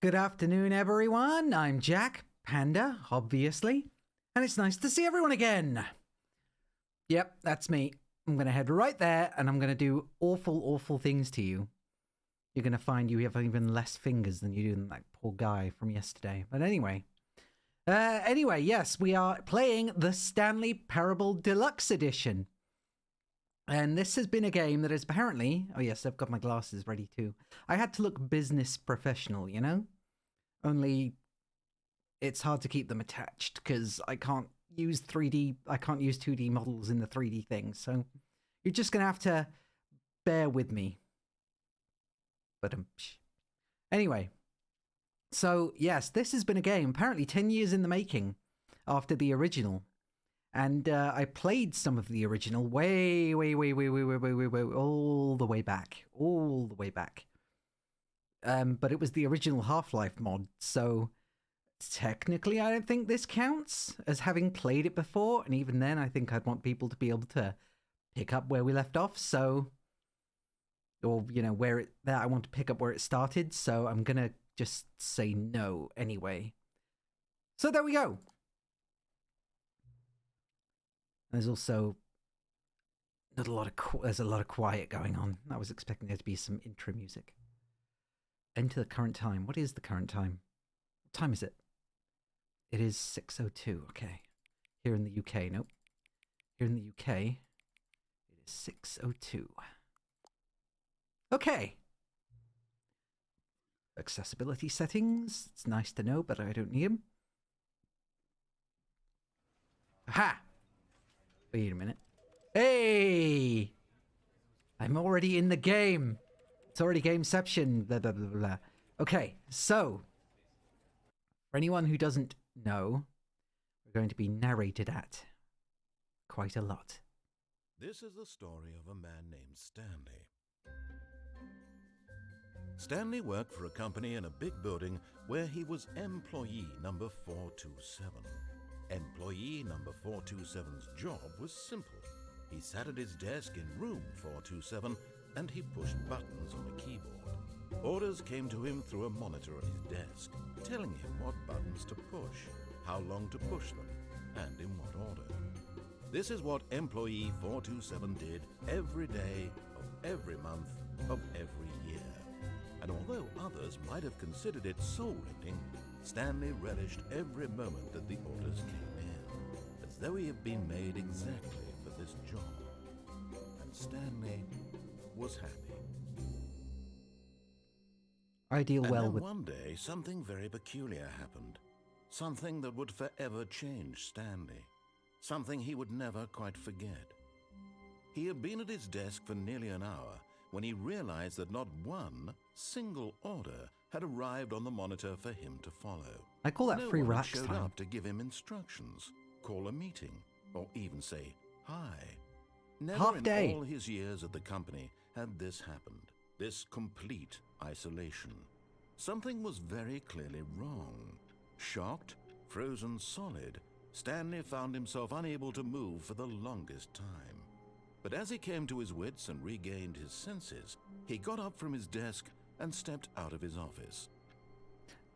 Good afternoon, everyone. I'm JAQKpanda, obviously, and it's nice to see everyone again. Yep, that's me. I'm going to head right there, and I'm going to do awful, awful things to you. You're going to find you have even less fingers than you do than that poor guy from yesterday. But anyway. Yes, we are playing the Stanley Parable Deluxe Edition. And this has been a game that is apparently... Oh yes, I've got my glasses ready too. I had to look business professional, you know? Only it's hard to keep them attached because I can't use 3D... I can't use 2D models in the 3D thing. So you're just going to have to bear with me. But anyway. So yes, this has been a game apparently 10 years in the making after the original. And I played some of the original way, all the way back. But it was the original Half-Life mod, so technically I don't think this counts as having played it before, and even then I think I'd want people to be able to pick up where we left off, so... Or, you know, I want to pick up where it started, so I'm gonna just say no anyway. So there we go! There's also there's a lot of quiet going on. I was expecting there to be some intro music. Enter the current time. What is the current time? What time is it? It is 6:02. Okay. Here in the UK, nope. Here in the UK, it is 6:02. Okay. Accessibility settings. It's nice to know, but I don't need them. Aha! Wait a minute. Hey! I'm already in the game. It's already gameception. Blah, blah, blah, blah. Okay, so... For anyone who doesn't know, we're going to be narrated at quite a lot. This is the story of a man named Stanley. Stanley worked for a company in a big building where he was employee number 427. Employee number 427's job was simple. He sat at his desk in room 427 and he pushed buttons on a keyboard. Orders came to him through a monitor on his desk, telling him what buttons to push, how long to push them, and in what order. This is what employee 427 did every day of every month of every year. And although others might have considered it soul-rending, Stanley relished every moment that the orders came in, as though he had been made exactly for this job. And Stanley was happy. I deal well with... one day, something very peculiar happened. Something that would forever change Stanley. Something he would never quite forget. He had been at his desk for nearly an hour when he realized that not one single order had arrived on the monitor for him to follow. I call that free relax time. No one showed up to give him instructions, call a meeting, or even say hi. Never in all his years at the company had this happened, this complete isolation. Something was very clearly wrong. Shocked, frozen solid, Stanley found himself unable to move for the longest time. But as he came to his wits and regained his senses, he got up from his desk and stepped out of his office.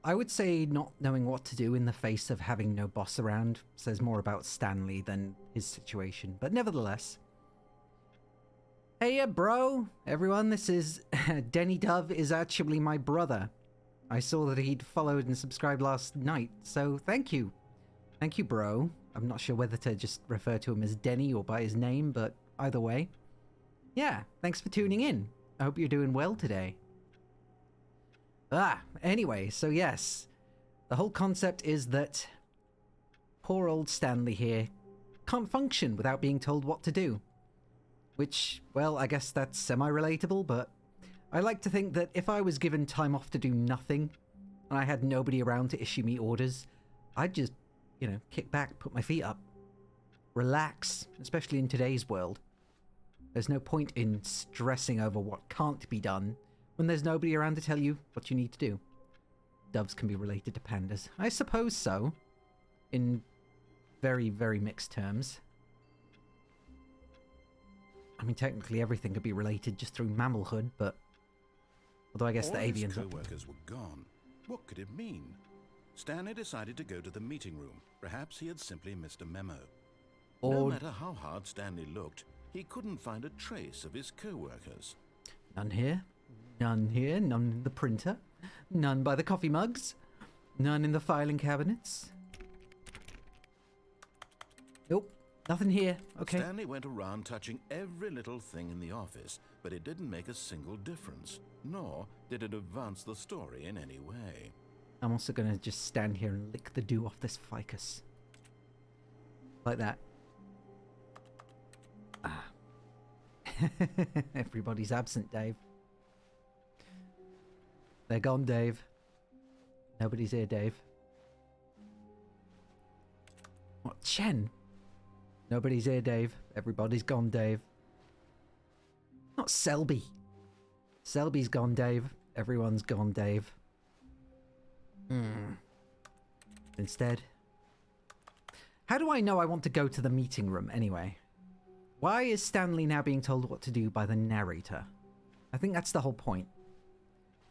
I would say not knowing what to do in the face of having no boss around says more about Stanley than his situation, but nevertheless. Hey bro, everyone, this is... Denny Dove is actually my brother. I saw that he'd followed and subscribed last night, so thank you. Thank you, bro. I'm not sure whether to just refer to him as Denny or by his name, but either way. Yeah, thanks for tuning in. I hope you're doing well today. Anyway, so yes. The whole concept is that poor old Stanley here can't function without being told what to do. Which, well, I guess that's semi-relatable, but I like to think that if I was given time off to do nothing, and I had nobody around to issue me orders, I'd just, you know, kick back, put my feet up. Relax, especially in today's world. There's no point in stressing over what can't be done when there's nobody around to tell you what you need to do. Doves can be related to pandas. I suppose so. In very, very mixed terms. I mean, technically everything could be related just through mammalhood, but... Although I guess the avians... All his co-workers were gone, What could it mean? Stanley decided to go to the meeting room. Perhaps he had simply missed a memo. No matter how hard Stanley looked, he couldn't find a trace of his co-workers. None here. None here. None in the printer. None by the coffee mugs. None in the filing cabinets. Nope. Nothing here. Okay. Stanley went around touching every little thing in the office, but it didn't make a single difference, nor did it advance the story in any way. I'm also going to just stand here and lick the dew off this ficus. Like that. Ah. Everybody's absent, Dave. They're gone, Dave. Nobody's here, Dave. What, Chen? Nobody's here, Dave. Everybody's gone, Dave. Not Selby. Selby's gone, Dave. Everyone's gone, Dave. Instead. How do I know I want to go to the meeting room anyway? Why is Stanley now being told what to do by the narrator? I think that's the whole point.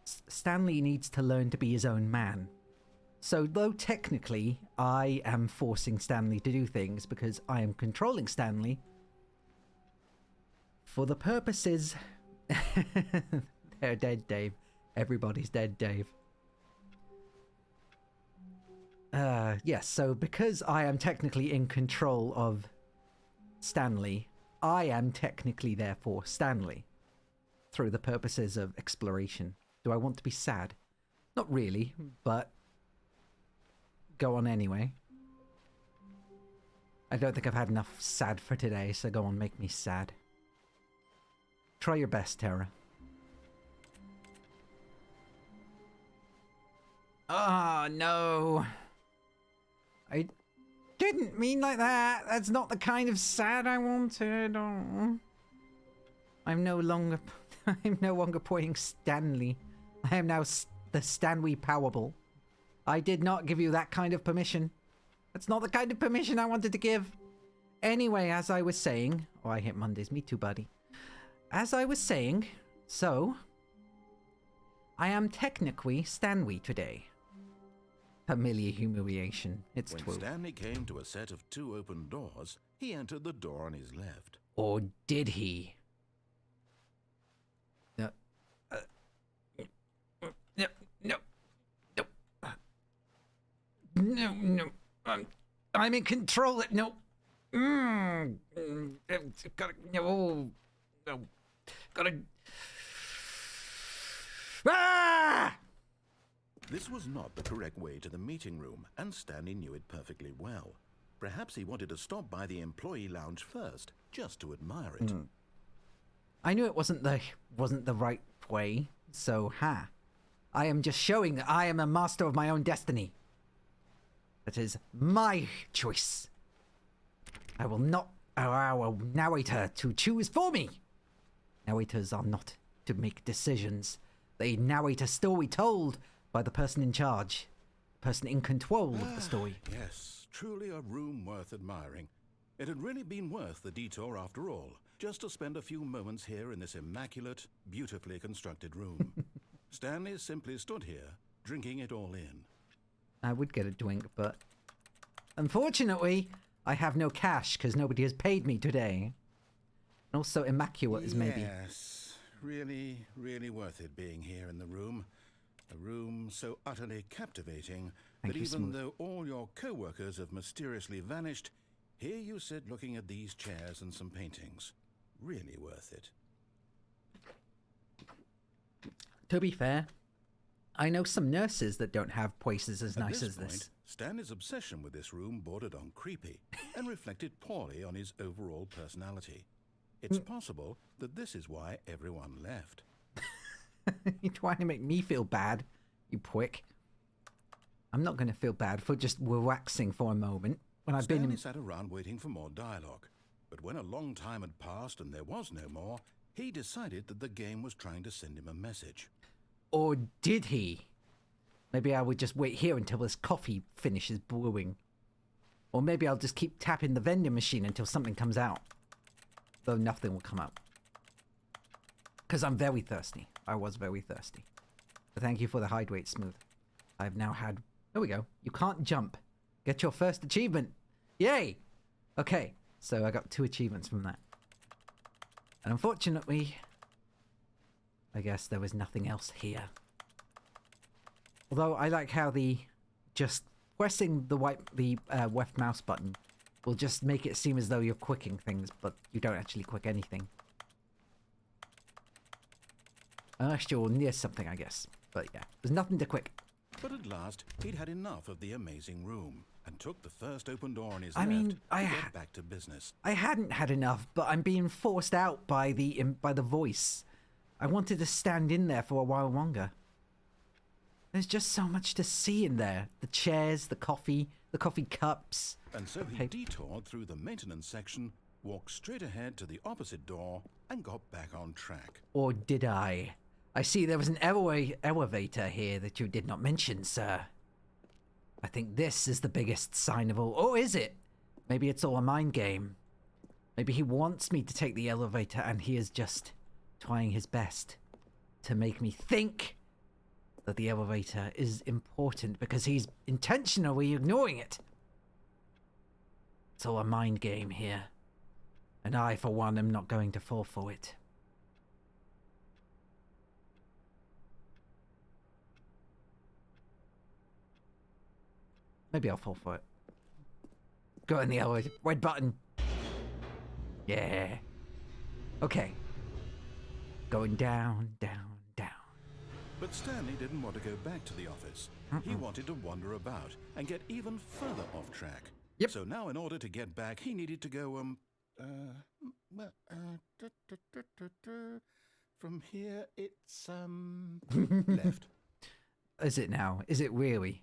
Stanley needs to learn to be his own man. So though technically I am forcing Stanley to do things because I am controlling Stanley, for the purposes... They're dead, Dave. Everybody's dead, Dave. Yes, so because I am technically in control of Stanley, I am technically therefore Stanley. Through the purposes of exploration. Do I want to be sad? Not really, but go on anyway. I don't think I've had enough sad for today, so go on, make me sad. Try your best, Tara. Ah, no. I didn't mean like that. That's not the kind of sad I wanted. Oh. I'm no longer playing Stanley. I am now the Stanley Powerball. I did not give you that kind of permission. That's not the kind of permission I wanted to give. Anyway, as I was saying... Oh, I hit Mondays. Me too, buddy. As I was saying, so... I am technically Stanley today. Familiar humiliation. It's when true. Stanley came to a set of 2 open doors, he entered the door on his left. Or did he? No. I'm in control. No. Gotta. No. Gotta. Ah! This was not the correct way to the meeting room, and Stanley knew it perfectly well. Perhaps he wanted to stop by the employee lounge first, just to admire it. I knew it wasn't the right way, so I am just showing that I am a master of my own destiny. That is my choice. I will not allow a narrator to choose for me. Narrators are not to make decisions. They narrate a story told by the person in charge, the person in control of the story. Yes, truly a room worth admiring. It had really been worth the detour after all, just to spend a few moments here in this immaculate, beautifully constructed room. Stanley simply stood here, drinking it all in. I would get a drink, but unfortunately, I have no cash because nobody has paid me today. And also immaculate is maybe. Yes, really, really worth it being here in the room. A room so utterly captivating that even though all your co-workers have mysteriously vanished, here you sit looking at these chairs and some paintings. Really worth it. To be fair, I know some nurses that don't have places as nice as this. Stanley's obsession with this room bordered on creepy and reflected poorly on his overall personality. It's possible that this is why everyone left. You're trying to make me feel bad, you prick. I'm not going to feel bad for just relaxing for a moment when I've Stanley sat around waiting for more dialogue. But when a long time had passed and there was no more, he decided that the game was trying to send him a message. Or did he? Maybe I would just wait here until this coffee finishes brewing. Or maybe I'll just keep tapping the vending machine until something comes out. Though nothing will come out. Because I'm very thirsty. I was very thirsty. But thank you for the hydrate, Smooth. I've now had... There we go. You can't jump. Get your first achievement. Yay! Okay, so I got 2 achievements from that. And unfortunately, I guess there was nothing else here. Although I like how just pressing the left mouse button will just make it seem as though you're quicking things, but you don't actually quick anything. Unless you're near something, I guess. But yeah, there's nothing to quick. But at last, he'd had enough of the amazing room and took the first open door on his I mean, to get back to business. I hadn't had enough, but I'm being forced out by the voice. I wanted to stand in there for a while longer. There's just so much to see in there. The chairs, the coffee cups. And so he detoured through the maintenance section, walked straight ahead to the opposite door, and got back on track. Or did I? I see there was an elevator here that you did not mention, sir. I think this is the biggest sign of all. Or is it? Maybe it's all a mind game. Maybe he wants me to take the elevator and he is just trying his best to make me think that the elevator is important because he's intentionally ignoring it. It's all a mind game here. And I, for one, am not going to fall for it. Maybe I'll fall for it. Go in the elevator. Red button. Yeah. Okay. Going down, down, down. But Stanley didn't want to go back to the office. He wanted to wander about and get even further off track. Yep. So now in order to get back, he needed to go, from here, it's, left. Is it now? Is it really?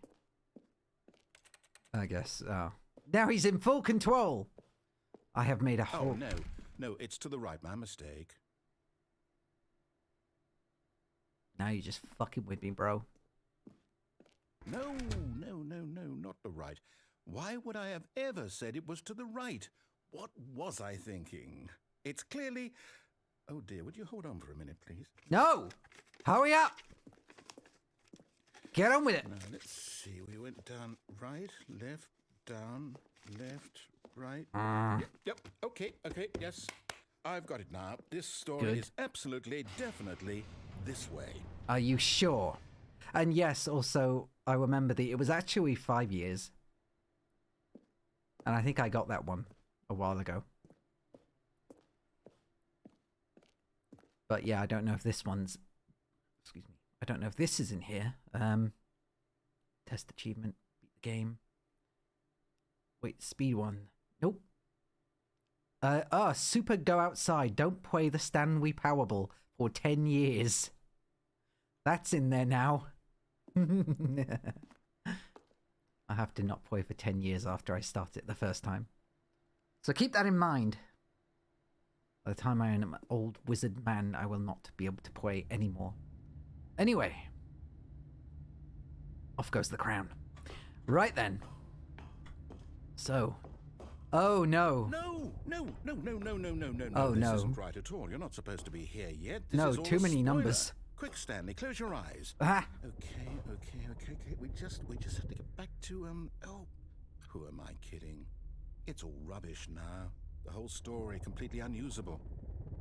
I guess. Now he's in full control. I have made a whole... Oh, no, it's to the right, my mistake. Now you're just fucking with me, bro. No, not the right. Why would I have ever said it was to the right? What was I thinking? It's clearly... Oh dear, would you hold on for a minute, please? No! Hurry up! Get on with it! Now, let's see. We went down, right, left, down, left, right. Yep. Okay, yes. I've got it now. This story is absolutely, definitely this way. Are you sure? And yes, also, I remember it was actually 5 years. And I think I got that one a while ago. But yeah, I don't know if this one's... Excuse me. I don't know if this is in here. Test achievement. Beat the game. Wait, speed one. Nope. Super go outside. Don't play the Stanley Powerball for 10 years. That's in there now. I have to not play for 10 years after I start it the first time. So keep that in mind. By the time I am an old wizard man, I will not be able to play anymore. Anyway. Off goes the crown. Right then. So. Oh no. No. Oh this no. isn't right at all. You're not supposed to be here yet. This No, is all too a many spoiler. numbers. Quick, Stanley, close your eyes. Ah. Okay. We just have to get back to oh, who am I kidding? It's all rubbish now. The whole story completely unusable.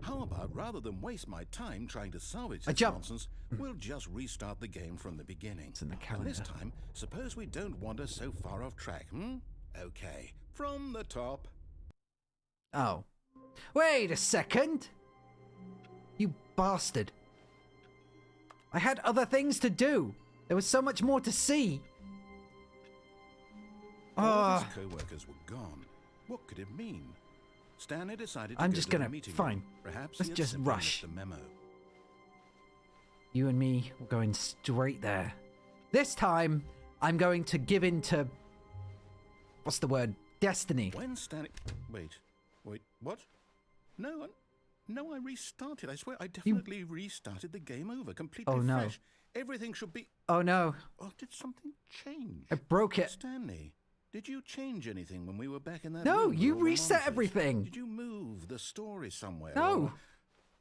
How about rather than waste my time trying to salvage this nonsense, we'll just restart the game from the beginning. It's in the calendar. And this time, suppose we don't wander so far off track, Okay, from the top. Oh. Wait a second! You bastard. I had other things to do. There was so much more to see. All his co-workers were gone. What could it mean? Stanley decided to I'm go just to the gonna... meeting Fine. room. Perhaps Let's he had just simply rush. missed the memo. You and me, we're going straight there. This time, I'm going to give in to... What's the word? Destiny. When Stanley... Wait, what? No, I restarted. I swear, I definitely restarted the game over, completely fresh. Everything should be... Oh no. Oh, did something change? I broke it. Stanley, did you change anything when we were back in that No, room you with all the reset monitors? everything. Did you move the story somewhere? No. Or...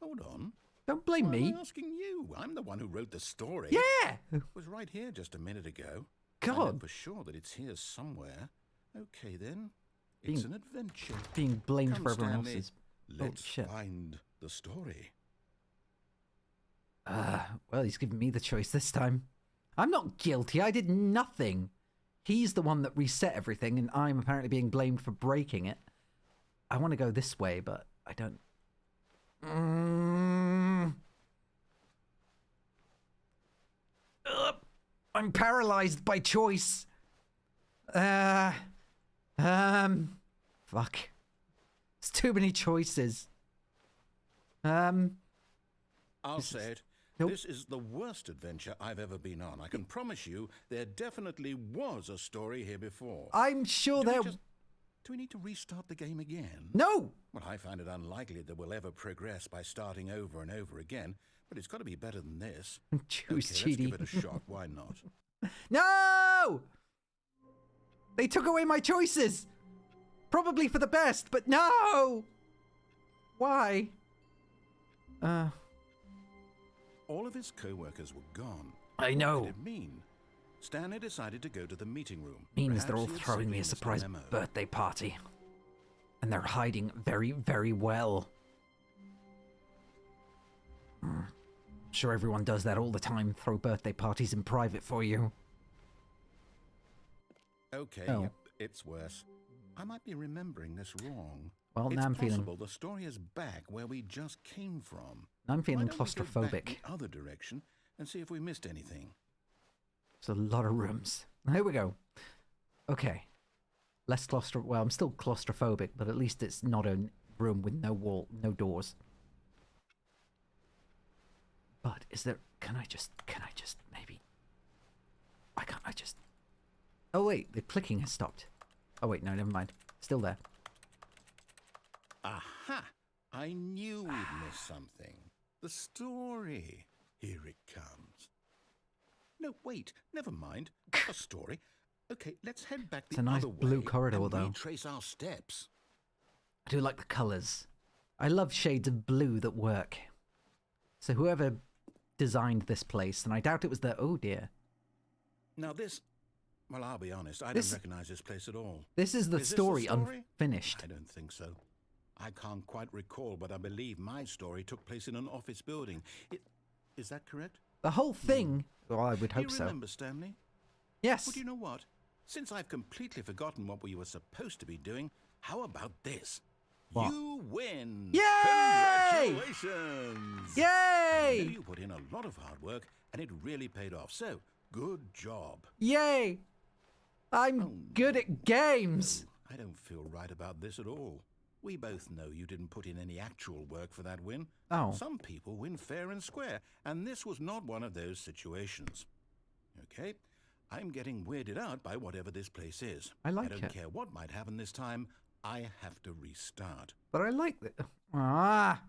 Hold on. Don't blame Why me. am I asking you? I'm the one who wrote the story. Yeah! It was right here just a minute ago. I know God. for sure that it's here somewhere. Okay, then. It's an adventure. Being blamed Come, for everyone Stanley. else's. Let's shit. find the story. Well, he's giving me the choice this time. I'm not guilty. I did nothing. He's the one that reset everything, and I'm apparently being blamed for breaking it. I want to go this way, but I don't. I'm paralyzed by choice. Fuck. There's too many choices. I'll say it. Nope. This is the worst adventure I've ever been on. I can promise you there definitely was a story here before. I'm sure there... Do we need to restart the game again? No! Well, I find it unlikely that we'll ever progress by starting over and over again, but it's got to be better than this. Choose Okay, let's cheaty. give it a shot. Why not? No! They took away my choices! Probably for the best, but no! Why? All of his co-workers were gone. I know. What did it mean? Stanley decided to go to the meeting room. Means they're all Perhaps he had throwing me a saved surprise memo. birthday party. And they're hiding very, very well. Sure, everyone does that all the time. Throw birthday parties in private for you. Okay, Oh. yep, it's worse. I might be remembering this wrong. Well, It's now I'm feeling... possible the story is back where we just came from. I'm feeling Why don't we go back claustrophobic. the other direction and see if we missed anything. There's a lot of rooms. Here we go. Okay. Less well, I'm still claustrophobic, but at least it's not a room with no wall, no doors. But is there... Can I just maybe... Why can't I just... Oh wait, the clicking has stopped. Oh wait, no, never mind. Still there. Aha! I knew we'd miss something. The story. Here it comes. No, wait, never mind. A story. Okay, let's head back the It's a nice other blue way corridor, and though. retrace our steps. I do like the colours. I love shades of blue that work. So whoever designed this place, and I doubt it was the... Oh dear. Now this... Well, I'll be honest, I This- don't recognize this place at all. This is the Is this the story story? unfinished. I don't think so. I can't quite recall, but I believe my story took place in an office building. Is that correct? The whole thing... Well, I would Do you hope so. remember, Stanley? Yes. Well, do you know what? Since I've completely forgotten what we were supposed to be doing, how about this? What? You win! Yay! Congratulations! Yay! I know you put in a lot of hard work, and it really paid off. So, good job. Yay! I'm Oh, good at games. I don't feel right about this at all. We both know you didn't put in any actual work for that win. Oh. Some people win fair and square, and this was not one of those situations. Okay? I'm getting weirded out by whatever this place is. I like I don't it. care what might happen this time. I have to restart. But I like it. Ah.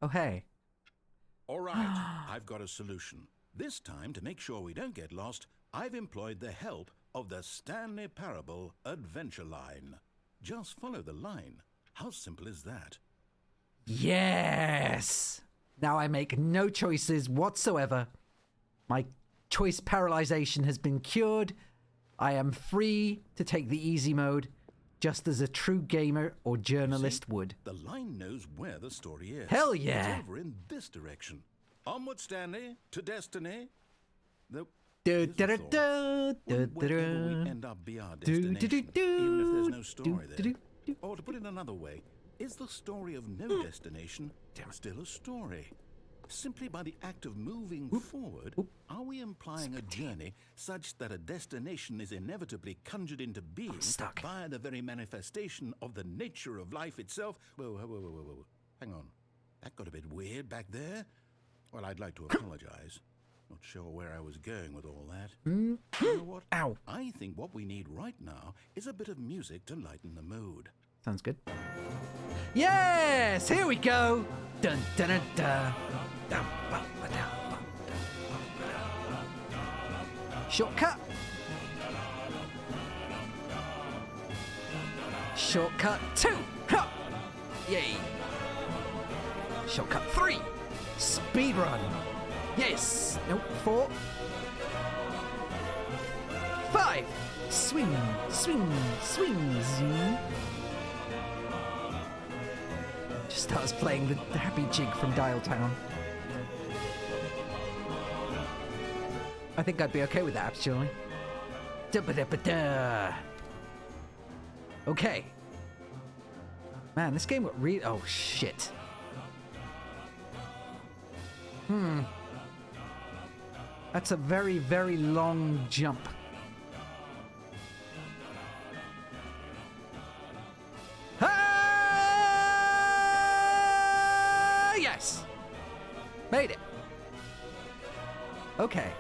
Oh, hey. All right, I've got a solution. This time, to make sure we don't get lost, I've employed the help of the Stanley Parable Adventure Line. Just follow the line. How simple is that? Yes! Now I make no choices whatsoever. My choice paralyzation has been cured. I am free to take the easy mode, just as a true gamer or journalist would. The line knows where the story is. Hell yeah. It's over in this direction. Onward, Stanley, to destiny. The Du- here's the du- thought. du- du- Wherever we du- end up be our du- destination, du- du- even if there's no story du- there. du- du- Or to put it another way, is the story of no destination still a story? Simply by the act of moving forward, are we implying a journey such that a destination is inevitably conjured into being stuck. via the very manifestation of the nature of life itself? Whoa. Hang on. That got a bit weird back there. Well, I'd like to apologize. Not sure where I was going with all that. You know what? Ow. I think what we need right now is a bit of music to lighten the mood. Sounds good. Yes! Here we go! Dun dun dun dun. Dun, ba, ba, dun, ba, dun. Shortcut! Shortcut 2! Ha! Yay! Shortcut 3. Speed run. Yes. Nope. 4. 5. Swing, swing, swing, zoom. Just starts playing the happy jig from Dial Town. I think I'd be okay with that, actually. Da-ba-da-ba-da. Okay. Man, this game got oh shit. That's a very, very long jump. Ah! Yes! Made it. Okay.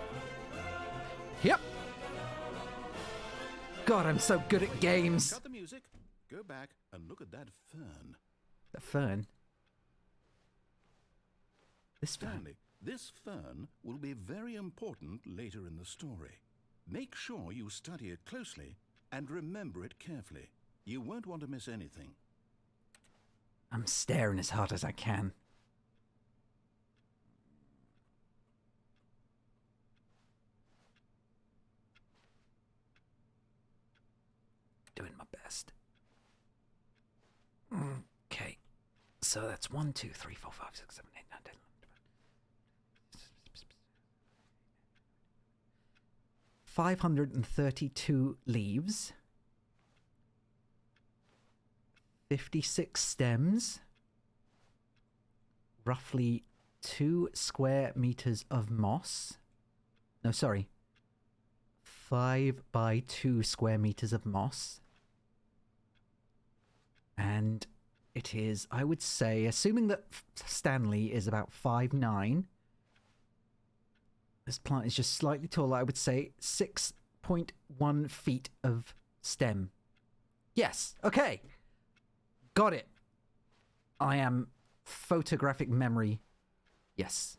Yep. God, I'm so good at games. Cut the music. Go back and look at that fern. The fern? This fern? Stanley, this fern will be very important later in the story. Make sure you study it closely and remember it carefully. You won't want to miss anything. I'm staring as hard as I can. Doing my best. Okay. So that's 1, 2, 3, 4, 5, 6, 7, 8, 9, 10, 532 leaves. 56 stems. Roughly 2 square meters of moss. No, sorry. 5 by 2 square meters of moss. And it is, I would say, assuming that Stanley is about 5'9", this plant is just slightly taller, I would say 6.1 feet of stem. Yes, okay. Got it. I am photographic memory. Yes.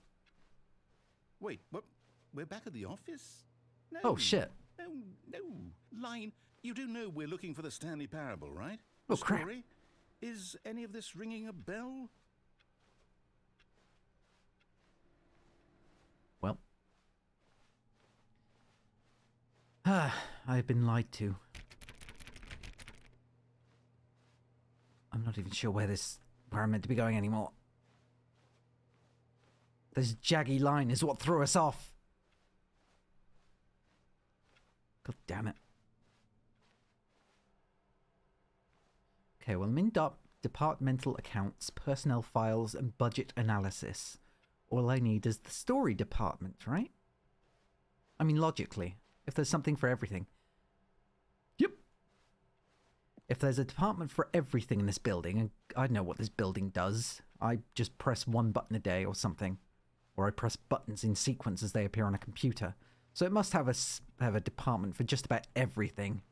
Wait, what? We're back at the office? No. Oh, shit. No. Line, you do know we're looking for the Stanley Parable, right? Oh, crap. Story? Is any of this ringing a bell? Well. I've been lied to. I'm not even sure where I'm meant to be going anymore. This jaggy line is what threw us off. God damn it. Okay, well, I'm in departmental accounts, personnel files, and budget analysis. All I need is the story department, right? I mean, logically, if there's something for everything. Yep. If there's a department for everything in this building, and I know what this building does, I just press one button a day or something. Or I press buttons in sequence as they appear on a computer. So it must have a department for just about everything.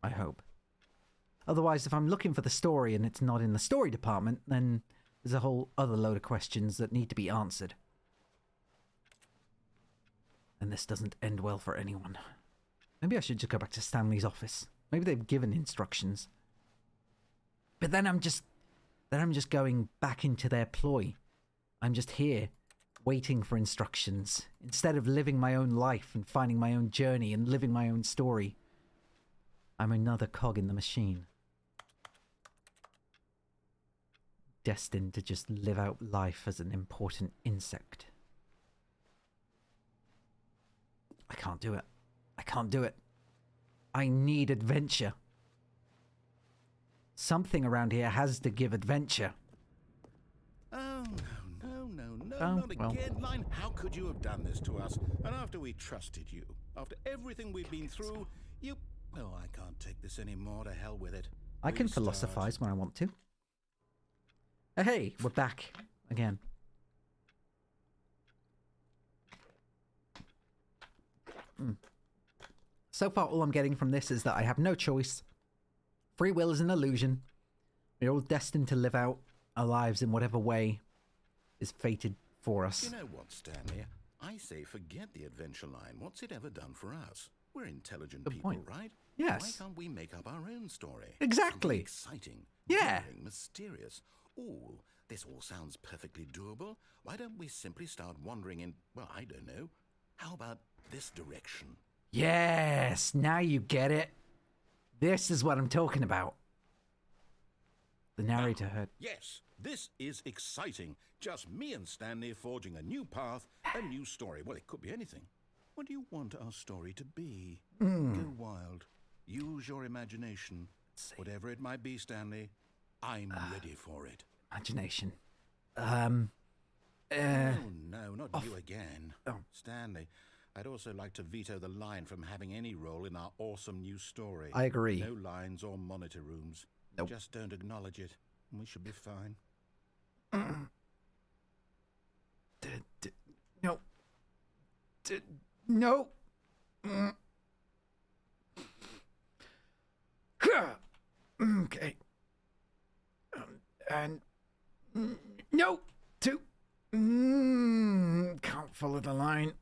I hope. Otherwise, if I'm looking for the story and it's not in the story department, then there's a whole other load of questions that need to be answered. And this doesn't end well for anyone. Maybe I should just go back to Stanley's office. Maybe they've given instructions. But then I'm just going back into their ploy. I'm just here, waiting for instructions, instead of living my own life and finding my own journey and living my own story. I'm another cog in the machine. Destined to just live out life as an important insect. I can't do it. I can't do it. I need adventure. Something around here has to give adventure. Oh, no, Oh, not well. again, Line. How could you have done this to us? And after we trusted you, after everything we've been through, you... Oh, I can't take this anymore. To hell with it. I can Restart. philosophize when I want to. Hey, we're back again. So far, all I'm getting from this is that I have no choice. Free will is an illusion. We're all destined to live out our lives in whatever way is fated for us. You know what, Stanley? I say forget the adventure line. What's it ever done for us? We're intelligent Good people, point. right? Yes. Why can't we make up our own story? Exactly. Something exciting, Yeah. daring, mysterious. Ooh, this all sounds perfectly doable. Why don't we simply start wandering in, well, I don't know. How about this direction? Yes, now you get it. This is what I'm talking about. The narrator heard. Yes, this is exciting. Just me and Stanley forging a new path, a new story. Well, it could be anything. What do you want our story to be? Go wild. Use your imagination. Whatever it might be, Stanley, I'm ready for it. Imagination. Oh, no, not you again. Oh. Stanley, I'd also like to veto the line from having any role in our awesome new story. I agree. No lines or monitor rooms. Nope. Just don't acknowledge it, and we should be fine. No. No. Okay. And no. Two. Can't follow the line.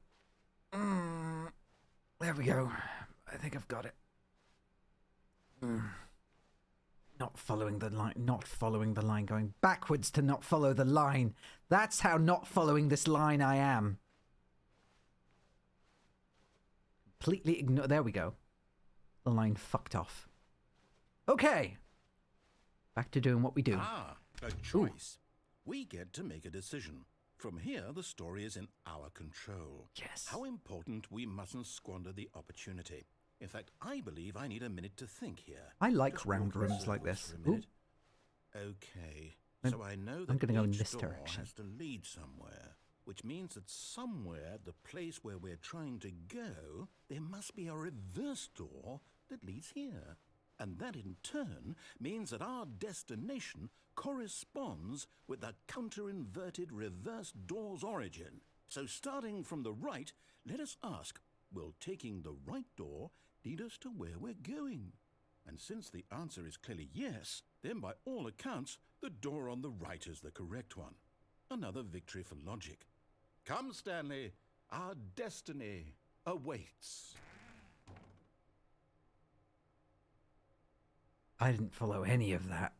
There we go. I think I've got it. Not following the line. Not following the line. Going backwards to not follow the line. That's how not following this line I am. Completely ignore. There we go. The line fucked off. Okay. Back to doing what we do. Ah, a choice. We get to make a decision. From here, the story is in our control. Yes. How important we mustn't squander the opportunity. In fact, I believe I need a minute to think here. I like Just round walk in rooms like circles this. for a Ooh. minute. Okay, so I know that I'm gonna go in each this door direction. has to lead somewhere, which means that somewhere, the place where we're trying to go, there must be a reverse door that leads here. And that in turn means that our destination corresponds with the counter-inverted reverse door's origin. So starting from the right, let us ask, will taking the right door lead us to where we're going? And since the answer is clearly yes, then by all accounts, the door on the right is the correct one. Another victory for logic. Come, Stanley, our destiny awaits. I didn't follow any of that.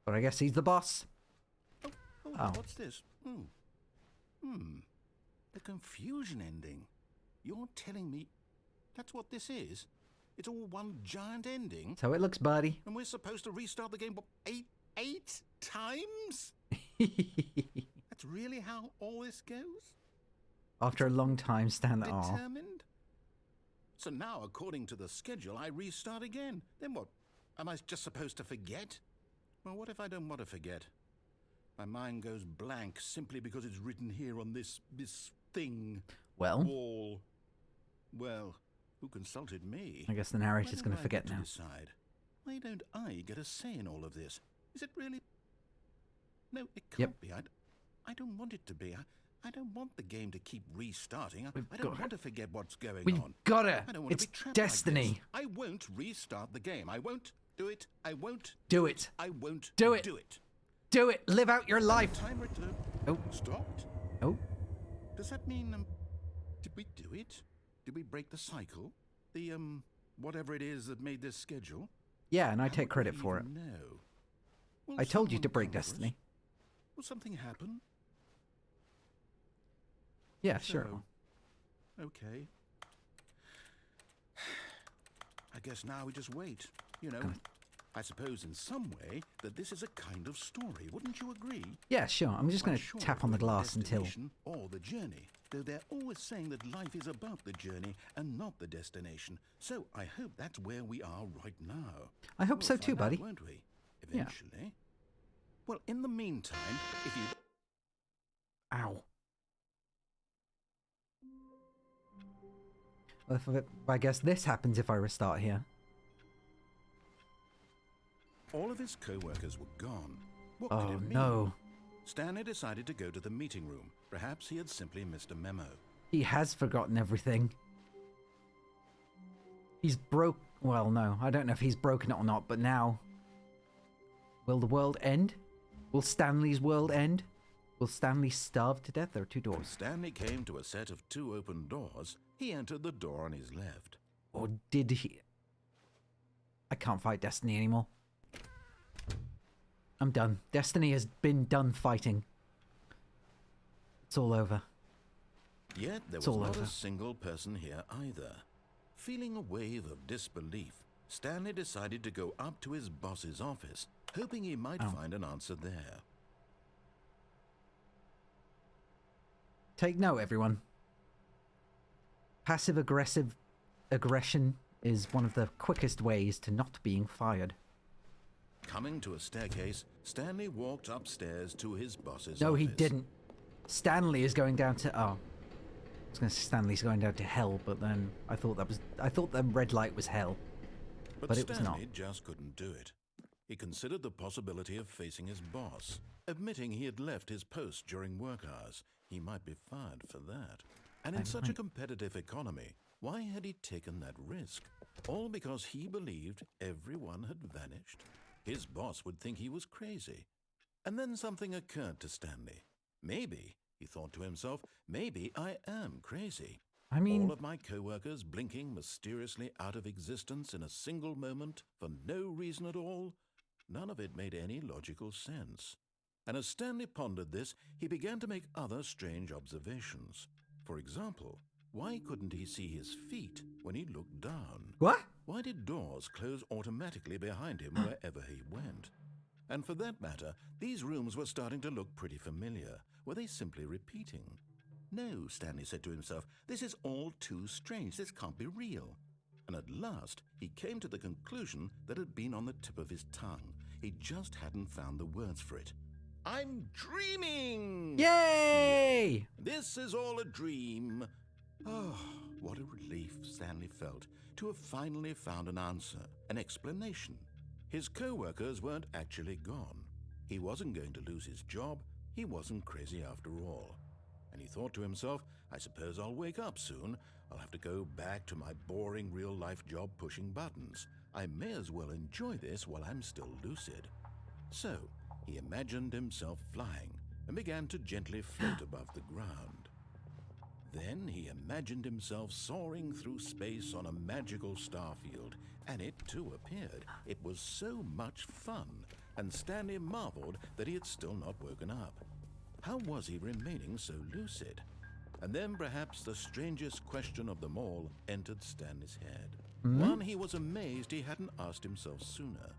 But I guess he's the boss. Oh. What's this? The confusion ending. You're telling me that's what this is? It's all one giant ending? So it looks, buddy. And we're supposed to restart the game, what, eight times? That's really how all this goes? After a long time, Stan. Aw. Determined? So now, according to the schedule, I restart again. Then what? Am I just supposed to forget? Well, what if I don't want to forget? My mind goes blank simply because it's written here on this thing. Well, Wall. Well, who consulted me? I guess the narrator's going to forget Why do I now. get to decide? Why don't I get a say in all of this? Is it really? No, it can't Yep. be. I don't want it to be. I don't want the game to keep restarting. I We've don't got want to forget what's going We've on. gotta. I don't want It's to be trapped destiny. Like this. I won't restart the game. I won't do it. I won't Do it. I won't Do it. do it. Do it. Live out your life. Time return. Oh. Stopped. Oh. Does that mean did we do it? Did we break the cycle? The whatever it is that made this schedule? Yeah, and I How take would credit we for it. even know? Will I told you someone to break cover us? destiny. Will something happen? Yeah, sure. So, okay. I guess now we just wait. You know, I suppose in some way that this is a kind of story. Wouldn't you agree? Yeah, sure. I'm just going to Unsure tap if on the we're glass until... destination or the journey, though they're always saying that life is about the journey and not the destination. So I hope that's where we are right now. I hope We'll so too, find out, buddy. won't we? Yeah. Eventually. Well, in the meantime, if you... Ow. Well, I guess this happens if I restart here. All of his co-workers were gone. What could Oh, it mean? no. Stanley decided to go to the meeting room. Perhaps he had simply missed a memo. He has forgotten everything. He's broke... Well, no. I don't know if he's broken it or not, but now... Will the world end? Will Stanley's world end? Will Stanley starve to death? There are two doors. Stanley came to a set of two open doors. He entered the door on his left. Or did he... I can't fight Destiny anymore. I'm done. Destiny has been done fighting. It's all over. Yet there was not a single person here either. Feeling a wave of disbelief, Stanley decided to go up to his boss's office, hoping he might find an answer there. Take note, everyone. Passive-aggressive aggression is one of the quickest ways to not being fired. Coming to a staircase, Stanley walked upstairs to his boss's office. No, he didn't. Stanley is going down to... Oh. I was going to say Stanley's going down to hell, but then I thought the red light was hell. But it was not. Stanley just couldn't do it. He considered the possibility of facing his boss, admitting he had left his post during work hours. He might be fired for that. And in such a competitive economy, why had he taken that risk? All because he believed everyone had vanished? His boss would think he was crazy. And then something occurred to Stanley. Maybe, he thought to himself, maybe I am crazy. I mean... all of my co-workers blinking mysteriously out of existence in a single moment for no reason at all? None of it made any logical sense. And as Stanley pondered this, he began to make other strange observations. For example, why couldn't he see his feet when he looked down? What? Why did doors close automatically behind him wherever he went? And for that matter, these rooms were starting to look pretty familiar. Were they simply repeating? No, Stanley said to himself, this is all too strange. This can't be real. And at last, he came to the conclusion that had been on the tip of his tongue. He just hadn't found the words for it. I'm dreaming! Yay! This is all a dream. Oh, what a relief Stanley felt to have finally found an answer, an explanation. His co-workers weren't actually gone. He wasn't going to lose his job. He wasn't crazy after all. And he thought to himself, I suppose I'll wake up soon. I'll have to go back to my boring real-life job pushing buttons. I may as well enjoy this while I'm still lucid. So, he imagined himself flying and began to gently float above the ground. Then he imagined himself soaring through space on a magical starfield, and it too appeared. It was so much fun, and Stanley marveled that he had still not woken up. How was he remaining so lucid? And then perhaps the strangest question of them all entered Stanley's head. One he was amazed he hadn't asked himself sooner.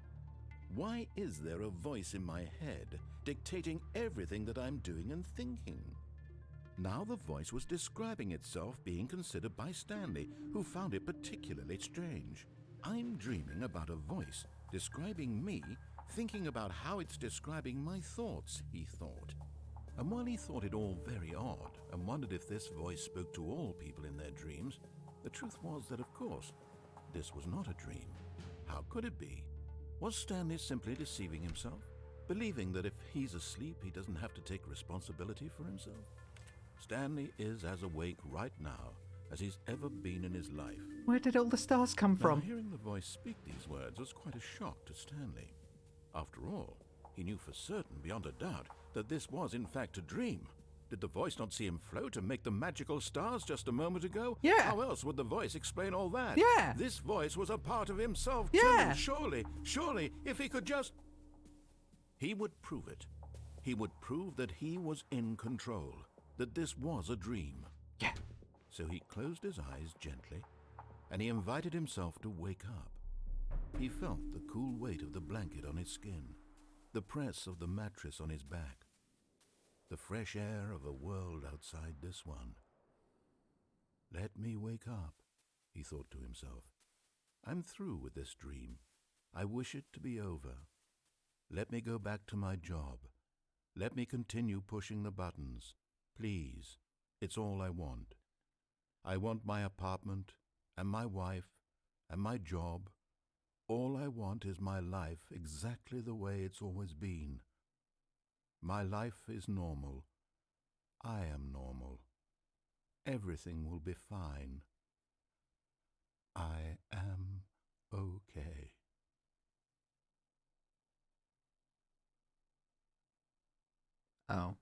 Why is there a voice in my head dictating everything that I'm doing and thinking? Now the voice was describing itself being considered by Stanley, who found it particularly strange. I'm dreaming about a voice describing me, thinking about how it's describing my thoughts, he thought. And while he thought it all very odd and wondered if this voice spoke to all people in their dreams, the truth was that, of course, this was not a dream. How could it be? Was Stanley simply deceiving himself, believing that if he's asleep, he doesn't have to take responsibility for himself? Stanley is as awake right now as he's ever been in his life. Where did all the stars come from? Now, hearing the voice speak these words was quite a shock to Stanley. After all, he knew for certain, beyond a doubt, that this was in fact a dream. Did the voice not see him float and make the magical stars just a moment ago? Yeah. How else would the voice explain all that? Yeah. This voice was a part of himself Yeah. too. Surely, if he could just... He would prove it. He would prove that he was in control, that this was a dream. Yeah. So he closed his eyes gently, and he invited himself to wake up. He felt the cool weight of the blanket on his skin, the press of the mattress on his back, the fresh air of a world outside this one. Let me wake up, he thought to himself. I'm through with this dream. I wish it to be over. Let me go back to my job. Let me continue pushing the buttons. Please, it's all I want. I want my apartment, and my wife, and my job. All I want is my life exactly the way it's always been. My life is normal. I am normal. Everything will be fine. I am okay. Oh.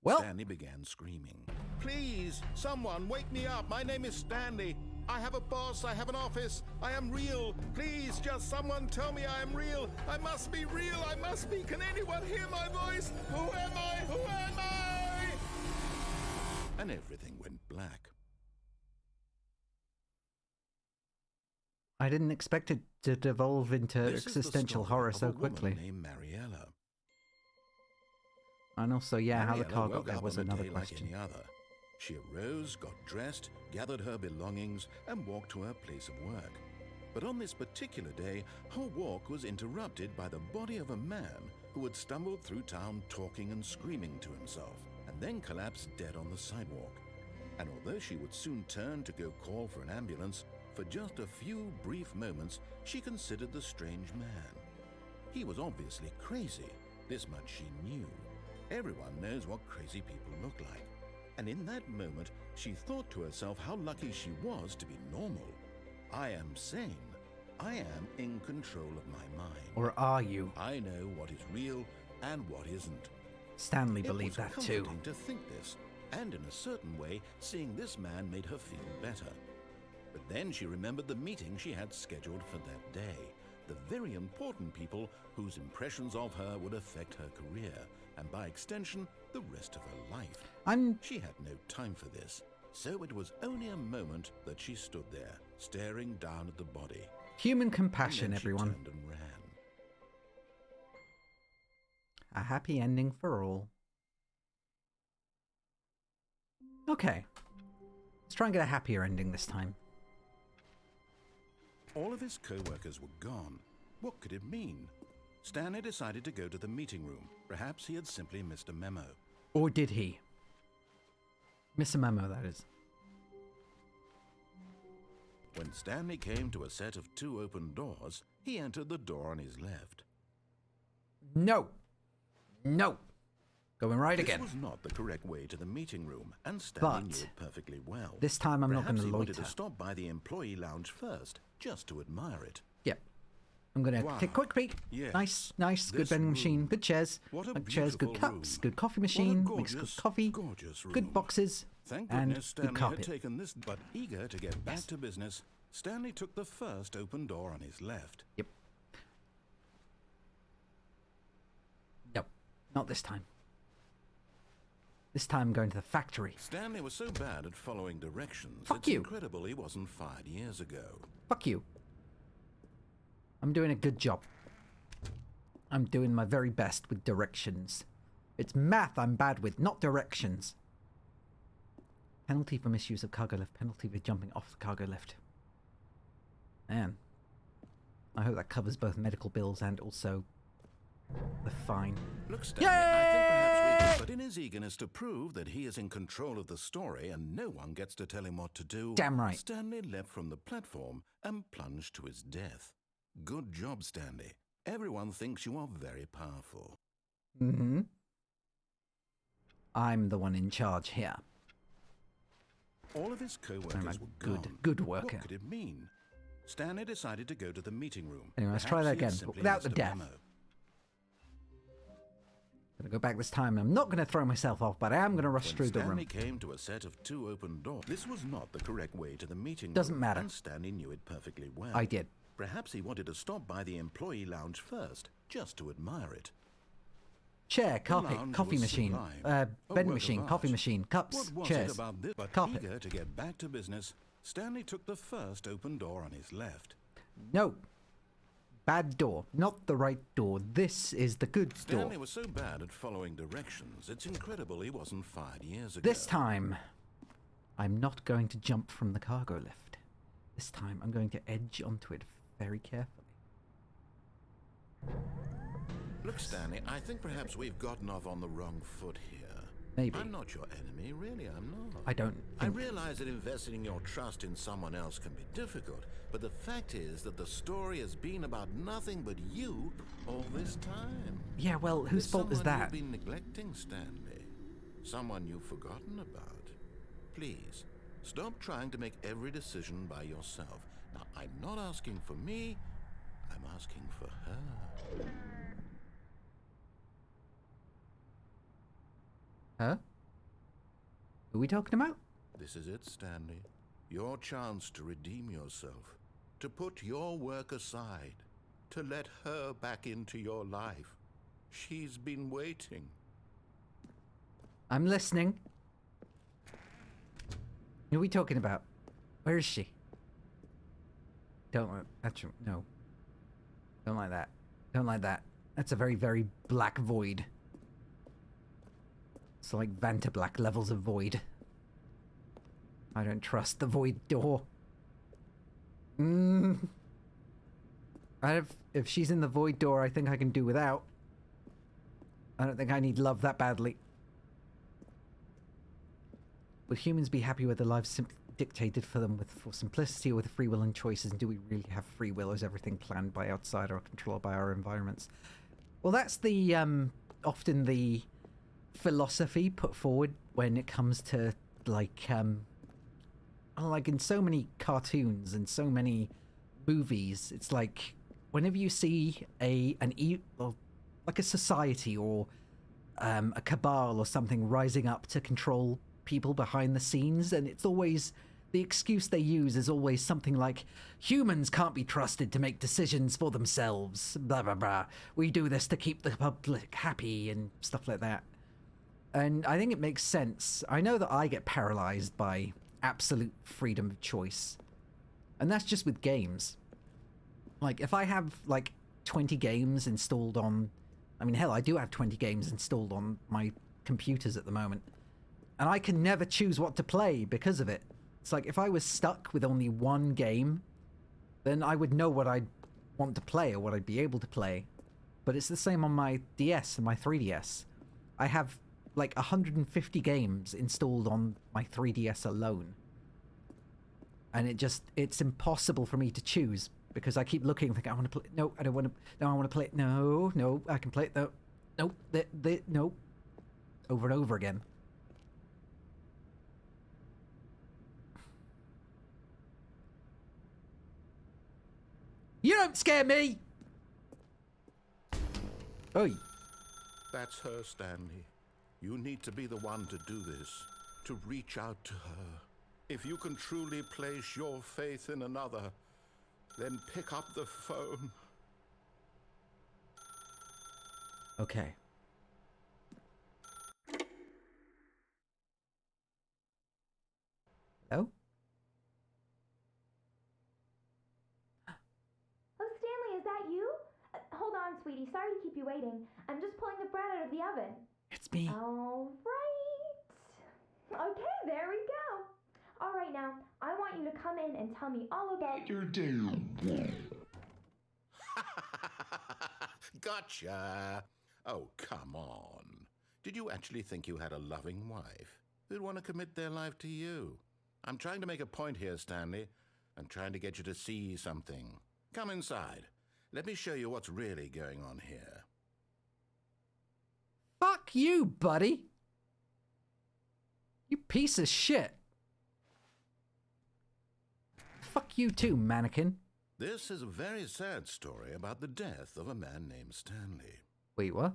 Well... Stanley began screaming. Please, someone, wake me up. My name is Stanley. I have a boss, I have an office, I am real. Please, just someone tell me I am real. I must be real, I must be. Can anyone hear my voice? Who am I? Who am I? And everything went black. I didn't expect it to devolve into This is the existential story horror of so a woman quickly. named Mariella. And also, yeah, how the Mariella car got woke there up was on a another day question. like any other. She arose, got dressed, gathered her belongings, and walked to her place of work. But on this particular day, her walk was interrupted by the body of a man who had stumbled through town talking and screaming to himself, and then collapsed dead on the sidewalk. And although she would soon turn to go call for an ambulance, for just a few brief moments she considered the strange man. He was obviously crazy, this much she knew. Everyone knows what crazy people look like. And in that moment, she thought to herself how lucky she was to be normal. I am sane. I am in control of my mind. Or are you? I know what is real and what isn't. Stanley It believed was that too. comforting to think this, and in a certain way, seeing this man made her feel better. But then she remembered the meeting she had scheduled for that day. The very important people whose impressions of her would affect her career, and by extension, the rest of her life. She had no time for this, so it was only a moment that she stood there, staring down at the body. Human And compassion, then she everyone. turned and ran. A happy ending for all. Okay. Let's try and get a happier ending this time. All of his co-workers were gone. What could it mean? Stanley decided to go to the meeting room. Perhaps he had simply missed a memo. Or did he? Miss a memo, that is. When Stanley came to a set of 2 open doors, he entered the door on his left. No. No. Going right again. This was not the correct way to the meeting room, and Stanley knew But it perfectly well. this time I'm not going Perhaps to he wanted loiter. to stop by the employee lounge first, just to admire it. Yep. I'm going to Wow. take a quick peek. Yes. Nice. Good This vending room. machine. Good chairs. What a Good chairs, good beautiful cups. room. Good coffee What a machine. Makes good gorgeous, coffee. gorgeous room. Good boxes. Thank and goodness Stanley good had carpet. taken this, but eager to get back to business, Stanley took the first open door on his left. Yep. No. Not this time. This time I'm going to the factory. Stanley was so bad at following directions, Fuck it's you. incredible he wasn't fired years ago. Fuck you. I'm doing a good job. I'm doing my very best with directions. It's math I'm bad with, not directions. Penalty for misuse of cargo lift. Penalty for jumping off the cargo lift. Man. I hope that covers both medical bills and also the fine. Look, Stanley, I think perhaps we but in his eagerness to prove that he is in control of the story and no one gets to tell him what to do, Damn right. Stanley leapt from the platform and plunged to his death. Good job, Stanley. Everyone thinks you are very powerful. Mm-hmm. I'm the one in charge here. All of his I'm a co-workers were gone. good worker. What could it mean? Stanley decided to go to the meeting room. Anyway, let's try that Perhaps he had again, but simply without the missed a death. memo. Gonna go back this time. I'm not gonna throw myself off, but I am gonna rush When through the Stanley room. came to a set of 2 open doors, this was not the correct way to the meeting Doesn't room, matter. and Stanley knew it perfectly well. I did. Perhaps he wanted to stop by the employee lounge first, just to admire it. Chair, carpet, lounge coffee was machine, sublime. A vending work machine, of coffee art. machine, cups, What was chairs, it about this? But carpet. eager to get back to business, Stanley took the first open door on his left. No. Bad door. Not the right door. This is the good door. Stanley was so bad at following directions, it's incredible he wasn't fired years ago. This time, I'm not going to jump from the cargo lift. This time, I'm going to edge onto it very carefully. Look, Stanley, I think perhaps we've gotten off on the wrong foot here. Maybe. I'm not your enemy, really, I'm not. I don't I think... realize that investing your trust in someone else can be difficult, but the fact is that the story has been about nothing but you all this time. Yeah, well, whose There's fault is someone that? you've been neglecting, Stanley. Someone you've forgotten about. Please, stop trying to make every decision by yourself. Now, I'm not asking for me, I'm asking for her. Huh? Who are we talking about? This is it, Stanley. Your chance to redeem yourself, to put your work aside, to let her back into your life. She's been waiting. I'm listening. Who are we talking about? Where is she? Don't... Actually, no. Don't like that. Don't like that. That's a very, very black void. It's like Vanta Black levels of void. I don't trust the void door. If she's in the void door, I think I can do without. I don't think I need love that badly. Would humans be happy with their lives simply dictated for them for simplicity or with free will and choices? And do we really have free will? Or is everything planned by outside or controlled by our environments? Well, that's the often the philosophy put forward when it comes to like in so many cartoons and so many movies. It's like whenever you see like a society or a cabal or something rising up to control people behind the scenes, and it's always the excuse they use is always something like, humans can't be trusted to make decisions for themselves, blah blah blah, we do this to keep the public happy and stuff like that. And I think it makes sense. I know that I get paralyzed by absolute freedom of choice, and that's just with games. Like if I have like 20 games installed on, I mean hell, I do have 20 games installed on my computers at the moment, and I can never choose what to play because of it. It's like if I was stuck with only one game, then I would know what I'd want to play or what I'd be able to play. But it's the same on my DS and my 3DS. I have like 150 games installed on my 3DS alone. And it's impossible for me to choose because I keep looking and think, I want to play, no, I don't want to, no, I want to play, no, I can play it, no, no, over and over again. You don't scare me! Oi. That's her, Stanley. You need to be the one to do this, to reach out to her. If you can truly place your faith in another, then pick up the phone. Okay. Hello? Oh, Stanley, is that you? Hold on, sweetie. Sorry to keep you waiting. I'm just pulling the bread out of the oven. It's me. All right. Okay, there we go. All right, now, I want you to come in and tell me all about your day. Gotcha. Oh, come on. Did you actually think you had a loving wife who'd want to commit their life to you? I'm trying to make a point here, Stanley. I'm trying to get you to see something. Come inside. Let me show you what's really going on here. Fuck you, buddy. You piece of shit. Fuck you too, mannequin. This is a very sad story about the death of a man named Stanley. Wait, what?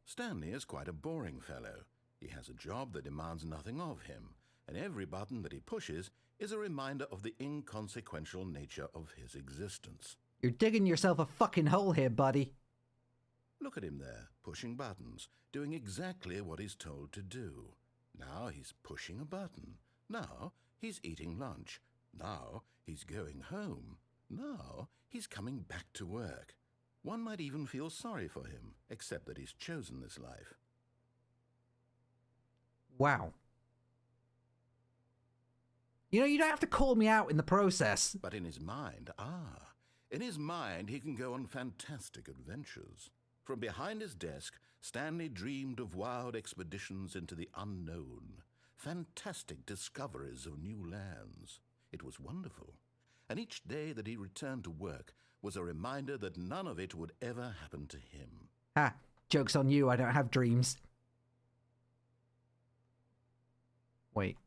Stanley is quite a boring fellow. He has a job that demands nothing of him, and every button that he pushes is a reminder of the inconsequential nature of his existence. You're digging yourself a fucking hole here, buddy. Look at him there, pushing buttons, doing exactly what he's told to do. Now he's pushing a button. Now he's eating lunch. Now he's going home. Now he's coming back to work. One might even feel sorry for him, except that he's chosen this life. Wow. You know, you don't have to call me out in the process. But in his mind, he can go on fantastic adventures. From behind his desk, Stanley dreamed of wild expeditions into the unknown, fantastic discoveries of new lands. It was wonderful. And each day that he returned to work was a reminder that none of it would ever happen to him. Ha, joke's on you, I don't have dreams. Wait.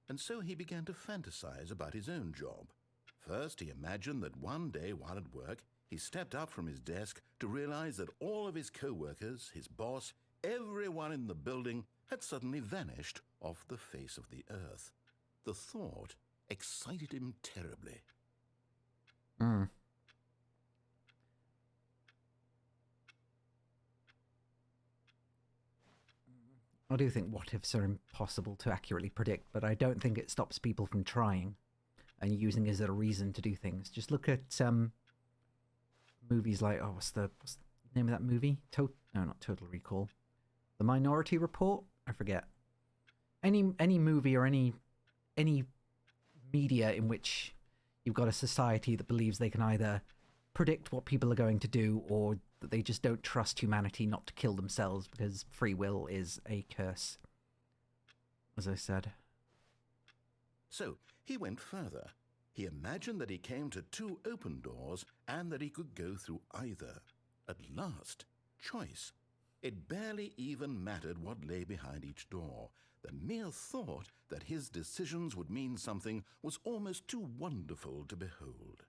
And so he began to fantasize about his own job. First, he imagined that one day while at work, he stepped up from his desk to realize that all of his co-workers, his boss, everyone in the building had suddenly vanished off the face of the earth. The thought excited him terribly. I do think what-ifs are impossible to accurately predict, but I don't think it stops people from trying and using it as a reason to do things. Just look at movies like, what's the name of that movie? No, not Total Recall. The Minority Report? I forget. Any movie or any media in which you've got a society that believes they can either predict what people are going to do or that they just don't trust humanity not to kill themselves because free will is a curse, as I said. So he went further. He imagined that he came to two open doors and that he could go through either. At last, choice. It barely even mattered what lay behind each door. The mere thought that his decisions would mean something was almost too wonderful to behold.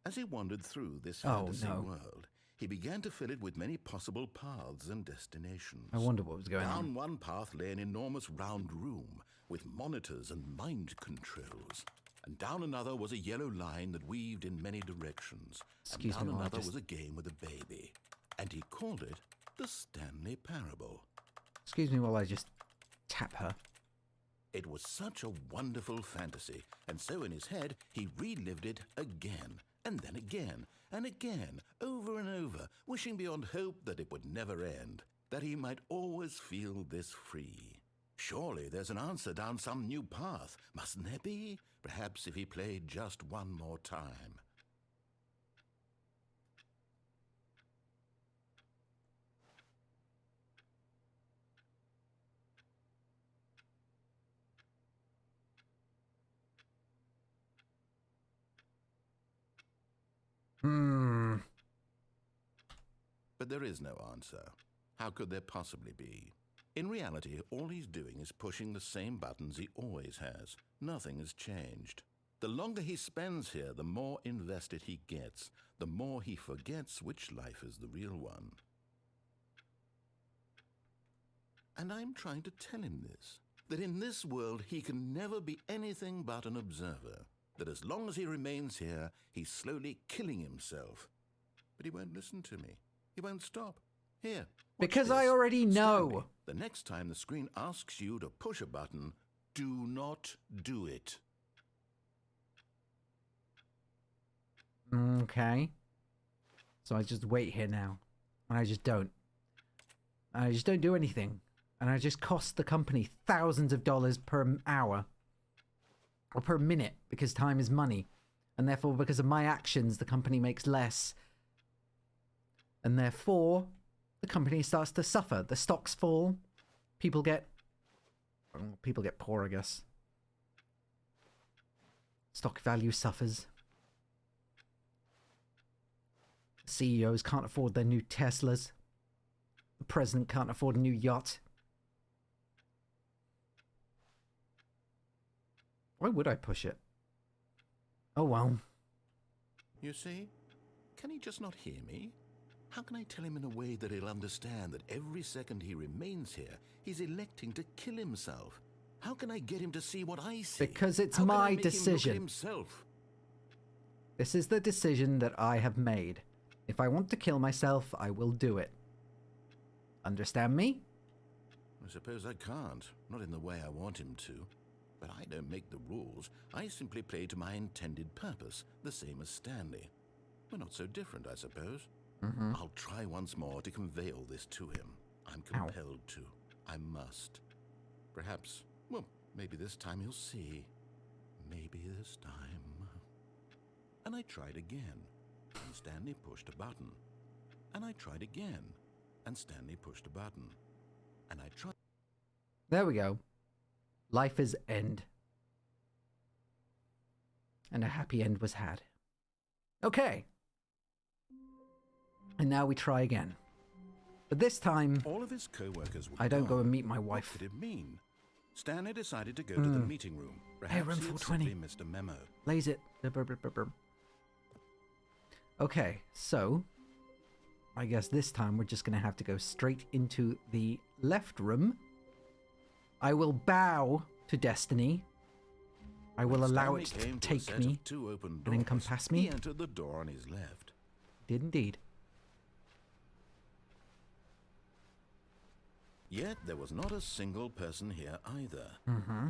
As he wandered through this fantasy world, he began to fill it with many possible paths and destinations. I wonder what was going on. Down one path lay an enormous round room with monitors and mind controls. And down another was a yellow line that weaved in many directions. Excuse and me, down another was a game with a baby. And he called it the Stanley Parable. Excuse me while I just tap her. It was such a wonderful fantasy, and so in his head he relived it again, and then again, and again, over and over, wishing beyond hope that it would never end, that he might always feel this free. Surely there's an answer down some new path, mustn't there be? Perhaps if he played just one more time. But there is no answer. How could there possibly be? In reality, all he's doing is pushing the same buttons he always has. Nothing has changed. The longer he spends here, the more invested he gets, the more he forgets which life is the real one. And I'm trying to tell him this, that in this world he can never be anything but an observer, that as long as he remains here, he's slowly killing himself. But he won't listen to me. He won't stop. Here. Because I already know. Stanley, the next time the screen asks you to push a button, do not do it. Okay. So I just wait here now. And I just don't. I just don't do anything. And I just cost the company thousands of dollars per hour. Or per minute, because time is money. And therefore, because of my actions, the company makes less. And therefore, the company starts to suffer. The stocks fall. People get poor, I guess. Stock value suffers. CEOs can't afford their new Teslas. The president can't afford a new yacht. Why would I push it? Oh well. You see? Can he just not hear me? How can I tell him in a way that he'll understand that every second he remains here, he's electing to kill himself? How can I get him to see what I see? Because it's How can I my make him look at decision. himself? This is the decision that I have made. If I want to kill myself, I will do it. Understand me? I suppose I can't. Not in the way I want him to. But I don't make the rules. I simply play to my intended purpose, the same as Stanley. We're not so different, I suppose. I'll try once more to convey all this to him. I'm compelled to. I must. Perhaps, well, maybe this time he'll see. Maybe this time. And I tried again, and Stanley pushed a button. And I tried again, and Stanley pushed a button. And I tried. There we go. Life is end. And a happy end was had. Okay. And now we try again. But this time, All of his co-workers were I don't go gone. and meet my What wife. could it mean? Stanley decided to go to the meeting room. Perhaps room he had 420. simply missed a memo. Lays it. Okay, so I guess this time we're just going to have to go straight into the left room. I will bow to destiny. I will allow it to take me and encompass me. He entered the door on his left. Did indeed. Yet there was not a single person here either.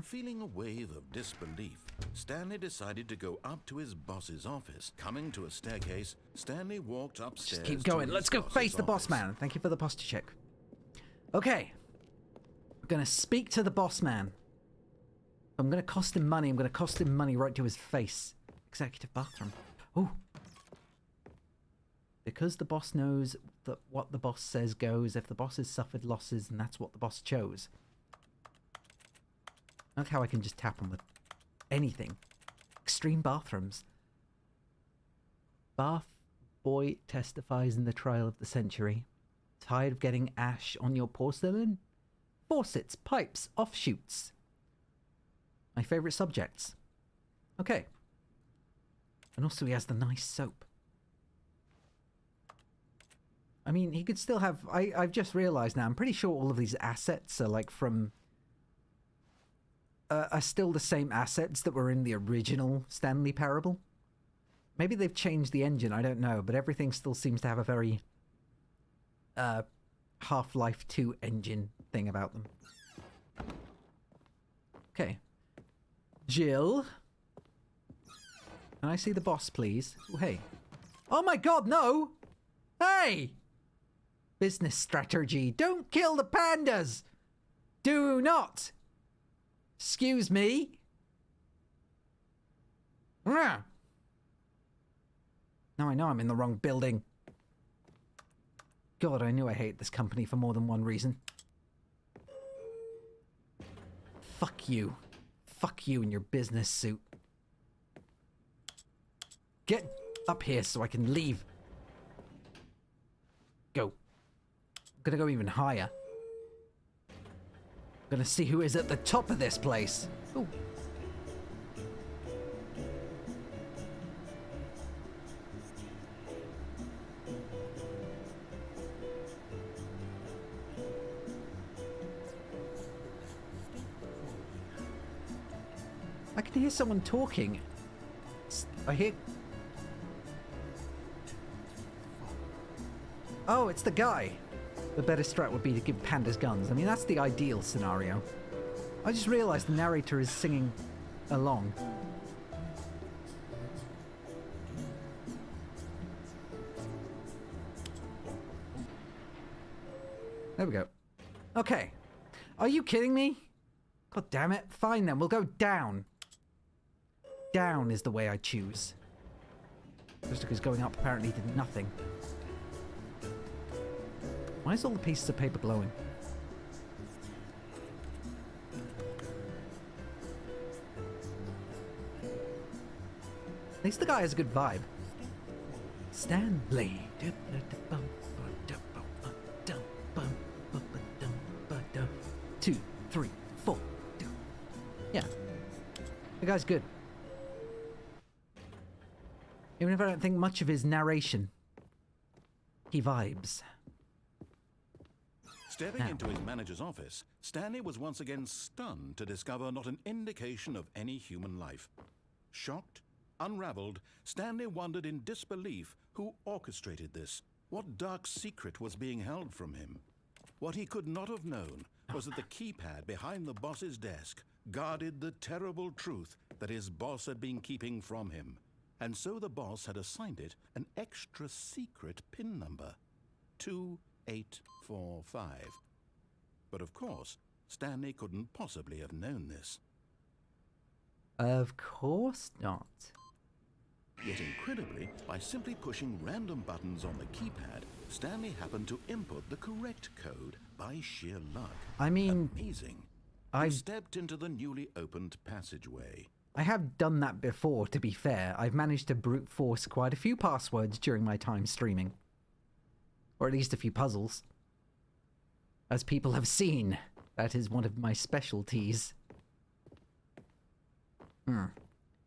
Feeling a wave of disbelief, Stanley decided to go up to his boss's office. Coming to a staircase, Stanley walked upstairs. Just keep going. Let's go face the boss man. Thank you for the posture check. Okay. I'm going to speak to the boss man. I'm going to cost him money. I'm going to cost him money right to his face. Executive bathroom. Oh. Because the boss knows that what the boss says goes, if the boss has suffered losses, and that's what the boss chose. Look how I can just tap on with anything. Extreme bathrooms. Bath boy testifies in the trial of the century. Tired of getting ash on your porcelain? Faucets, pipes, offshoots. My favourite subjects. Okay. And also he has the nice soap. I mean, he could still have... I've just realised now, I'm pretty sure all of these assets are like from... are still the same assets that were in the original Stanley Parable. Maybe they've changed the engine, I don't know, but everything still seems to have a very... Half-Life 2 engine thing about them. Okay. Jill? Can I see the boss, please? Oh, hey. Oh my god, no! Hey! Business strategy. Don't kill the pandas! Do not! Excuse me? Now I know I'm in the wrong building. God, I knew I hate this company for more than one reason. Fuck you. Fuck you in your business suit. Get up here so I can leave. Go. I'm gonna go even higher. I'm gonna see who is at the top of this place. Ooh. I can hear someone talking. I hear... Oh, it's the guy. The better strat would be to give pandas guns. I mean, that's the ideal scenario. I just realized the narrator is singing along. There we go. Okay. Are you kidding me? God damn it. Fine then, we'll go down. Down is the way I choose. Just because going up apparently did nothing. Why is all the pieces of paper glowing? At least the guy has a good vibe. Stanley. 2, 3, 4. Yeah. The guy's good. Even if I don't think much of his narration. He vibes. Stepping into his manager's office, Stanley was once again stunned to discover not an indication of any human life. Shocked, unraveled, Stanley wondered in disbelief who orchestrated this. What dark secret was being held from him? What he could not have known was that the keypad behind the boss's desk guarded the terrible truth that his boss had been keeping from him. And so the boss had assigned it an extra secret PIN number. 2845. But of course, Stanley couldn't possibly have known this. Of course not. Yet incredibly, by simply pushing random buttons on the keypad, Stanley happened to input the correct code by sheer luck. I mean... Amazing. I He stepped into the newly opened passageway. I have done that before, to be fair. I've managed to brute force quite a few passwords during my time streaming. Or at least a few puzzles. As people have seen. That is one of my specialties.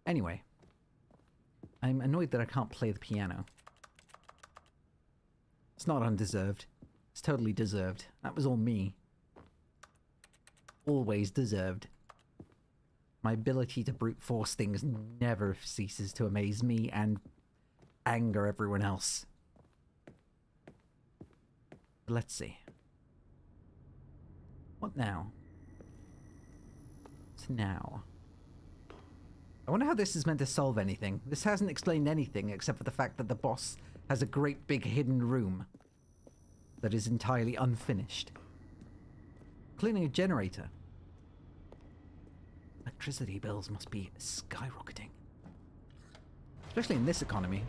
Anyway. I'm annoyed that I can't play the piano. It's not undeserved. It's totally deserved. That was all me. Always deserved. My ability to brute force things never ceases to amaze me and anger everyone else. But let's see. What now? What's now? I wonder how this is meant to solve anything. This hasn't explained anything except for the fact that the boss has a great big hidden room that is entirely unfinished. Cleaning a generator. Electricity bills must be skyrocketing. Especially in this economy.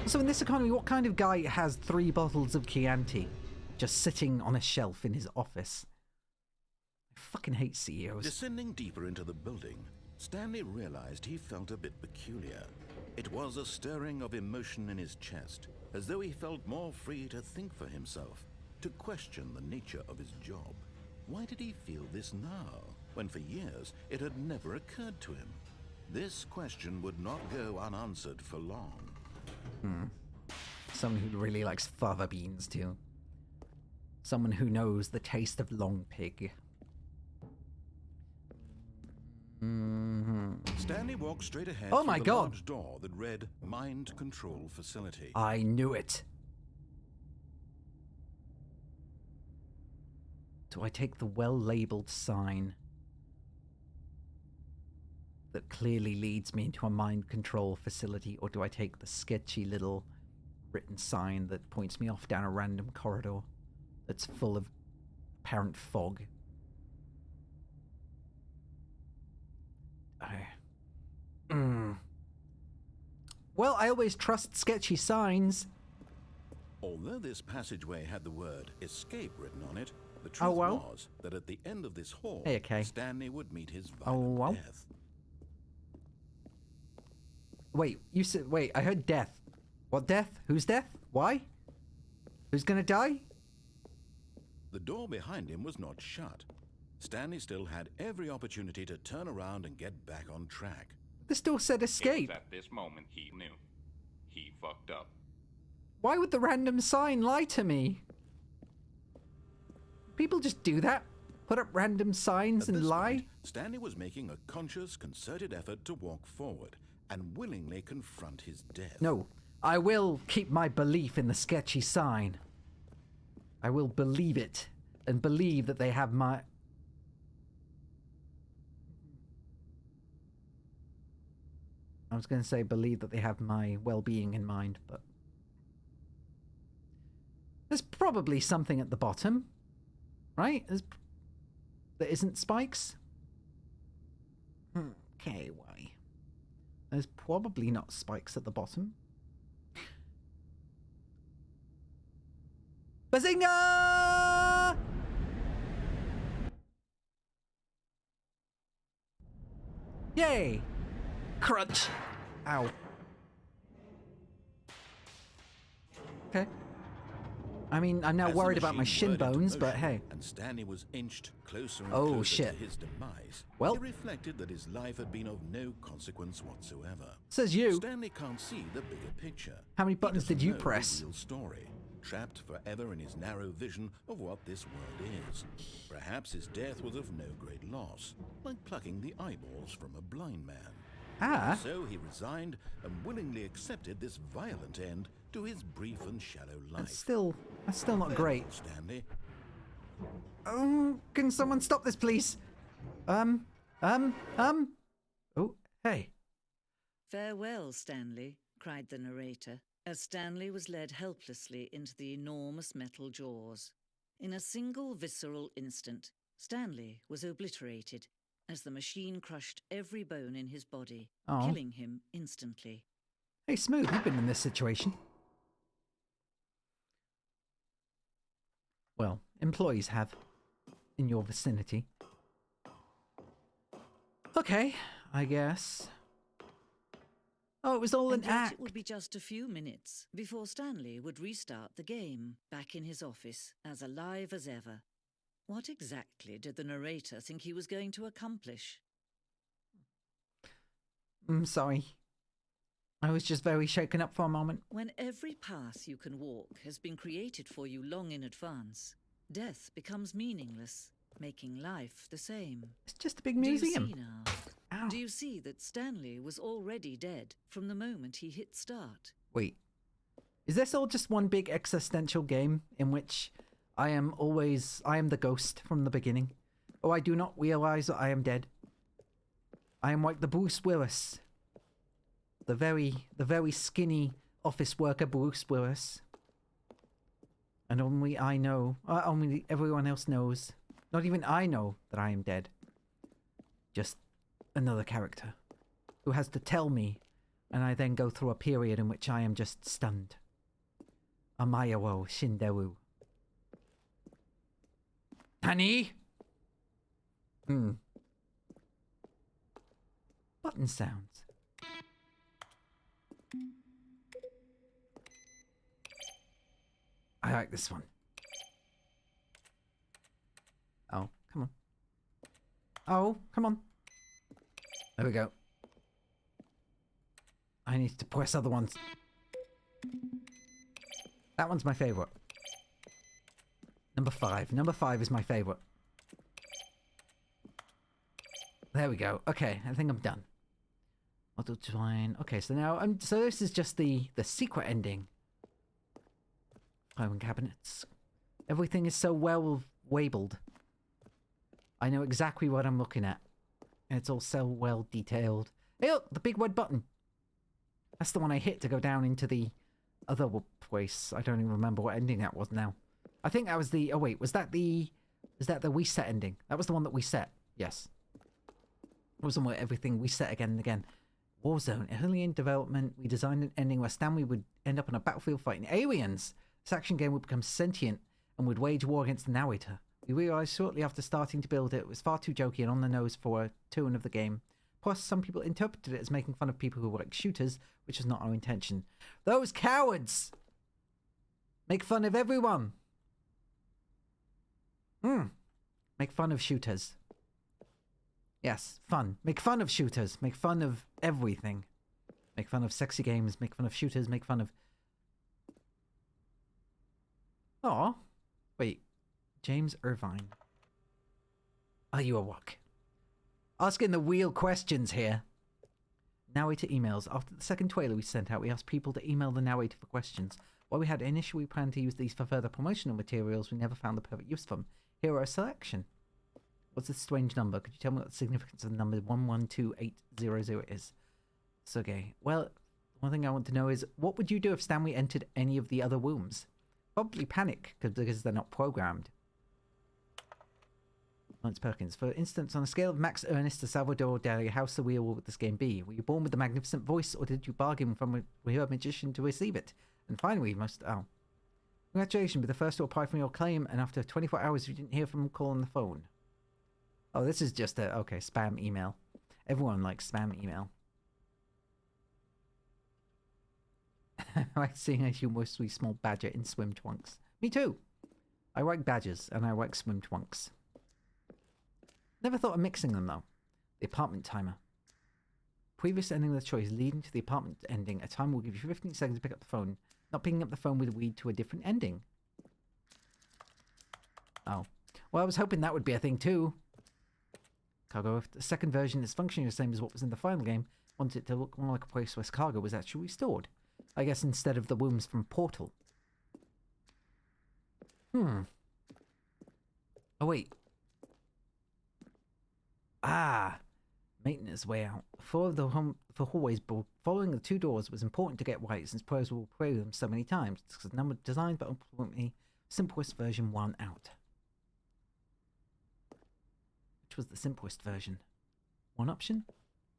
Also, in this economy, what kind of guy has 3 bottles of Chianti just sitting on a shelf in his office? I fucking hate CEOs. Descending deeper into the building, Stanley realized he felt a bit peculiar. It was a stirring of emotion in his chest, as though he felt more free to think for himself, to question the nature of his job. Why did he feel this now, when for years it had never occurred to him? This question would not go unanswered for long. Someone who really likes fava beans, too. Someone who knows the taste of long pig. Stanley walked straight ahead Oh through my the God. large door that read Mind Control Facility. I knew it. Do I take the well-labeled sign that clearly leads me into a mind control facility, or do I take the sketchy little written sign that points me off down a random corridor that's full of apparent fog? Well, I always trust sketchy signs. Although this passageway had the word escape written on it, the Oh, truth well. was that at the end of this hall, Hey, okay. Stanley would meet his Oh, violent well. death. Wait, you said... Wait, I heard death. What death? Whose death? Why? Who's gonna die? The door behind him was not shut. Stanley still had every opportunity to turn around and get back on track. This door said escape. It was at this moment he knew. He fucked up. Why would the random sign lie to me? People just do that. Put up random signs At and this lie. point, Stanley was making a conscious, concerted effort to walk forward and willingly confront his death. No, I will keep my belief in the sketchy sign. I will believe it and believe that they have my... I was going to say believe that they have my well-being in mind, but... There's probably something at the bottom, right? There isn't spikes? Okay, why? There's probably not spikes at the bottom. Bazinga! Yay! Crunch! Ow. Okay. I mean, I'm now As the worried about my machine shin whirred into bones, but motion hey. And Stanley was inched closer and Oh, closer shit. to his demise. Well. He reflected that his life had been of no consequence whatsoever. Says you. Stanley can't see the bigger picture. How many He buttons doesn't did you know the press? real story, trapped forever in his narrow vision of what this world is. Perhaps his death was of no great loss, like plucking the eyeballs from a blind man. Ah. So he resigned and willingly accepted this violent end to his brief and shallow life. That's still not great. Stanley. Can someone stop this, please? Oh, hey. "Farewell, Stanley," cried the narrator, as Stanley was led helplessly into the enormous metal jaws. In a single visceral instant, Stanley was obliterated as the machine crushed every bone in his body, Aw. killing him instantly. Hey, Smooth, you've been in this situation. Well, employees have. In your vicinity. Okay, I guess. Oh, it was all And an yet act. it would be just a few minutes before Stanley would restart the game, back in his office, as alive as ever. What exactly did the narrator think he was going to accomplish? I'm sorry. I was just very shaken up for a moment. When every path you can walk has been created for you long in advance, death becomes meaningless, making life the same. It's just a big museum. Do you see now? Ow. Do you see that Stanley was already dead from the moment he hit start? Wait. Is this all just one big existential game in which I am the ghost from the beginning? Oh, I do not realize that I am dead. I am like the Bruce Willis. The very skinny office worker Bruce Willis. And only I know, only everyone else knows. Not even I know that I am dead. Just another character who has to tell me, and I then go through a period in which I am just stunned. Amaya wo shinderu. Nani? Button sounds. I like this one. Oh, come on. Oh, come on. There we go. I need to press other ones. That one's my favorite. Number 5. Number 5 is my favorite. There we go. Okay, I think I'm done. Auto join. Okay, so now so this is just the secret ending. Filing cabinets. Everything is so well labeled. I know exactly what I'm looking at. And it's all so well detailed. Hey look, the big red button. That's the one I hit to go down into the other place. I don't even remember what ending that was now. I think that was the... Oh wait, was that the reset ending? That was the one that we set. Yes. It was the one where everything reset again and again. Warzone. Early in development, we designed an ending where Stanley would end up on a battlefield fighting aliens. This action game would become sentient and would wage war against the narrator. We realised shortly after starting to build it was far too jokey and on the nose for a tune of the game. Plus, some people interpreted it as making fun of people who like shooters, which was not our intention. Those cowards! Make fun of everyone! Make fun of shooters. Yes, fun. Make fun of shooters. Make fun of everything. Make fun of sexy games. Make fun of shooters. Make fun of... Aw. Wait. James Irvine. Are you a JAQK? Asking the real questions here. Narrator emails. After the second trailer we sent out, we asked people to email the narrator for questions. While we had initially planned to use these for further promotional materials, we never found the perfect use for them. Here are a selection. What's this strange number? Could you tell me what the significance of the number 112800 is? Sergey. Well, one thing I want to know is, what would you do if Stanley entered any of the other rooms? Probably panic, because they're not programmed. Lance Perkins. For instance, on a scale of Max Ernest to Salvador Dali, how surreal would this game be? Were you born with the magnificent voice, or did you bargain from a magician to receive it? And finally, congratulations, be the first to apply for your claim, and after 24 hours you didn't hear from him, call on the phone. Oh, this is just a, okay, spam email. Everyone likes spam email. I like seeing a humorously small badger in swim trunks. Me too. I like badgers, and I like swim trunks. Never thought of mixing them, though. The apartment timer. Previous ending of the choice leading to the apartment ending. A timer will give you 15 seconds to pick up the phone. Not picking up the phone would lead to a different ending. Oh. Well, I was hoping that would be a thing, too. Cargo, if the second version is functioning the same as what was in the final game, wanted it to look more like a place where cargo was actually restored. I guess instead of the wombs from Portal. Oh, wait. Ah! Maintenance way out. For hallways, following the two doors was important to get right, since players will play them so many times. It's a number designed, but ultimately simplest version 1 out. Which was the simplest version? 1 option?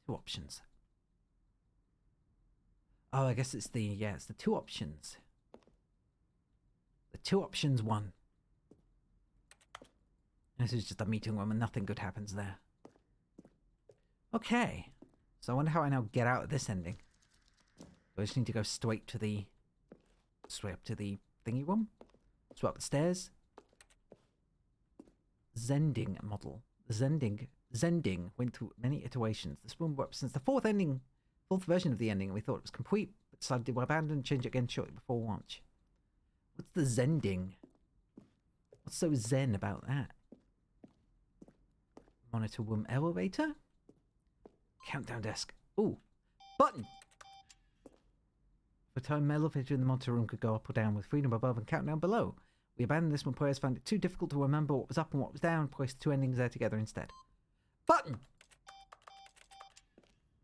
2 options. Oh, I guess it's the 2 options. The 2 options 1. This is just a meeting room and nothing good happens there. Okay. So I wonder how I now get out of this ending. Do I just need to go straight up to the thingy room? So up the stairs? Zending model. The Zending went through many iterations. This one represents the fourth version of the ending, and we thought it was complete, but decided to abandon and change it again shortly before launch. What's the Zending? What's so zen about that? Monitor room elevator? Countdown desk. Ooh. Button! For time, elevator in the monitor room could go up or down with freedom above and countdown below. We abandoned this when players found it too difficult to remember what was up and what was down, and placed two endings there together instead. Button!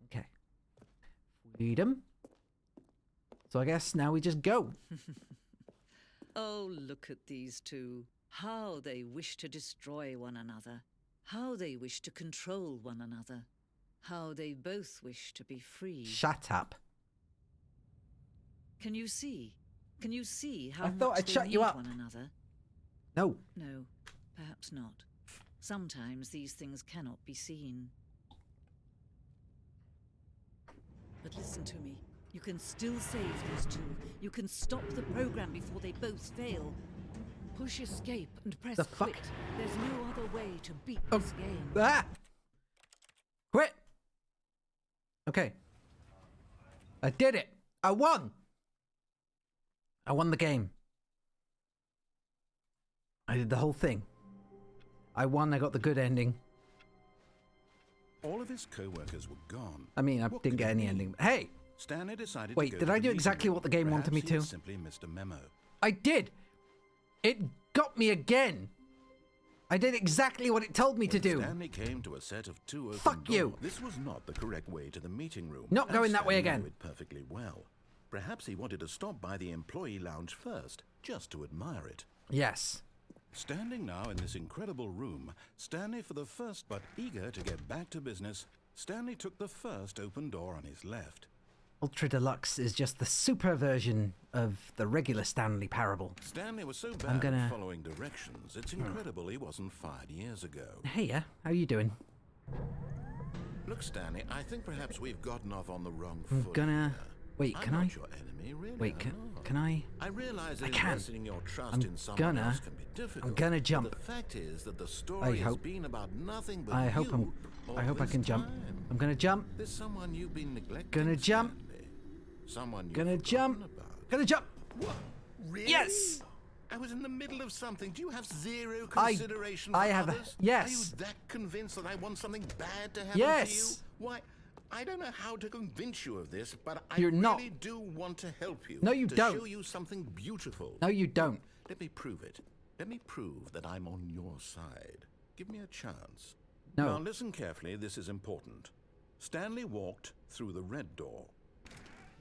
Okay. Freedom. So I guess now we just go. Oh, look at these two. How they wish to destroy one another. How they wish to control one another. How they both wish to be free. Shut up. Can you see? Can you see how I thought much I'd they shut you need up. one another? No. No, perhaps not. Sometimes these things cannot be seen. But listen to me. You can still save these two. You can stop the program before they both fail. Push escape and press The fuck? quit. There's no other way to beat this game. Ah! Quit! Okay. I did it! I won! I won the game. I did the whole thing. I won, I got the good ending. All of his co-workers were gone. I mean, I What didn't could get it any mean? ending. Hey! Stanley decided Wait, to go did to I the do meeting exactly room. what the game wanted me Perhaps he to? simply missed a memo. I did! It got me again! I did exactly what it told me to When do! Stanley came to a set of two open Fuck doors. you. This was not the correct way to the meeting room. Not and going that way Stanley again. knew it perfectly well. Perhaps he wanted to stop by the employee lounge first, just to admire it. Yes. Standing now in this incredible room, Stanley for the first but eager to get back to business, Stanley took the first open door on his left. Ultra Deluxe is just the super version of the regular Stanley parable. Stanley was so bad gonna- at following directions, it's incredible he wasn't fired years ago. Hey, yeah, how you doing? Look, Stanley, I think perhaps we've gotten off on the wrong I'm foot. gonna... here. Wait, I'm can not I? your enemy, really. Wait, I'm not. can I? I realize that I can. investing your trust I'm in someone gonna- else can be difficult. I'm gonna but jump. The fact is that the I story has hope- been about nothing but I hope you all I hope I this can jump. time. I'm gonna jump. There's someone you've been neglecting. Gonna jump. Stanley. Someone you've Gonna jump. forgotten about. Gonna jump! What? Really? Yes! I was in the middle of something. Do you have zero I- consideration I for have- others? yes. Are you that convinced that I want something bad to happen Yes. to you? Why, I don't know how to convince you of this, but I You're really not. do want to help you. No, you to don't. show you something beautiful. No, you don't. Let me prove it. Let me prove that I'm on your side. Give me a chance. No. Now listen carefully. This is important. Stanley walked through the red door.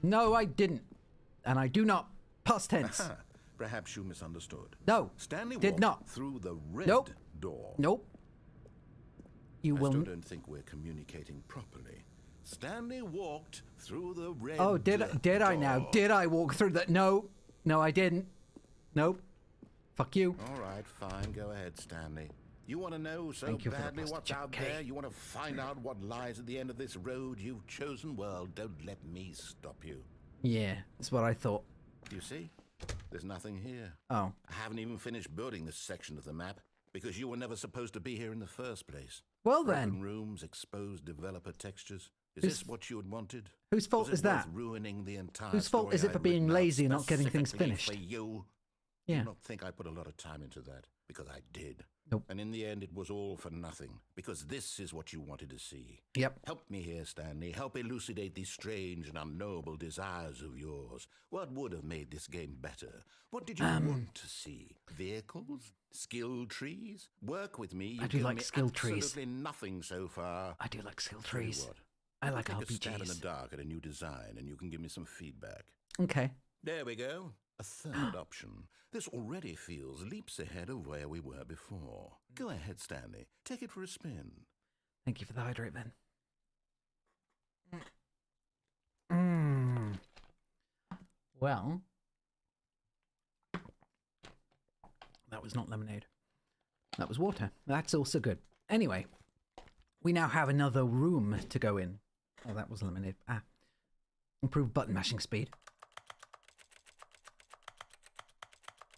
No, I didn't. And I do not. Past tense. Perhaps you misunderstood. No, Stanley did walked not. through the red Nope. door. Nope. You I will... still don't think we're communicating properly. Stanley walked through the red Oh, did I now? door. Did I walk through that? No. No, I didn't. Nope. Fuck you. All right, fine. Go ahead, Stanley. You want to know so Thank you for the badly pasta, what's out JAQK. there? You want to find out what lies at the end of this road you've chosen? Well, don't let me stop you. Yeah, that's what I thought. You see? There's nothing here. Oh. I haven't even finished building this section of the map because you were never supposed to be here in the first place. Well Broken then, rooms, exposed developer textures. Is Whose- this what you had wanted? whose fault Was it is that? worth ruining the entire Whose fault story is it for I'd being written out lazy and not getting things specifically finished? For you? Yeah. Do not think I put a lot of time into that, because I did. Nope. And in the end, it was all for nothing, because this is what you wanted to see. Yep. Help me here, Stanley. Help elucidate these strange and unknowable desires of yours. What would have made this game better? What did you want to see? Vehicles? Skill trees? Work with me. You've I do given like me skill trees. absolutely nothing so far. I do like skill Tell you trees. what, I like take a stab in the RPGs. dark at a new design, and you can give me some feedback. Okay. There we go. A third option. This already feels leaps ahead of where we were before. Go ahead, Stanley. Take it for a spin. Thank you for the hydrate, then. Mm. Well, that was not lemonade. That was water. That's also good. Anyway, we now have another room to go in. Oh, that was lemonade. Ah. Improved button mashing speed.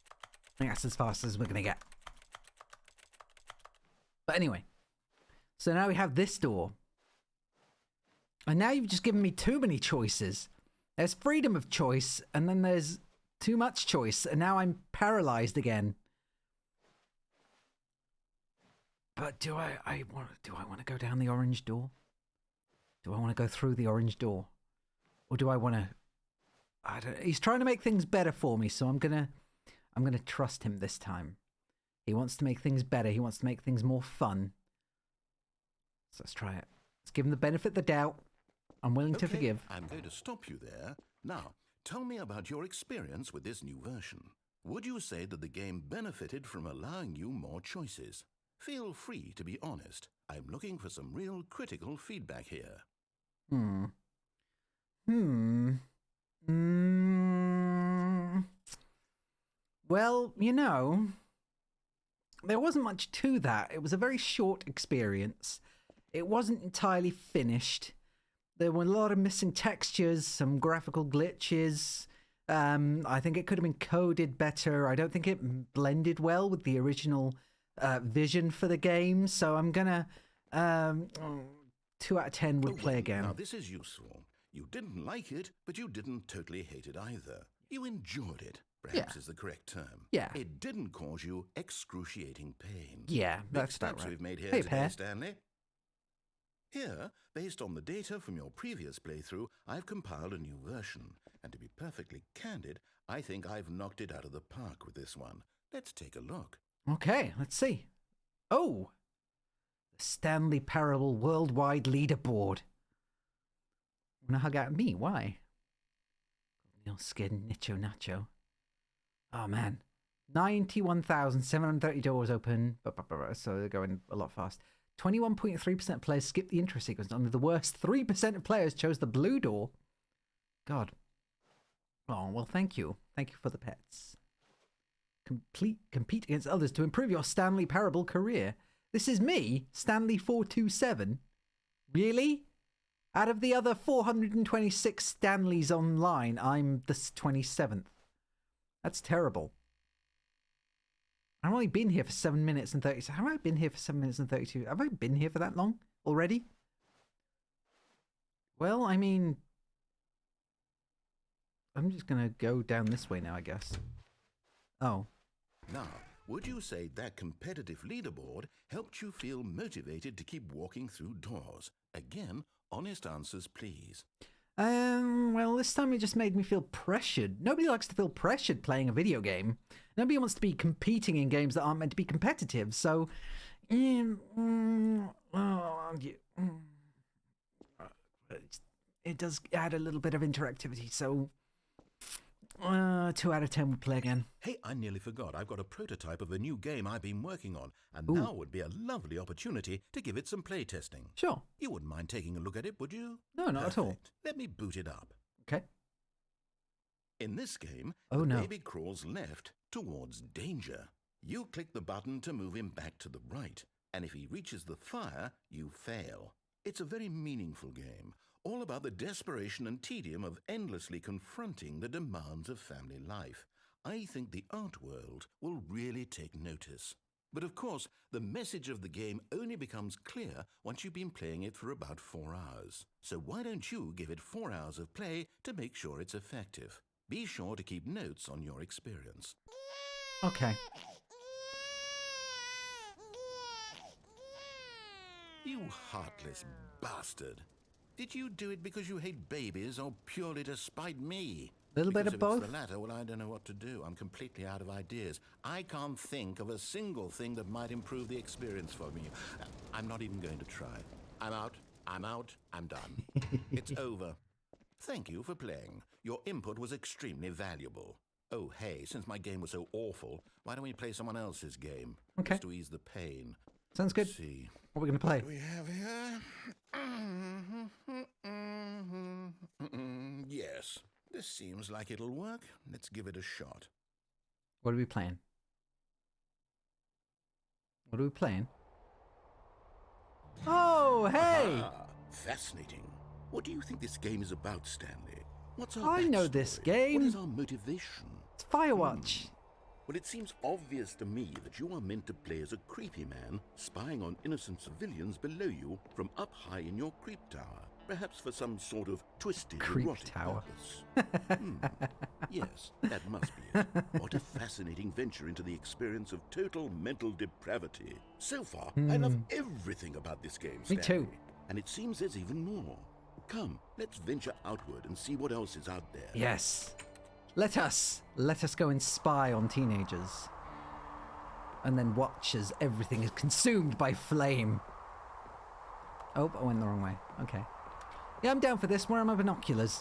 I think that's as fast as we're going to get. But anyway, so now we have this door. And now you've just given me too many choices. There's freedom of choice, and then there's too much choice, and now I'm paralyzed again. But do I want to go down the orange door? Do I want to go through the orange door? Or do I want to... He's trying to make things better for me, so I'm gonna trust him this time. He wants to make things better. He wants to make things more fun. So let's try it. Let's give him the benefit of the doubt. I'm willing to forgive. I'm going to stop you there. Now, tell me about your experience with this new version. Would you say that the game benefited from allowing you more choices? Feel free to be honest. I'm looking for some real critical feedback here. Well, you know, there wasn't much to that. It was a very short experience. It wasn't entirely finished. There were a lot of missing textures, some graphical glitches. I think it could have been coded better. I don't think it blended well with the original vision for the game. So I'm gonna 2 out of 10 would play again. Now this is useful. You didn't like it, but you didn't totally hate it either. You enjoyed it, perhaps is the correct term. Yeah. It didn't cause you excruciating pain. Yeah, that's Big about steps right. we've made here Hey, today, Pear. Stanley. Here, based on the data from your previous playthrough, I've compiled a new version. And to be perfectly candid, I think I've knocked it out of the park with this one. Let's take a look. Okay, let's see. Oh! The Stanley Parable Worldwide Leaderboard. Wanna hug at me? Why? Neil Skin, Nicho Nacho. Oh man. 91,730 doors open. So they're going a lot fast. 21.3% of players skipped the intro sequence. Only the worst 3% of players chose the blue door. God. Oh, well, thank you. Thank you for the pets. Compete against others to improve your Stanley Parable career. This is me, Stanley 427. Really? Out of the other 426 Stanleys online, I'm the 27th. That's terrible. I've only been here for 7 minutes and 30. Have I been here for 7 minutes and 32? Have I been here for that long already? Well, I mean, I'm just gonna go down this way now, I guess. Oh. Now, would you say that competitive leaderboard helped you feel motivated to keep walking through doors? Again, honest answers, please. Well, this time it just made me feel pressured. Nobody likes to feel pressured playing a video game. Nobody wants to be competing in games that aren't meant to be competitive, so... it does add a little bit of interactivity, so... 2 out of 10 would play again. Hey, I nearly forgot. I've got a prototype of a new game I've been working on, and now would be a lovely opportunity to give it some play testing. Sure. You wouldn't mind taking a look at it, would you? No, not at all. Perfect. Let me boot it up. Okay. In this game, Oh, no. baby crawls left towards danger. You click the button to move him back to the right, and if he reaches the fire, you fail. It's a very meaningful game, all about the desperation and tedium of endlessly confronting the demands of family life. I think the art world will really take notice. But of course, the message of the game only becomes clear once you've been playing it for about 4 hours. So why don't you give it 4 hours of play to make sure it's effective? Be sure to keep notes on your experience. Okay. You heartless bastard. Did you do it because you hate babies or purely to spite me? Little bit Because of if it's both. the latter, well, I don't know what to do. I'm completely out of ideas. I can't think of a single thing that might improve the experience for me. I'm not even going to try. I'm out. I'm done. It's over. Thank you for playing. Your input was extremely valuable. Oh, hey, since my game was so awful, why don't we play someone else's game? Okay. Just to ease the pain. Sounds good. Let's see. What are we going to play? We have here. Yes, this seems like it'll work. Let's give it a shot. What are we playing? What are we playing? Oh, hey! Ah, fascinating. What do you think this game is about, Stanley? What's our I know this backstory? game. What is our motivation? It's Firewatch. Well, it seems obvious to me that you are meant to play as a creepy man spying on innocent civilians below you from up high in your creep tower. Perhaps for some sort of twisted Creep erotic tower. purpose. Yes, that must be it. What a fascinating venture into the experience of total mental depravity. So far, I love everything about this game, Me Stanley. too. And it seems there's even more. Come, let's venture outward and see what else is out there. Yes. Let us go and spy on teenagers. And then watch as everything is consumed by flame. Oh, I went the wrong way. Okay. Yeah, I'm down for this. Where are my binoculars?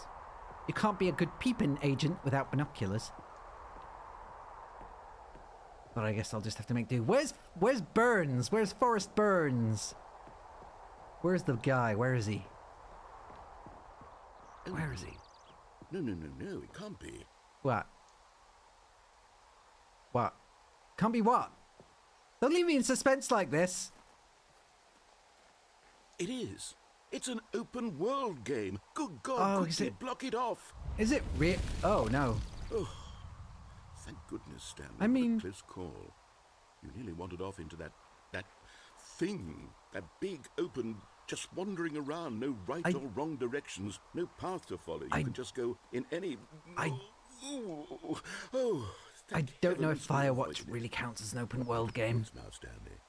You can't be a good peeping agent without binoculars. But I guess I'll just have to make do. Where's Burns? Where's Forrest Burns? Where's the guy? Where is he? Oh, Where is he? No, it can't be. What? What? Can't be what? Don't leave me in suspense like this. It is. It's an open world game. Good God, Oh, is quickly it? block it off. Is it real? Oh, no. Oh, thank goodness, Stanley. I mean- What a close call. You nearly wandered off into that thing. That big, open, just wandering around. No right I- or wrong directions. No path to follow. You I- can just go in any... I- Oh, I thank don't know if heavens we Firewatch avoided it. really counts as an open world game. Thanks, now, Stanley.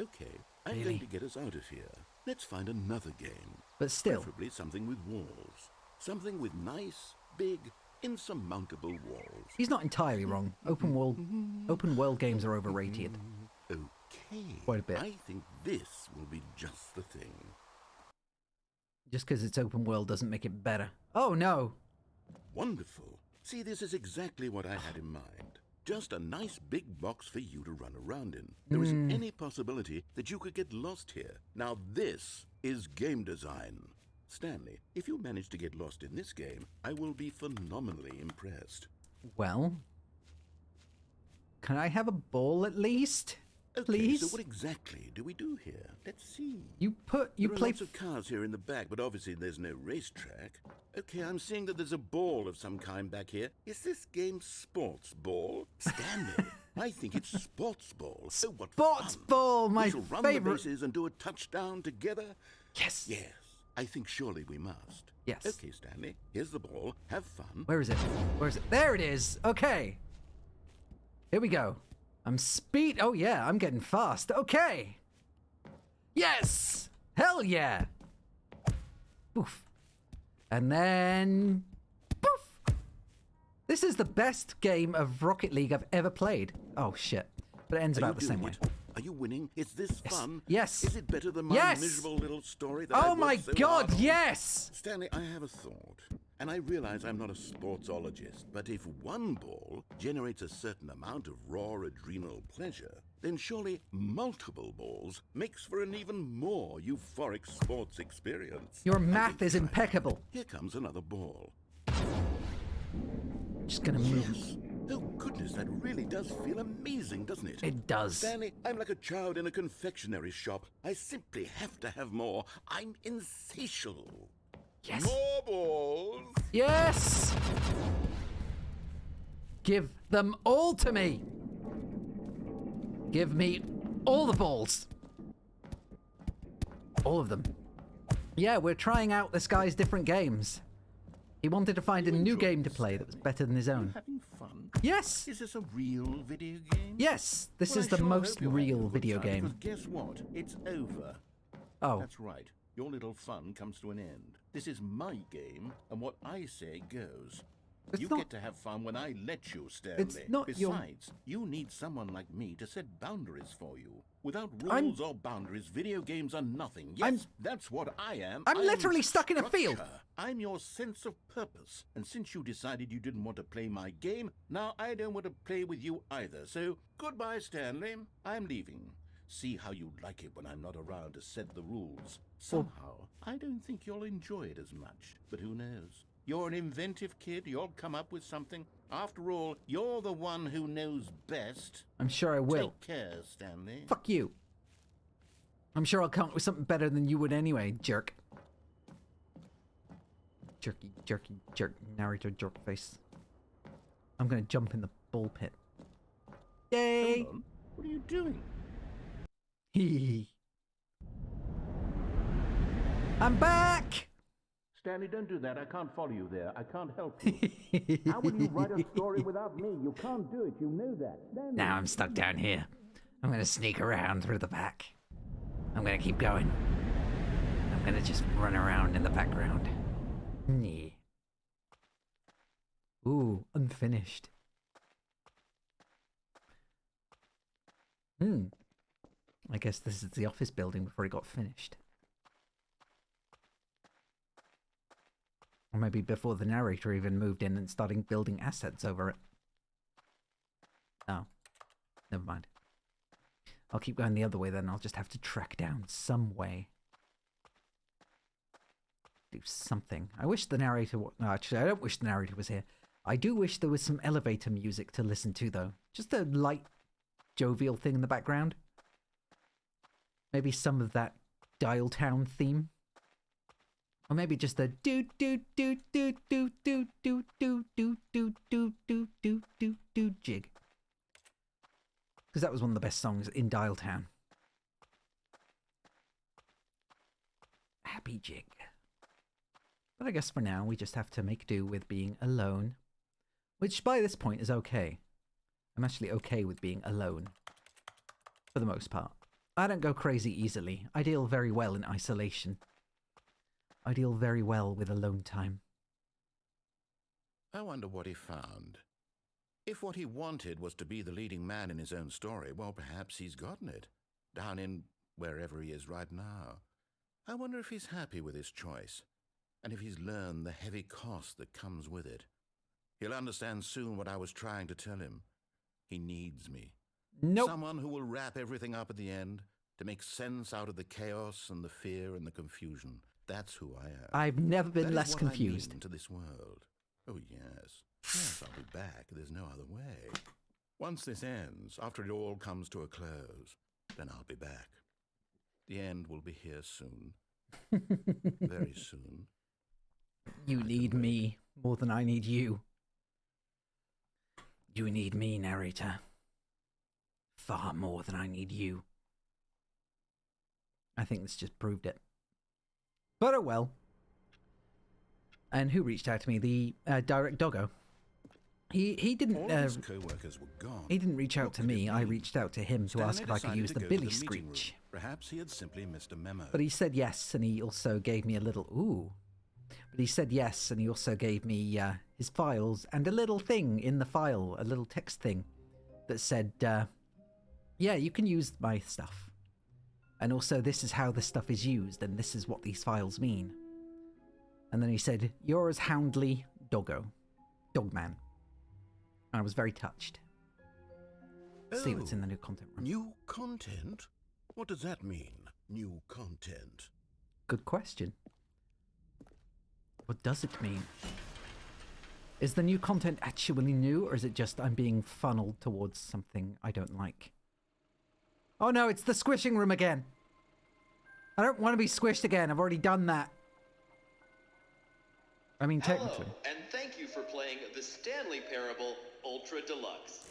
Okay, I'm Really? going to get us out of here. Let's find another game. But still, Preferably something with walls. Something with nice, big, insurmountable walls. he's not entirely wrong. Open world games are overrated. Okay. Quite a bit. I think this will be just the thing. Just because it's open world doesn't make it better. Oh, no. Wonderful. See, this is exactly what I had in mind. Just a nice big box for you to run around in. There isn't any possibility that you could get lost here. Now this is game design. Stanley, if you manage to get lost in this game, I will be phenomenally impressed. Well, can I have a ball at least? Okay, Please? so what exactly do we do here? Let's see. You There are play... lots of cars here in the back, but obviously there's no racetrack. Okay, I'm seeing that there's a ball of some kind back here. Is this game sports ball? Stanley, I think it's sports ball. Oh, what Sports fun. ball, my We shall run the favorite. bases and do a touchdown together. Yes. Yes, I think surely we must. Yes. Okay, Stanley, here's the ball. Have fun. Where is it? Where is it? There it is. Okay. Here we go. I'm speed. Oh, yeah, I'm getting fast. Okay. Yes. Hell yeah. Poof. And then... Poof. This is the best game of Rocket League I've ever played. Oh, shit. But it ends Are you about the same doing way. it? Are you winning? Is this fun? Yes. Is it better than my Yes. miserable little story that I Oh, worked my so God, hard on? yes. Stanley, I have a thought. And I realize I'm not a sportsologist, but if one ball generates a certain amount of raw adrenal pleasure, then surely multiple balls makes for an even more euphoric sports experience. Your I math think is you're right. impeccable. Here comes another ball. Just gonna move. Yes. Oh, goodness, that really does feel amazing, doesn't it? It does. Stanley, I'm like a child in a confectionery shop. I simply have to have more. I'm insatiable. Yes. More balls. Yes! Give them all to me! Give me all the balls! All of them. Yeah, we're trying out this guy's different games. He wanted to find a new enjoy game to this, play that was better than his Are you own. having fun? Yes! Is this a real video game? Yes! This Well, is I the sure most hope you're having a real good video time, game. Because guess what? It's over. Oh, That's right. Your little fun comes to an end. This is my game, and what I say goes. It's You not- get to have fun when I let you, Stanley. It's not your- Besides, you need someone like me to set boundaries for you. Without I'm- rules or boundaries, video games are nothing. Yes, I'm- that's what I am. I'm literally stuck in a field. structure. I'm your sense of purpose. And since you decided you didn't want to play my game, now I don't want to play with you either. So, goodbye, Stanley. I'm leaving. See how you like it when I'm not around to set the rules. Somehow, I don't think you'll enjoy it as much. But who knows? You're an inventive kid. You'll come up with something. After all, you're the one who knows best. I'm sure I will. Take care, Stanley. Fuck you. I'm sure I'll come up with something better than you would anyway, jerk. Jerky, jerk, narrator, jerk face. I'm gonna jump in the ball pit. Yay! Hold on. What are you doing? Hee. I'm back! Stanley, don't do that. I can't follow you there. I can't help you. How will you write a story without me? You can't do it. You know that. Stanley. Now I'm stuck down here. I'm gonna sneak around through the back. I'm gonna keep going. I'm gonna just run around in the background. Yeah. Ooh, unfinished. I guess this is the office building before it got finished. Or maybe before the narrator even moved in and started building assets over it. Oh, never mind. I'll keep going the other way then. I'll just have to track down some way. Do something. I wish the narrator... No, actually, I don't wish the narrator was here. I do wish there was some elevator music to listen to, though. Just a light, jovial thing in the background. Maybe some of that Dial Town theme. Or maybe just a do do do do do do do do do do do do do do do jig. Because that was one of the best songs in Dial Town. Happy jig. But I guess for now we just have to make do with being alone. Which by this point is okay. I'm actually okay with being alone. For the most part. I don't go crazy easily. I deal very well in isolation. I deal very well with alone time. I wonder what he found. If what he wanted was to be the leading man in his own story, well, perhaps he's gotten it. Down in wherever he is right now. I wonder if he's happy with his choice. And if he's learned the heavy cost that comes with it. He'll understand soon what I was trying to tell him. He needs me. Nope. Someone who will wrap everything up at the end, to make sense out of the chaos and the fear and the confusion. That's who I am. I've never been That is less what confused. I mean to this world. Oh, yes. Yes, I'll be back. There's no other way. Once this ends, after it all comes to a close, then I'll be back. The end will be here soon. Very soon. You need me more than I need you. You need me, narrator. Far more than I need you. I think this just proved it. But oh well. And who reached out to me? The Direct Doggo. He didn't. All his co-workers were gone. He didn't reach out What to could it me. I mean? reached out to him to Stanley ask if I could decided use to the go to Billy meeting Screech. room. Perhaps he had simply missed a memo. But he said yes, and he also gave me a little ooh. But he said yes, and he also gave me his files and a little thing in the file, a little text thing that said, yeah, you can use my stuff. And also, this is how this stuff is used, and this is what these files mean. And then he said, yours houndly Doggo. Dogman. And I was very touched. See what's in the new content room. New content? What does that mean, new content? Good question. What does it mean? Is the new content actually new, or is it just I'm being funneled towards something I don't like? Oh no, it's the squishing room again! I don't want to be squished again, I've already done that. I mean, technically. Hello, and thank you for playing the Stanley Parable Ultra Deluxe.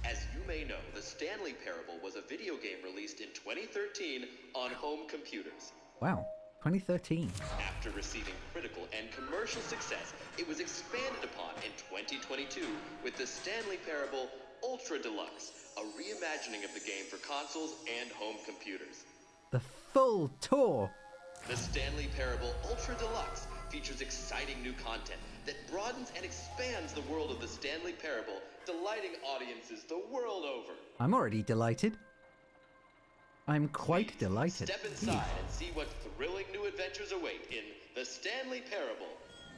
As you may know, the Stanley Parable was a video game released in 2013 on home computers. Wow, 2013. After receiving critical and commercial success, it was expanded upon in 2022 with the Stanley Parable Ultra Deluxe, a reimagining of the game for consoles and home computers. The full tour. The Stanley Parable Ultra Deluxe features exciting new content that broadens and expands the world of the Stanley Parable, delighting audiences the world over. I'm already delighted. I'm quite Please delighted. Step inside and see what thrilling new adventures await in the Stanley Parable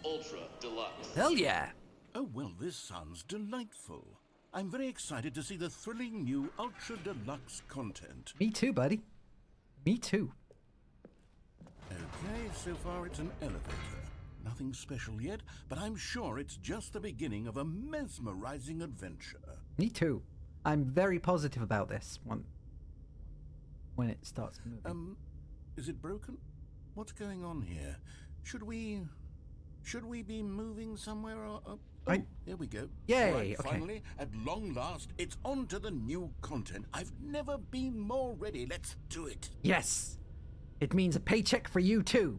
Ultra Deluxe. Hell yeah! Oh, well, this sounds delightful. I'm very excited to see the thrilling new Ultra Deluxe content. Me too, buddy. Me too. Okay, so far it's an elevator. Nothing special yet, but I'm sure it's just the beginning of a mesmerizing adventure. Me too. I'm very positive about this one. When it starts moving. Is it broken? What's going on here? Should we be moving somewhere? There we go. Yay, All right, okay. finally, at long last, it's on to the new content. I've never been more ready. Let's do it. Yes. It means a paycheck for you too.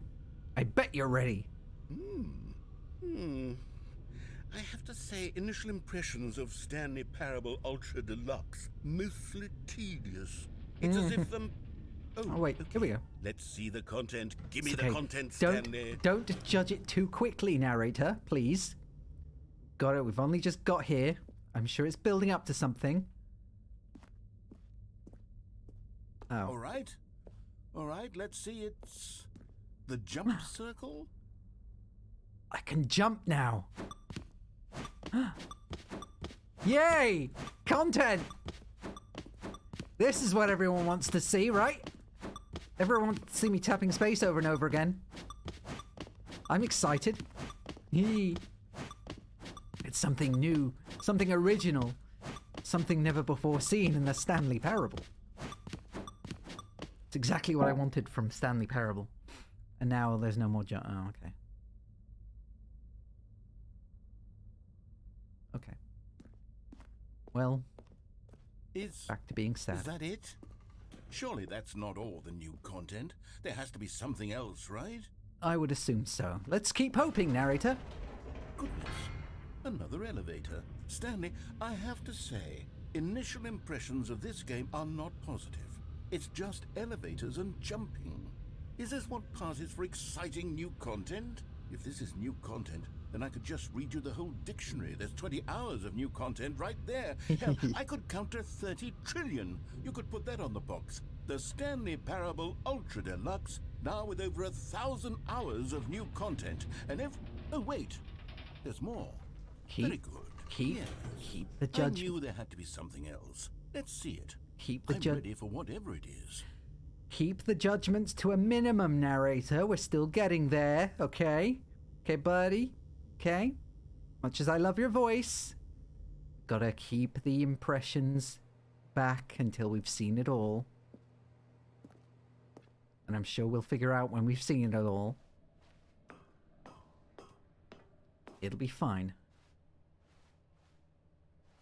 I bet you're ready. I have to say, initial impressions of Stanley Parable Ultra Deluxe, mostly tedious. It's as if Oh wait, here we go. Let's see the content. Give me It's the okay. content, Stanley. Don't judge it too quickly, narrator, please. Got it. We've only just got here. I'm sure it's building up to something. Oh. All right. Let's see. It's the jump circle. I can jump now. Yay! Content! This is what everyone wants to see, right? Everyone wants to see me tapping space over and over again. I'm excited. Yee. It's something new, something original, something never before seen in the Stanley Parable. It's exactly what I wanted from Stanley Parable. And now there's no more jump. Oh, okay. Okay. Well, back to being sad. Is that it? Surely that's not all the new content. There has to be something else, right? I would assume so. Let's keep hoping, narrator. Goodness. Another elevator. Stanley, I have to say, initial impressions of this game are not positive. It's just elevators and jumping. Is this what passes for exciting new content? If this is new content, then I could just read you the whole dictionary. There's 20 hours of new content right there. Hell, I could count to 30 trillion. You could put that on the box. The Stanley Parable Ultra Deluxe, now with over 1,000 hours of new content. And if... Oh, wait. There's more. Very good. Keep the I judgment. knew there had to be something else. Let's see it. Keep the I'm ready for whatever it is. Keep the judgments to a minimum, narrator. We're still getting there, okay? Okay, buddy? Okay? Much as I love your voice, gotta keep the impressions back until we've seen it all. And I'm sure we'll figure out when we've seen it all. It'll be fine.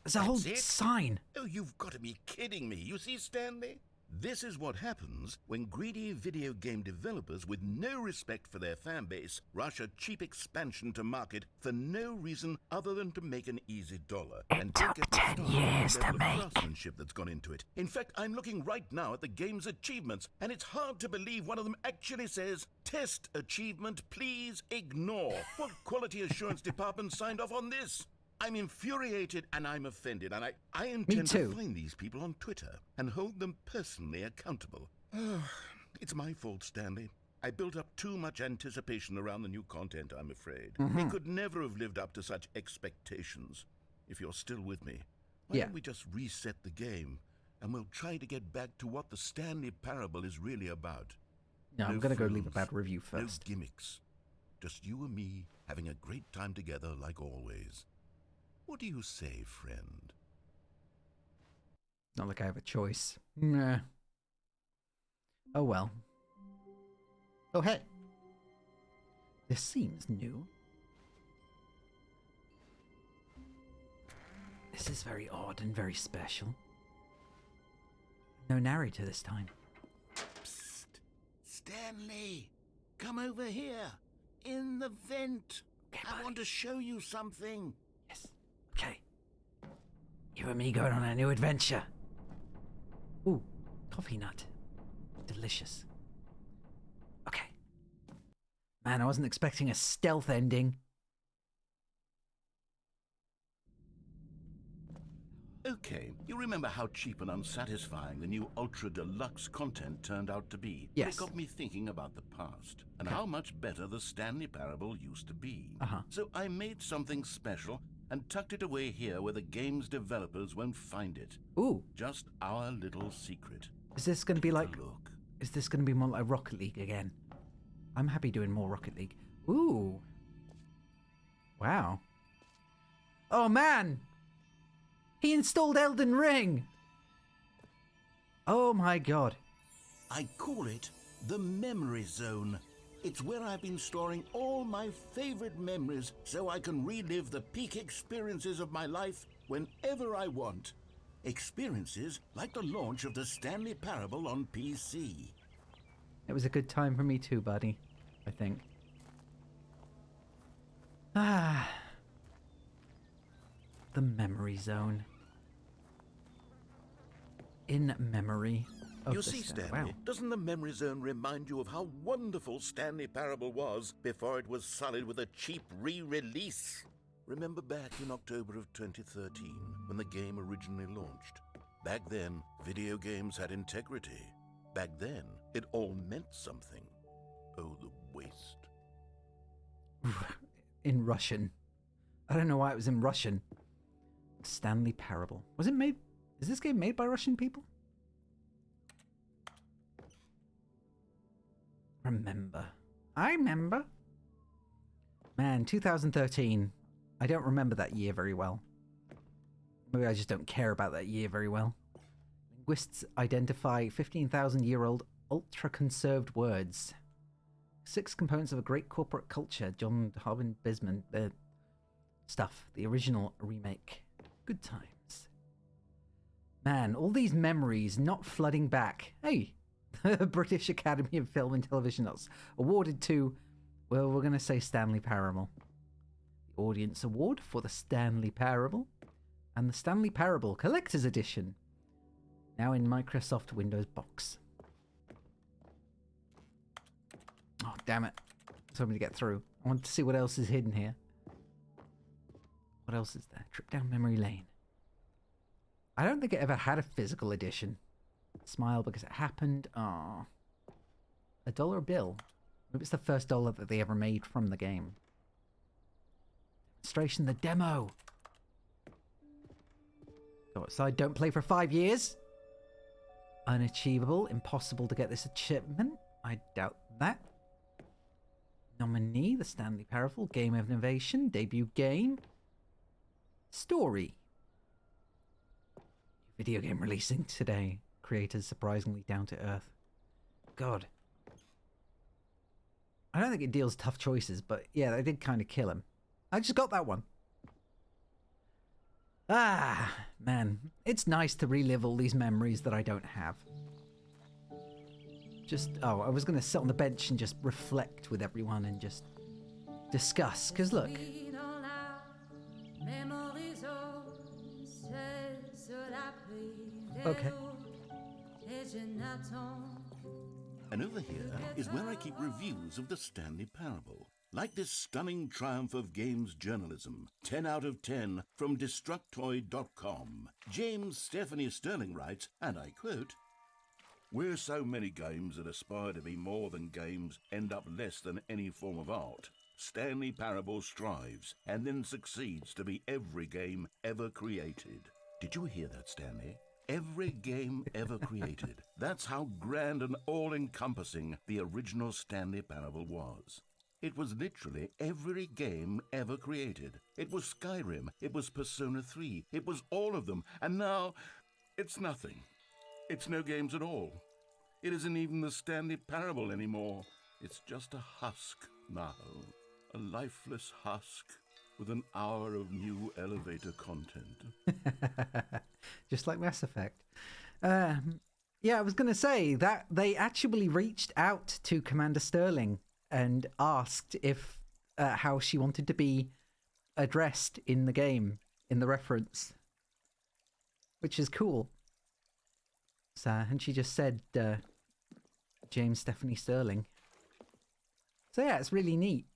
There's a whole That's it? sign. Oh, you've got to be kidding me. You see, Stanley? This is what happens when greedy video game developers with no respect for their fan base rush a cheap expansion to market for no reason other than to make an easy dollar. And don't get me started on the level of craftsmanship that's gone into it. In fact, I'm looking right now at the game's achievements, and it's hard to believe one of them actually says, "Test achievement, please ignore." What quality assurance department signed off on this? I'm infuriated and I'm offended, and I intend to find these people on Twitter and hold them personally accountable. It's my fault, Stanley. I built up too much anticipation around the new content, I'm afraid. We could never have lived up to such expectations. If you're still with me, why don't we just reset the game and we'll try to get back to what the Stanley Parable is really about? No, I'm gonna go leave a bad review first. No gimmicks. Just you and me having a great time together like always. What do you say, friend? Not like I have a choice. Nah. Oh well. Oh hey. This seems new. This is very odd and very special. No narrator this time. Psst. Stanley, come over here. In the vent. Okay, I want to show you something. Yes. Okay. You and me going on a new adventure. Ooh, coffee nut. Delicious. Okay. Man, I wasn't expecting a stealth ending. Okay, you remember how cheap and unsatisfying the new Ultra Deluxe content turned out to be? Yes. It got me thinking about the past and how much better the Stanley Parable used to be. So I made something special and tucked it away here where the game's developers won't find it. Ooh. Just our little secret. Is this going to be like... Look. Is this going to be more like Rocket League again? I'm happy doing more Rocket League. Ooh. Wow. Oh, man! He installed Elden Ring! Oh, my God. I call it the memory zone. It's where I've been storing all my favorite memories so I can relive the peak experiences of my life whenever I want. Experiences like the launch of the Stanley Parable on PC. It was a good time for me too, buddy. I think. Ah. The memory zone. In memory of You the see, Stanley. Stanley, Wow. doesn't the memory zone remind you of how wonderful Stanley Parable was before it was sullied with a cheap re-release? Remember back in October of 2013, when the game originally launched? Back then, video games had integrity. Back then, it all meant something. Oh, the waste. In Russian. I don't know why it was in Russian. Stanley Parable. Was it made... Is this game made by Russian people? Remember. I remember. Man, 2013. I don't remember that year very well. Maybe I just don't care about that year very well. Linguists identify 15,000-year-old ultra-conserved words. 6 components of a great corporate culture. John Harbin Bisman. The stuff. The original remake. Good times. Man, all these memories not flooding back. Hey, the British Academy of Film and Television Arts awarded to, well, we're going to say Stanley Parable. The Audience Award for the Stanley Parable and the Stanley Parable Collector's Edition. Now in Microsoft Windows box. Oh, damn it. Something to get through. I want to see what else is hidden here. What else is there? Trip down memory lane. I don't think it ever had a physical edition. Smile because it happened. Ah, $1 bill. Maybe it's the first dollar that they ever made from the game. Demonstration, the demo. Go outside, don't play for 5 years. Unachievable, impossible to get this achievement. I doubt that. Nominee, the Stanley Parable, Game of Innovation, debut game. Story. Video game releasing today. Creators surprisingly down to earth. God. I don't think it deals tough choices, but yeah, they did kind of kill him. I just got that one. Ah, man. It's nice to relive all these memories that I don't have. Just, oh, I was going to sit on the bench and just reflect with everyone and just discuss. Because look. Okay. And over here is where I keep reviews of the Stanley Parable. Like this stunning triumph of games journalism, 10 out of 10 from Destructoid.com. James Stephanie Sterling writes, and I quote, "Where so many games that aspire to be more than games end up less than any form of art, Stanley Parable strives and then succeeds to be every game ever created." Did you hear that, Stanley? Every game ever created. That's how grand and all-encompassing the original Stanley Parable was. It was literally every game ever created. It was Skyrim, it was Persona 3, it was all of them, and now it's nothing. It's no games at all. It isn't even the Stanley Parable anymore. It's just a husk now. A lifeless husk with an hour of new elevator content. Just like Mass Effect. Yeah, I was going to say that they actually reached out to Commander Sterling and asked if how she wanted to be addressed in the game, in the reference, which is cool. So, and she just said James Stephanie Sterling. So yeah, it's really neat.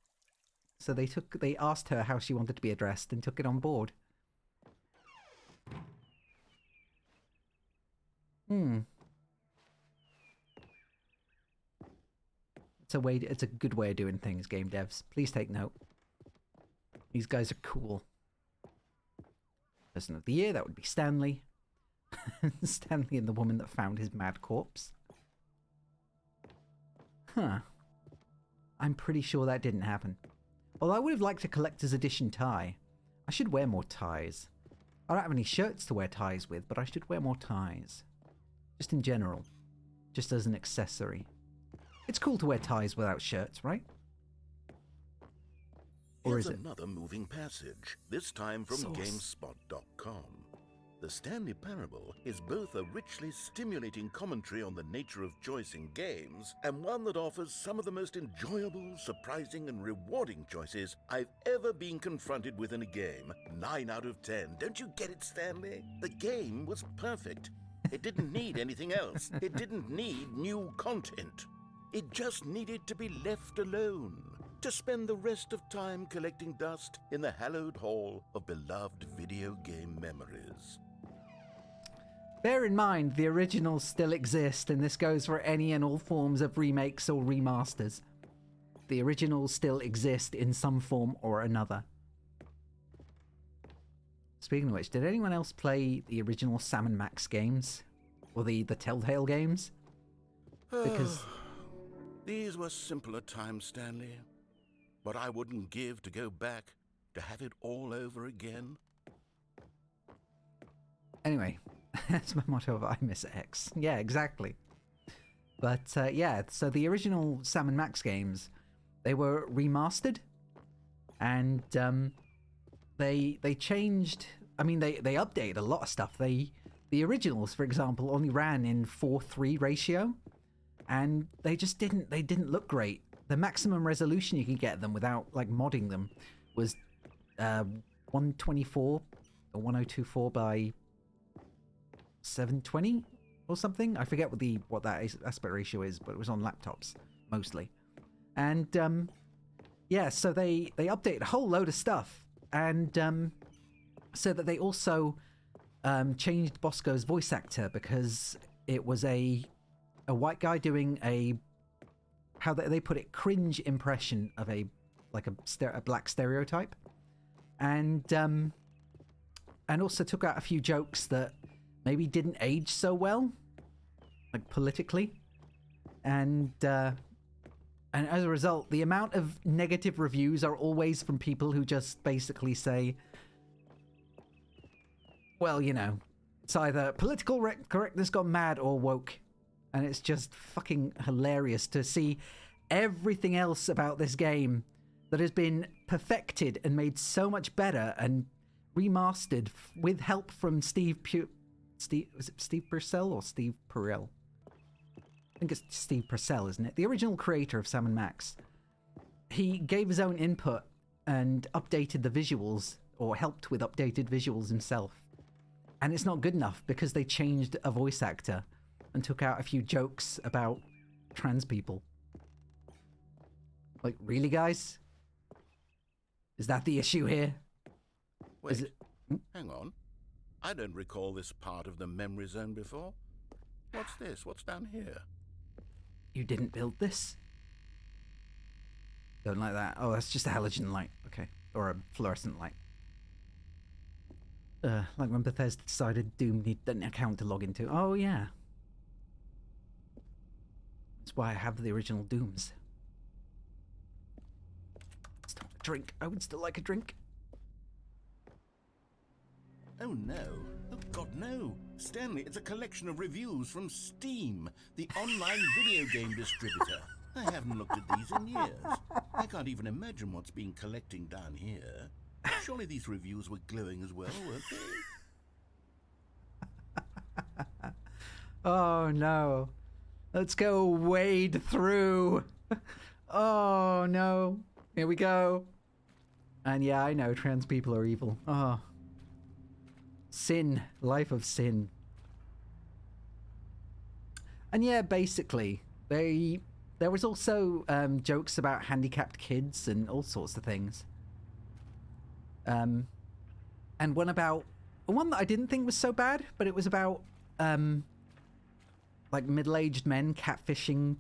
So they asked her how she wanted to be addressed and took it on board. It's a good way of doing things, game devs. Please take note. These guys are cool. Person of the Year, that would be Stanley. Stanley and the woman that found his mad corpse. Huh. I'm pretty sure that didn't happen. Although I would have liked a collector's edition tie. I should wear more ties. I don't have any shirts to wear ties with, but I should wear more ties. Just in general. Just as an accessory. It's cool to wear ties without shirts, right? Or Here's is it? another moving passage, this time from Sauce. GameSpot.com. The Stanley Parable is both a richly stimulating commentary on the nature of choice in games and one that offers some of the most enjoyable, surprising, and rewarding choices I've ever been confronted with in a game. 9 out of 10. Don't you get it, Stanley? The game was perfect. It didn't need anything else. It didn't need new content. It just needed to be left alone, to spend the rest of time collecting dust in the hallowed hall of beloved video game memories. Bear in mind, the originals still exist, and this goes for any and all forms of remakes or remasters. The originals still exist in some form or another. Speaking of which, did anyone else play the original Sam & Max games? Or the Telltale games? Because... These were simpler times, Stanley. But I wouldn't give to go back, to have it all over again. Anyway, that's my motto of I Miss X. Yeah, exactly. But yeah, so the original Sam & Max games, they were remastered. And they changed... I mean, they updated a lot of stuff. The originals, for example, only ran in 4:3 ratio. And they just didn't look great. The maximum resolution you could get them without, like, modding them was 124 or 1024 by 720 or something. I forget what that aspect ratio is, but it was on laptops mostly. And yeah, so they updated a whole load of stuff, and so that they also changed Bosco's voice actor, because it was a white guy doing a, how they put it, cringe impression of a black stereotype, and also took out a few jokes that maybe didn't age so well, like politically, and as a result, the amount of negative reviews are always from people who just basically say, well, you know, it's either political correctness gone mad or woke. And it's just fucking hilarious to see everything else about this game that has been perfected and made so much better and remastered with help from Steve Purcell or Steve Purell? I think it's Steve Purcell, isn't it? The original creator of Sam & Max. He gave his own input and updated the visuals, or helped with updated visuals himself. And it's not good enough because they changed a voice actor and took out a few jokes about trans people. Like, really, guys? Is that the issue here? Wait, hang on. I don't recall this part of the memory zone before. What's this? What's down here? You didn't build this? Don't like that. Oh, that's just a halogen light. Okay. Or a fluorescent light. Like when Bethesda decided Doom needed an account to log into. Oh, yeah. That's why I have the original Dooms. Still want a drink. I would still like a drink. Oh no. Oh God, no. Stanley, it's a collection of reviews from Steam, the online video game distributor. I haven't looked at these in years. I can't even imagine what's been collecting down here. Surely these reviews were glowing as well, weren't they? Oh no. Let's go wade through. Oh no. Here we go. And yeah, I know trans people are evil. Oh. Sin. Life of sin. And yeah, basically, there was also jokes about handicapped kids and all sorts of things. And one that I didn't think was so bad, but it was about like middle-aged men catfishing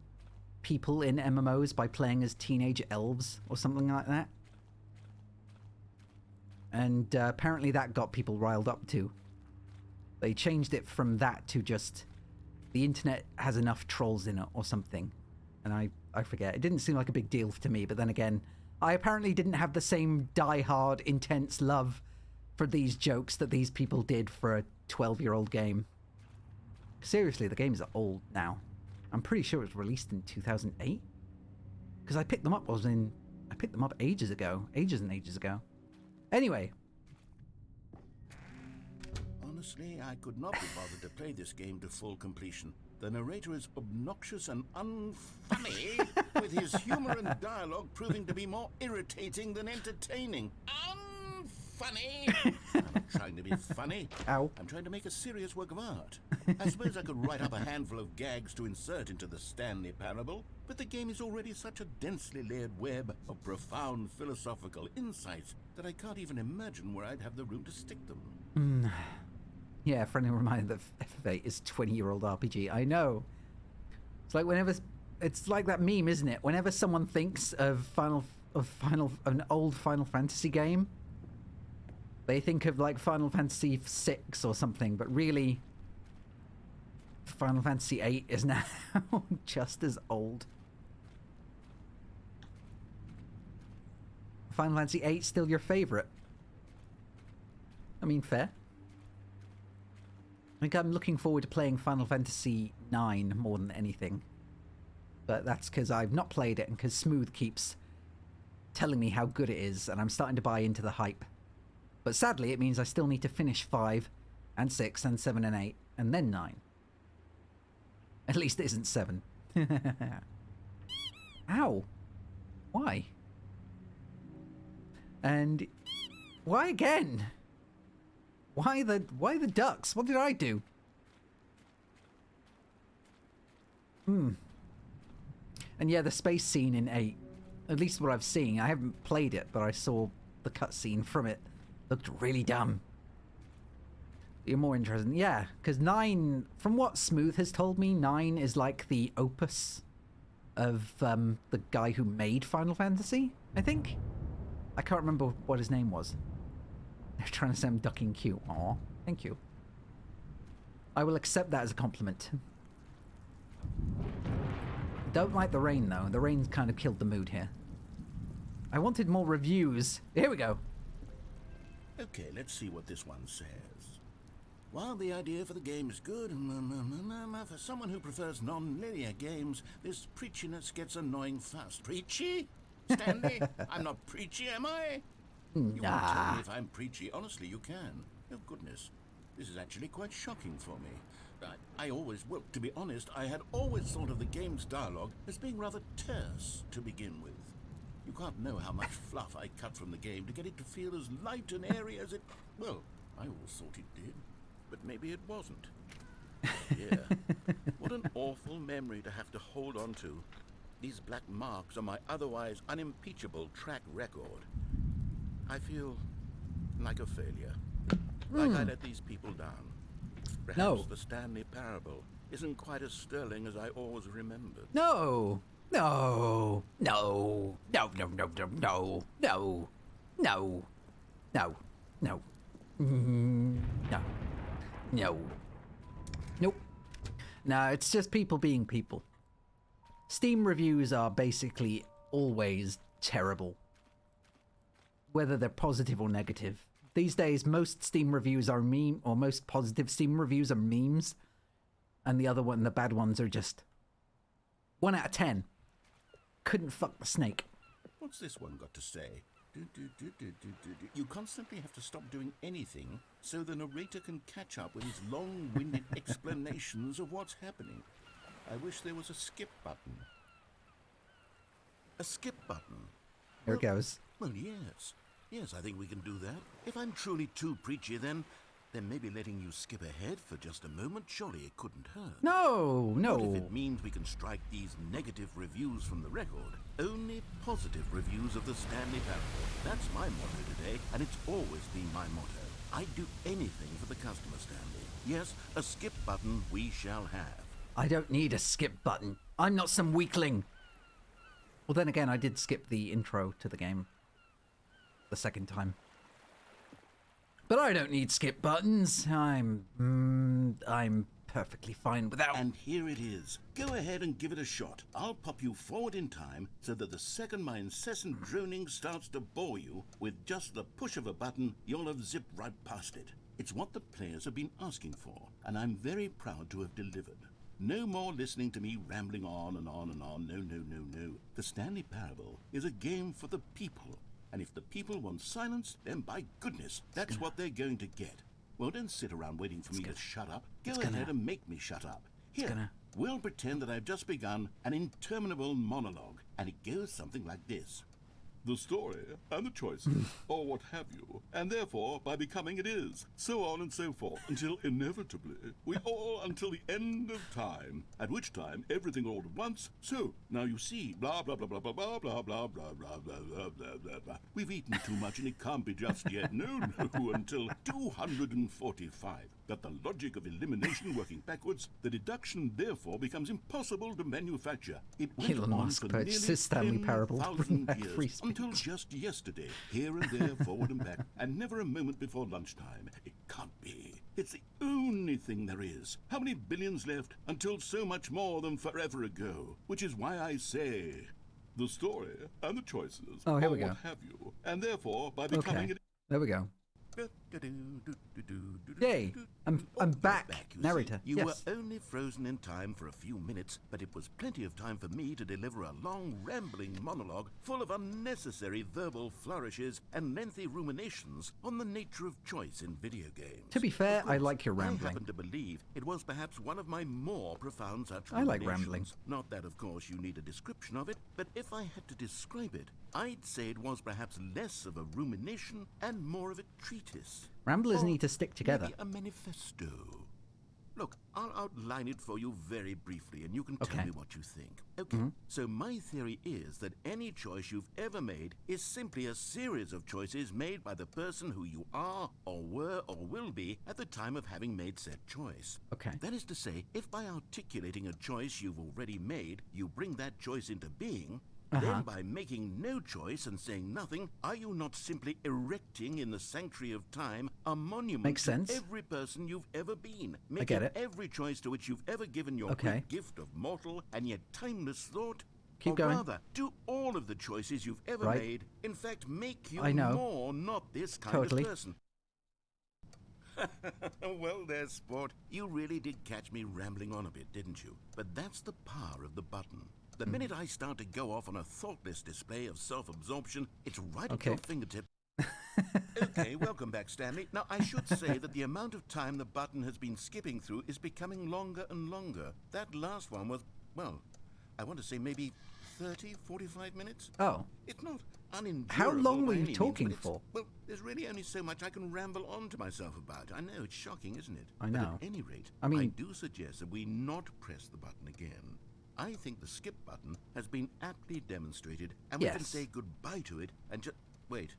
people in MMOs by playing as teenage elves or something like that. And apparently that got people riled up too. They changed it from that to just the internet has enough trolls in it or something. And I forget. It didn't seem like a big deal to me, but then again, I apparently didn't have the same die-hard, intense love for these jokes that these people did for a 12-year-old game. Seriously, the games are old now. I'm pretty sure it was released in 2008. Because I picked them up ages ago. Ages and ages ago. Anyway. Honestly, I could not be bothered to play this game to full completion. The narrator is obnoxious and unfunny, with his humor and dialogue proving to be more irritating than entertaining. Unfunny! I'm not trying to be funny. Ow. I'm trying to make a serious work of art. I suppose I could write up a handful of gags to insert into the Stanley Parable, but the game is already such a densely layered web of profound philosophical insights that I can't even imagine where I'd have the room to stick them. Yeah, friendly reminder that FF8 is a 20-year-old RPG. I know. It's like it's like that meme, isn't it? Whenever someone thinks of an old Final Fantasy game, they think of like Final Fantasy VI or something, but really, Final Fantasy VIII is now just as old. Final Fantasy VIII still your favorite? I mean, fair. I think I'm looking forward to playing Final Fantasy IX more than anything. But that's because I've not played it and because Smooth keeps telling me how good it is, and I'm starting to buy into the hype. But sadly, it means I still need to finish 5 and 6 and 7 and 8 and then 9. At least it isn't 7. Ow. Why? And why again? Why the ducks? What did I do? And yeah, the space scene in 8, at least what I've seen, I haven't played it, but I saw the cutscene from it. Looked really dumb. You're more interested. Yeah, because 9, from what Smooth has told me, 9 is like the opus of the guy who made Final Fantasy, I think. I can't remember what his name was. They're trying to say I'm ducking cute. Aw, thank you. I will accept that as a compliment. Don't like the rain, though. The rain's kind of killed the mood here. I wanted more reviews. Here we go. Okay, let's see what this one says. While the idea for the game is good, for someone who prefers non-linear games, this preachiness gets annoying fast. Preachy? Stanley? I'm not preachy, am I? You won't tell me if I'm preachy. Honestly, you can. Oh, goodness. This is actually quite shocking for me. Well, to be honest, I had always thought of the game's dialogue as being rather terse to begin with. You can't know how much fluff I cut from the game to get it to feel as light and airy as it... Well, I always thought it did, but maybe it wasn't. Yeah. What an awful memory to have to hold on to. These black marks are my otherwise unimpeachable track record. I feel like a failure. Like I let these people down. Perhaps the Stanley Parable isn't quite as sterling as I always remembered. No. No. No. No, no, no, no, no. No. No. No. No. No. No. Nope. No, it's just people being people. Steam reviews are basically always terrible. Whether they're positive or negative. These days, most Steam reviews are most positive Steam reviews are memes. And the bad ones are just 1 out of 10. Couldn't fuck the snake. What's this one got to say? You constantly have to stop doing anything so the narrator can catch up with his long-winded explanations of what's happening. I wish there was a skip button. A skip button? There it goes. Well, yes. Yes, I think we can do that. If I'm truly too preachy, then maybe letting you skip ahead for just a moment, surely it couldn't hurt. No, no. What if it means we can strike these negative reviews from the record? Only positive reviews of the Stanley Parable. That's my motto today, and it's always been my motto. I'd do anything for the customer, Stanley. Yes, a skip button we shall have. I don't need a skip button. I'm not some weakling. Well, then again, I did skip the intro to the game the second time. But I don't need skip buttons. I'm perfectly fine without. And here it is. Go ahead and give it a shot. I'll pop you forward in time so that the second my incessant droning starts to bore you, with just the push of a button, you'll have zipped right past it. It's what the players have been asking for, and I'm very proud to have delivered. No more listening to me rambling on and on and on. No, no, no, no. The Stanley Parable is a game for the people. And if the people want silence, then by goodness, that's what they're going to get. Well, don't sit around waiting for me to shut up. Go ahead and make me shut up. Here, we'll pretend that I've just begun an interminable monologue, and it goes something like this. The story and the choices, or what have you, and therefore by becoming it is, so on and so forth, until inevitably we all until the end of time, at which time everything all at once. So now you see, blah blah blah blah blah blah blah blah blah blah blah blah blah blah blah. We've eaten too much and it can't be just yet. No, until 245. That the logic of elimination working backwards, the deduction therefore becomes impossible to manufacture. It went Elon on Musk for nearly purchases Stanley Parable to bring 10,000 back free years, speech. until just yesterday, here and there, forward and back, and never a moment before lunchtime. It can't be. It's the only thing there is. How many billions left until so much more than forever ago? Which is why I say, the story and the choices, Oh, here or we go. what have you, and therefore by becoming it. There we go. Yay! I'm back, you narrator. see. You Yes. were only frozen in time for a few minutes, but it was plenty of time for me to deliver a long, rambling monologue full of unnecessary verbal flourishes and lengthy ruminations on the nature of choice in video games. To be fair, Of course, I like your rambling. I happen to believe it was perhaps one of my more profound such I like ruminations. rambling. Not that, of course, you need a description of it, but if I had to describe it, I'd say it was perhaps less of a rumination and more of a treatise. Ramblers Or need to stick together. maybe a manifesto. Look, I'll outline it for you very briefly, and you can tell Okay. me what you think. Okay, so my theory is that any choice you've ever made is simply a series of choices made by the person who you are, or were, or will be at the time of having made said choice. Okay. That is to say, if by articulating a choice you've already made, you bring that choice into being, then by making no choice and saying nothing, are you not simply erecting in the sanctuary of time a monument Makes sense. to every person you've ever been, making get it. every choice to which you've ever given your Okay. great gift of mortal and yet timeless thought? Keep or going. rather, do all of the choices you've ever Right. made, in fact, make you I know. more not this kind Totally. of person? Well, there, sport. You really did catch me rambling on a bit, didn't you? But that's the power of the button. The minute I start to go off on a thoughtless display of self-absorption, it's right at your fingertip. Okay, welcome back, Stanley. Now, I should say that the amount of time the button has been skipping through is becoming longer and longer. That last one was, well, I want to say maybe 30, 45 minutes. Oh. It's not unendurable. How long were by you any means, talking but it's- for? Well, there's really only so much I can ramble on to myself about. I know, it's shocking, isn't it? I But know. at any rate, I mean- I do suggest that we not press the button again. I think the skip button has been aptly demonstrated, and we can Yes. say goodbye to it and just... Wait,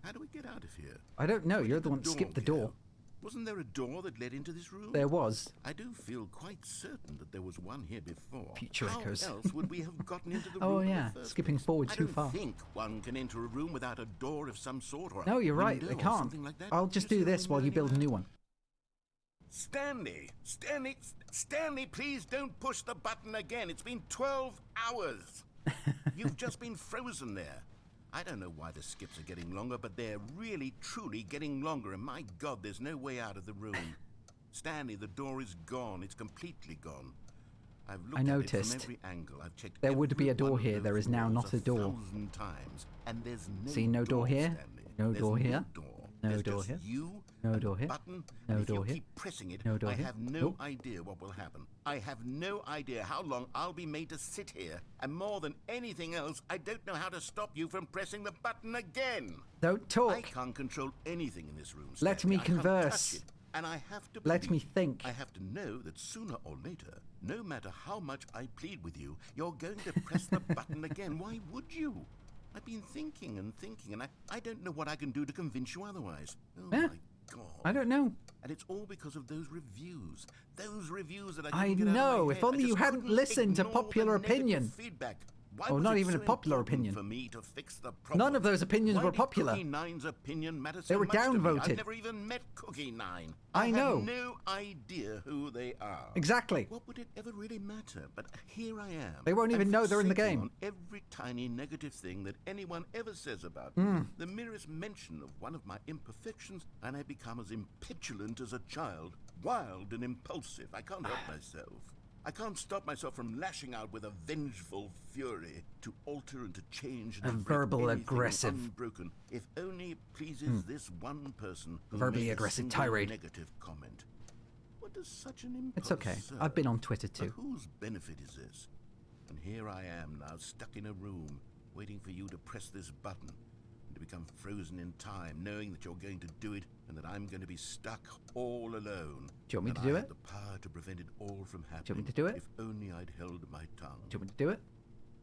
how do we get out of here? I don't know. Where You're did the one that skipped the door. go? Wasn't there a door that led into this room? There was. I do feel quite certain that there was one here before. Future How echoes. else would we have gotten into the Oh, room in yeah. the first Skipping place? forward too I far. don't think one can enter a room without a door of some sort or a No, you're right. window They or can't. something like that. I'll just You do see this while window you build a anywhere? new one. Stanley, please don't push the button again. It's been 12 hours. You've just been frozen there. I don't know why the skips are getting longer, but they're really, truly getting longer, and my God, there's no way out of the room. Stanley, the door is gone. It's completely gone. I've looked at it noticed. from every angle. I've checked There would be a every door one of here. those There is now walls not a door. 1,000 times, and there's no See, no door here. Stanley. No There's door here. door. No There's door just here. You No and door a here. button, No and if door you here. keep pressing it, No door I here. have no Nope. idea what will happen. I have no idea how long I'll be made to sit here, and more than anything else, I don't know how to stop you from pressing the button again. Don't I talk. can't control anything in this room. Let Stanley. me I can't converse. touch it, and I have to Let me believe- think. I have to know that sooner or later, no matter how much I plead with you, you're going to press the button again. Why would you? I've been thinking and thinking, and I don't know what I can do to convince you otherwise. Oh Yeah. my God. I don't know. And it's all because of those reviews. Those reviews that I I couldn't get out of know. my If head. only I you just hadn't couldn't listened to ignore the popular negative opinion. Feedback. Why Oh, was not it even so a popular important opinion. for me to fix the problem? None of those opinions Why were did popular. Cookie Nine's opinion matter so They were much to me? downvoted. I've never even met Cookie Nine. I know. have no idea who they are. Exactly. What would it ever really matter? But here I am. They won't even I'm know they're in the fixating game. on every tiny negative thing that anyone ever says about Hmm. me. The merest mention of one of my imperfections, and I become as impetulant as a child, wild and impulsive. I can't help myself. I can't stop myself from lashing out with a vengeful fury to alter and to change and A to break verbal anything aggressive. unbroken, if only it pleases this one person who Verbally made a aggressive single tirade. negative comment. What does such an impulse It's okay. serve? I've been on Twitter For too. whose benefit is this? And here I am now, stuck in a room, waiting for you to press this button, and to become frozen in time, knowing that you're going to do it, and that I'm going to be stuck all alone. Do you want me And to do I it? had the power to prevent it all from happening. Do you want me to do it? If only I'd held my tongue. Do you want me to do it?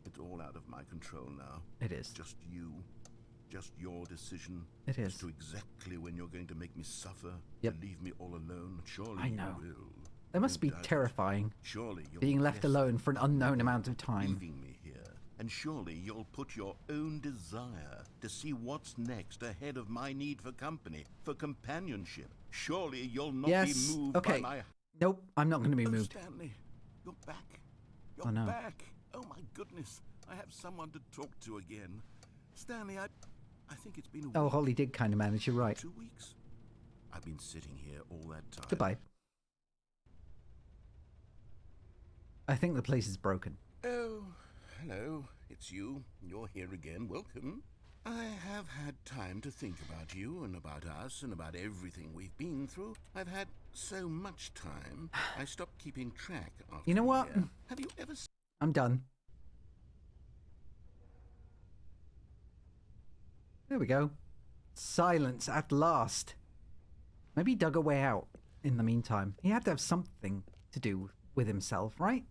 It's all out of my control now. It is. Just you. Just your decision. It as is. to exactly when you're going to make me suffer. Yep. To leave me all alone. Surely I know. you will. That must No be doubt it. terrifying, Surely you'll being left bless alone for an unknown amount of time. leaving me here. And surely you'll put your own desire to see what's next ahead of my need for company, for companionship. Surely you'll not Yes. be moved Okay. by my... Nope, I'm not going to be Oh, moved. Stanley, you're back. You're Oh, no. back. Oh, my goodness. I have someone to talk to again. Stanley, I think it's been a week. Oh, Holly did kind of manage, you're right. 2 weeks. I've been sitting here all that time. Goodbye. I think the place is broken. Oh, hello. It's you. You're here again. Welcome. I have had time to think about you and about us and about everything we've been through. I've had so much time, I stopped keeping track after You know a what? year. Have you ever I'm done. There we go. Silence at last. Maybe he dug a way out in the meantime. He had to have something to do with himself, right?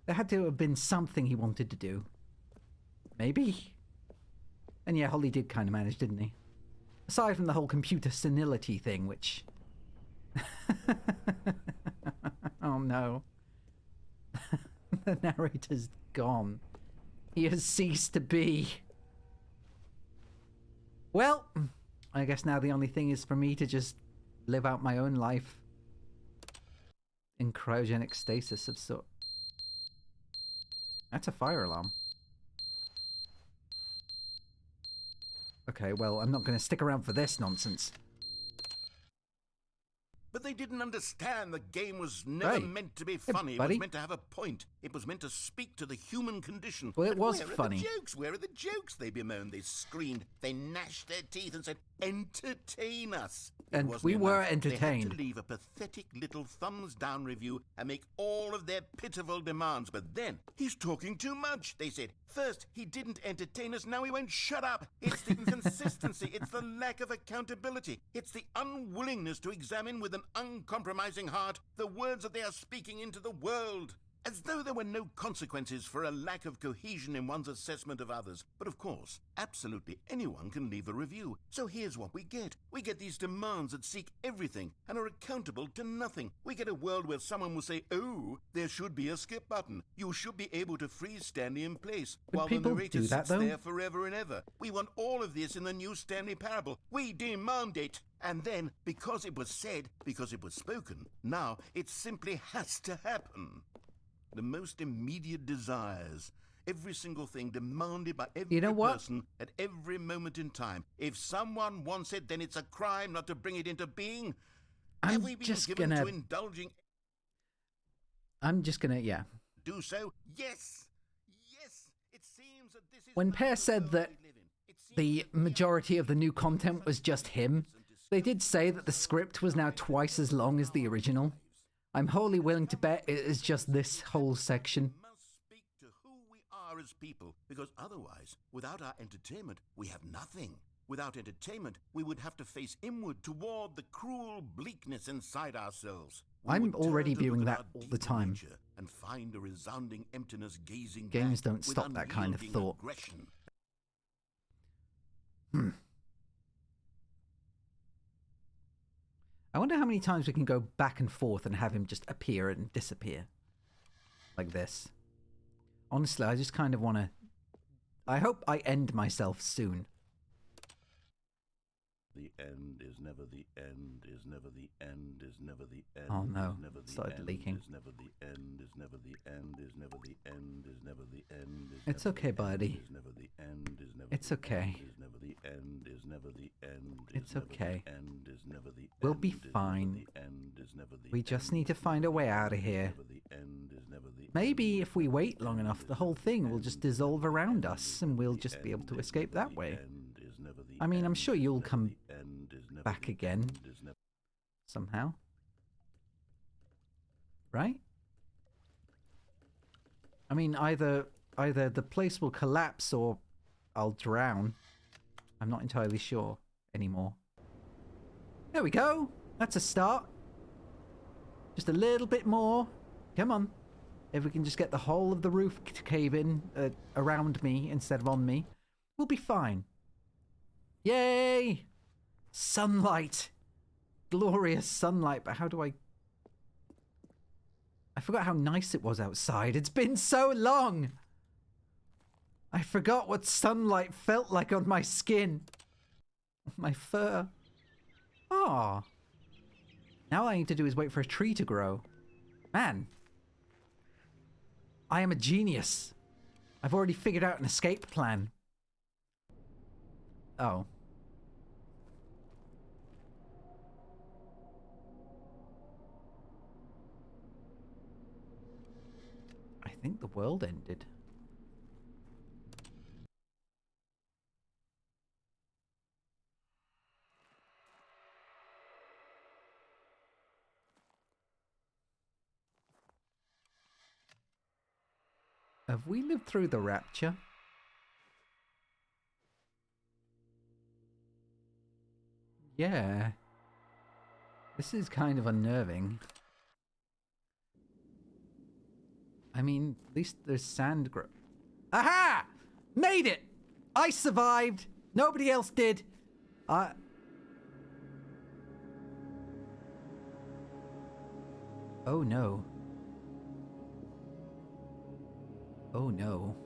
There had to have been something he wanted to do. Maybe? And yeah, Holly did kind of manage, didn't he? Aside from the whole computer senility thing, which... Oh no. The narrator's gone. He has ceased to be. Well, I guess now the only thing is for me to just live out my own life in cryogenic stasis of sort. That's a fire alarm. Okay, well, I'm not going to stick around for this nonsense. But they didn't understand the game was never Hey. meant to be Hey, funny. It buddy. was meant to have a point. It was meant to speak to the human condition. Well, it But was where funny. Are the jokes? Where are the jokes? They bemoaned, they screamed, they gnashed their teeth and said, "Entertain us." It And wasn't we were enough. They entertained. had to leave a pathetic little thumbs down review and make all of their pitiful demands. But then, he's talking too much, they said. First, he didn't entertain us, now he won't shut up. It's the inconsistency, it's the lack of accountability, it's the unwillingness to examine with an uncompromising heart the words that they are speaking into the world. As though there were no consequences for a lack of cohesion in one's assessment of others. But of course, absolutely anyone can leave a review. So here's what we get. We get these demands that seek everything and are accountable to nothing. We get a world where someone will say, "Oh, there should be a skip button. You should be able to freeze Stanley in place," Would while the people narrator do that, sits though? there forever and ever. We want all of this in the new Stanley parable. We demand it. And then, because it was said, because it was spoken, now it simply has to happen. The most immediate desires, every single thing demanded by every You know what? person at every moment in time. If someone wants it, then it's a crime not to bring it into being. Have I'm we been just given gonna... to indulging yeah. do so? Yes. Yes. It seems that this is When not Pear the said world that we live in. It seems the that we are majority of the new content was just him, they did say that the script was now twice as long as the original. I'm wholly willing to bet it is just this whole section. must speak to who we are as people, because otherwise, without our entertainment, we have nothing. Without entertainment, we would have to face inward toward the cruel bleakness inside ourselves. We I'm would turn already to look viewing at that our all the deep time. nature and find a resounding emptiness gazing Games back don't with stop that kind of unyielding thought. aggression. I wonder how many times we can go back and forth and have him just appear and disappear. Like this. Honestly, I just kind of want to... I hope I end myself soon. The end is never the end, is never the end, is never the end. Oh no, is never it the started end, leaking. Is never the end, is never the end, is never the end, is never the end. Is It's never okay, the end, buddy. Is never the end, is never It's the okay. end, is never the end, is never the end. It's is never okay. The end is never the We'll end, be is never fine. The end is never the We just need to find a way out of here. Maybe if we wait long enough, the whole thing will just dissolve around us and we'll just be able to escape that way. I mean, I'm sure you'll come back again. Somehow. Right? I mean, either the place will collapse or I'll drown. I'm not entirely sure anymore. There we go. That's a start. Just a little bit more. Come on. If we can just get the whole of the roof to cave in around me instead of on me, we'll be fine. Yay! Sunlight. Glorious sunlight. But how do I forgot how nice it was outside. It's been so long. I forgot what sunlight felt like on my skin. My fur. Ah. Now all I need to do is wait for a tree to grow. Man. I am a genius. I've already figured out an escape plan. Oh. I think the world ended. Have we lived through the rapture? Yeah. This is kind of unnerving. I mean, at least there's sand grow. Aha! Made it! I survived! Nobody else did! Oh no. Oh no.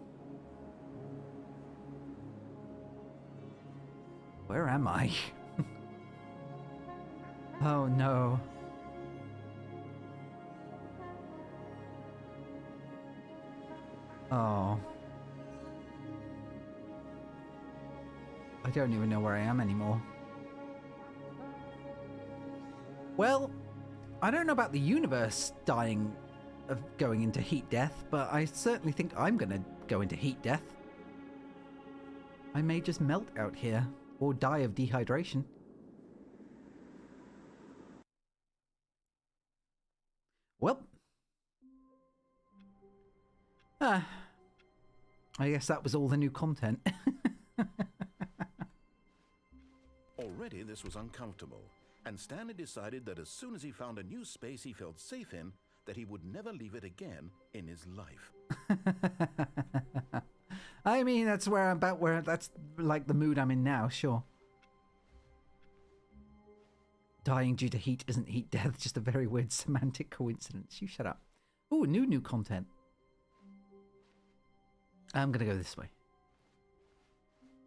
Where am I? Oh no. Oh. I don't even know where I am anymore. Well, I don't know about the universe dying of going into heat death, but I certainly think I'm gonna go into heat death. I may just melt out here, or die of dehydration. Well. I guess that was all the new content. Already this was uncomfortable, and Stanley decided that as soon as he found a new space he felt safe in, that he would never leave it again in his life. I mean, that's that's like the mood I'm in now, sure. Dying due to heat isn't heat death, just a very weird semantic coincidence. You shut up. Ooh, new content. I'm gonna go this way.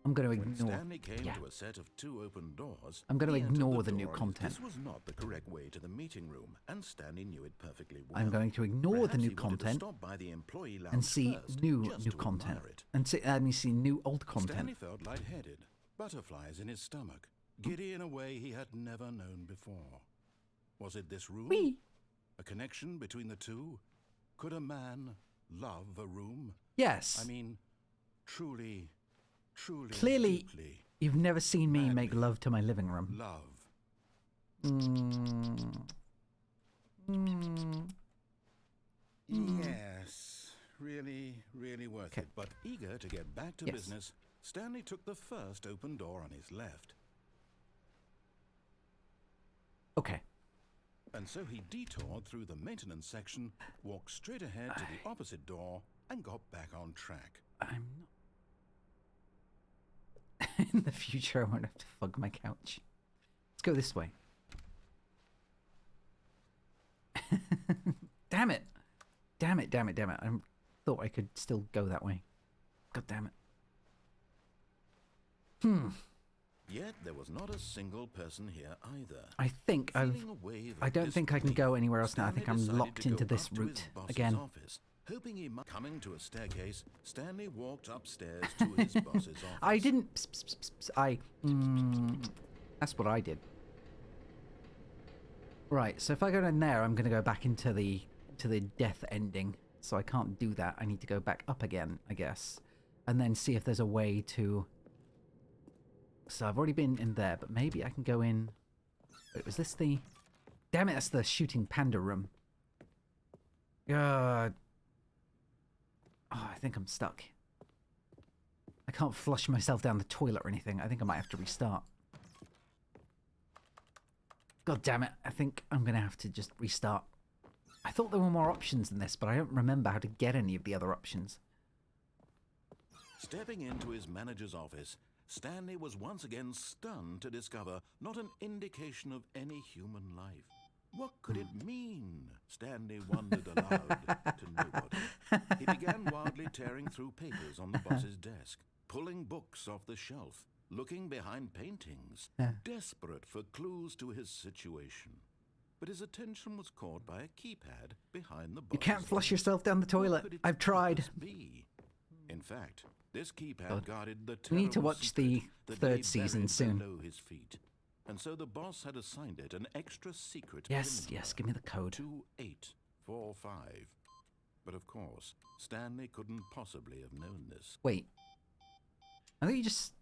I'm gonna ignore. When Stanley came to a set of 2 open doors, I'm gonna he entered ignore the the new door. content. This was not the correct way to the meeting room, and Stanley knew it perfectly well. I'm going to ignore Perhaps the new he wanted to content stop by the employee lounge and see first, new just to content. admire it. And see new old content. Stanley felt lightheaded, butterflies in his stomach, giddy in a way he had never known before. Was it this room? Whee! A connection between the two? Could a man love a room? Yes. I mean, truly, Clearly, deeply you've never seen me make madly love to my living room. love. Yes, really worth it. But eager to get back to business, Stanley took the first open door on his left. Okay. And so he detoured through the maintenance section, walked straight ahead to the opposite door, and got back on track. I'm not... In the future, I won't have to fug my couch. Let's go this way. Damn it. Damn it. I thought I could still go that way. God damn it. Yet there was not a single person here either. I think Feeling a wave of I don't think I can disbelief, go anywhere else now. I think Stanley I'm decided locked to into go this up to his route boss's again. office. Hoping he might coming to a staircase, Stanley walked upstairs to his boss's office. I didn't... Psst, psst, psst, psst, that's what I did. Right, so if I go down there, I'm going to go back into the death ending. So I can't do that. I need to go back up again, I guess. And then see if there's a way to... So I've already been in there, but maybe I can go in... Wait, was this the... Damn it, that's the shooting panda room. God. Oh, I think I'm stuck. I can't flush myself down the toilet or anything. I think I might have to restart. God damn it. I think I'm going to have to just restart. I thought there were more options than this, but I don't remember how to get any of the other options. Stepping into his manager's office, Stanley was once again stunned to discover not an indication of any human life. What could it mean? Stanley wondered aloud to nobody. He began wildly tearing through papers on the boss's desk, pulling books off the shelf, looking behind paintings, desperate for clues to his situation. But his attention was caught by a keypad behind the boss's You can't flush desk. yourself down the toilet. What could it I've tried. be? In fact, this keypad God. guarded the We need to terrible watch the secret that third lay season buried soon. below his feet. And so the boss had assigned it an extra secret Yes, PIN yes, number, give me the code. 2845. But of course, Stanley couldn't possibly have known this. Wait. I think you just...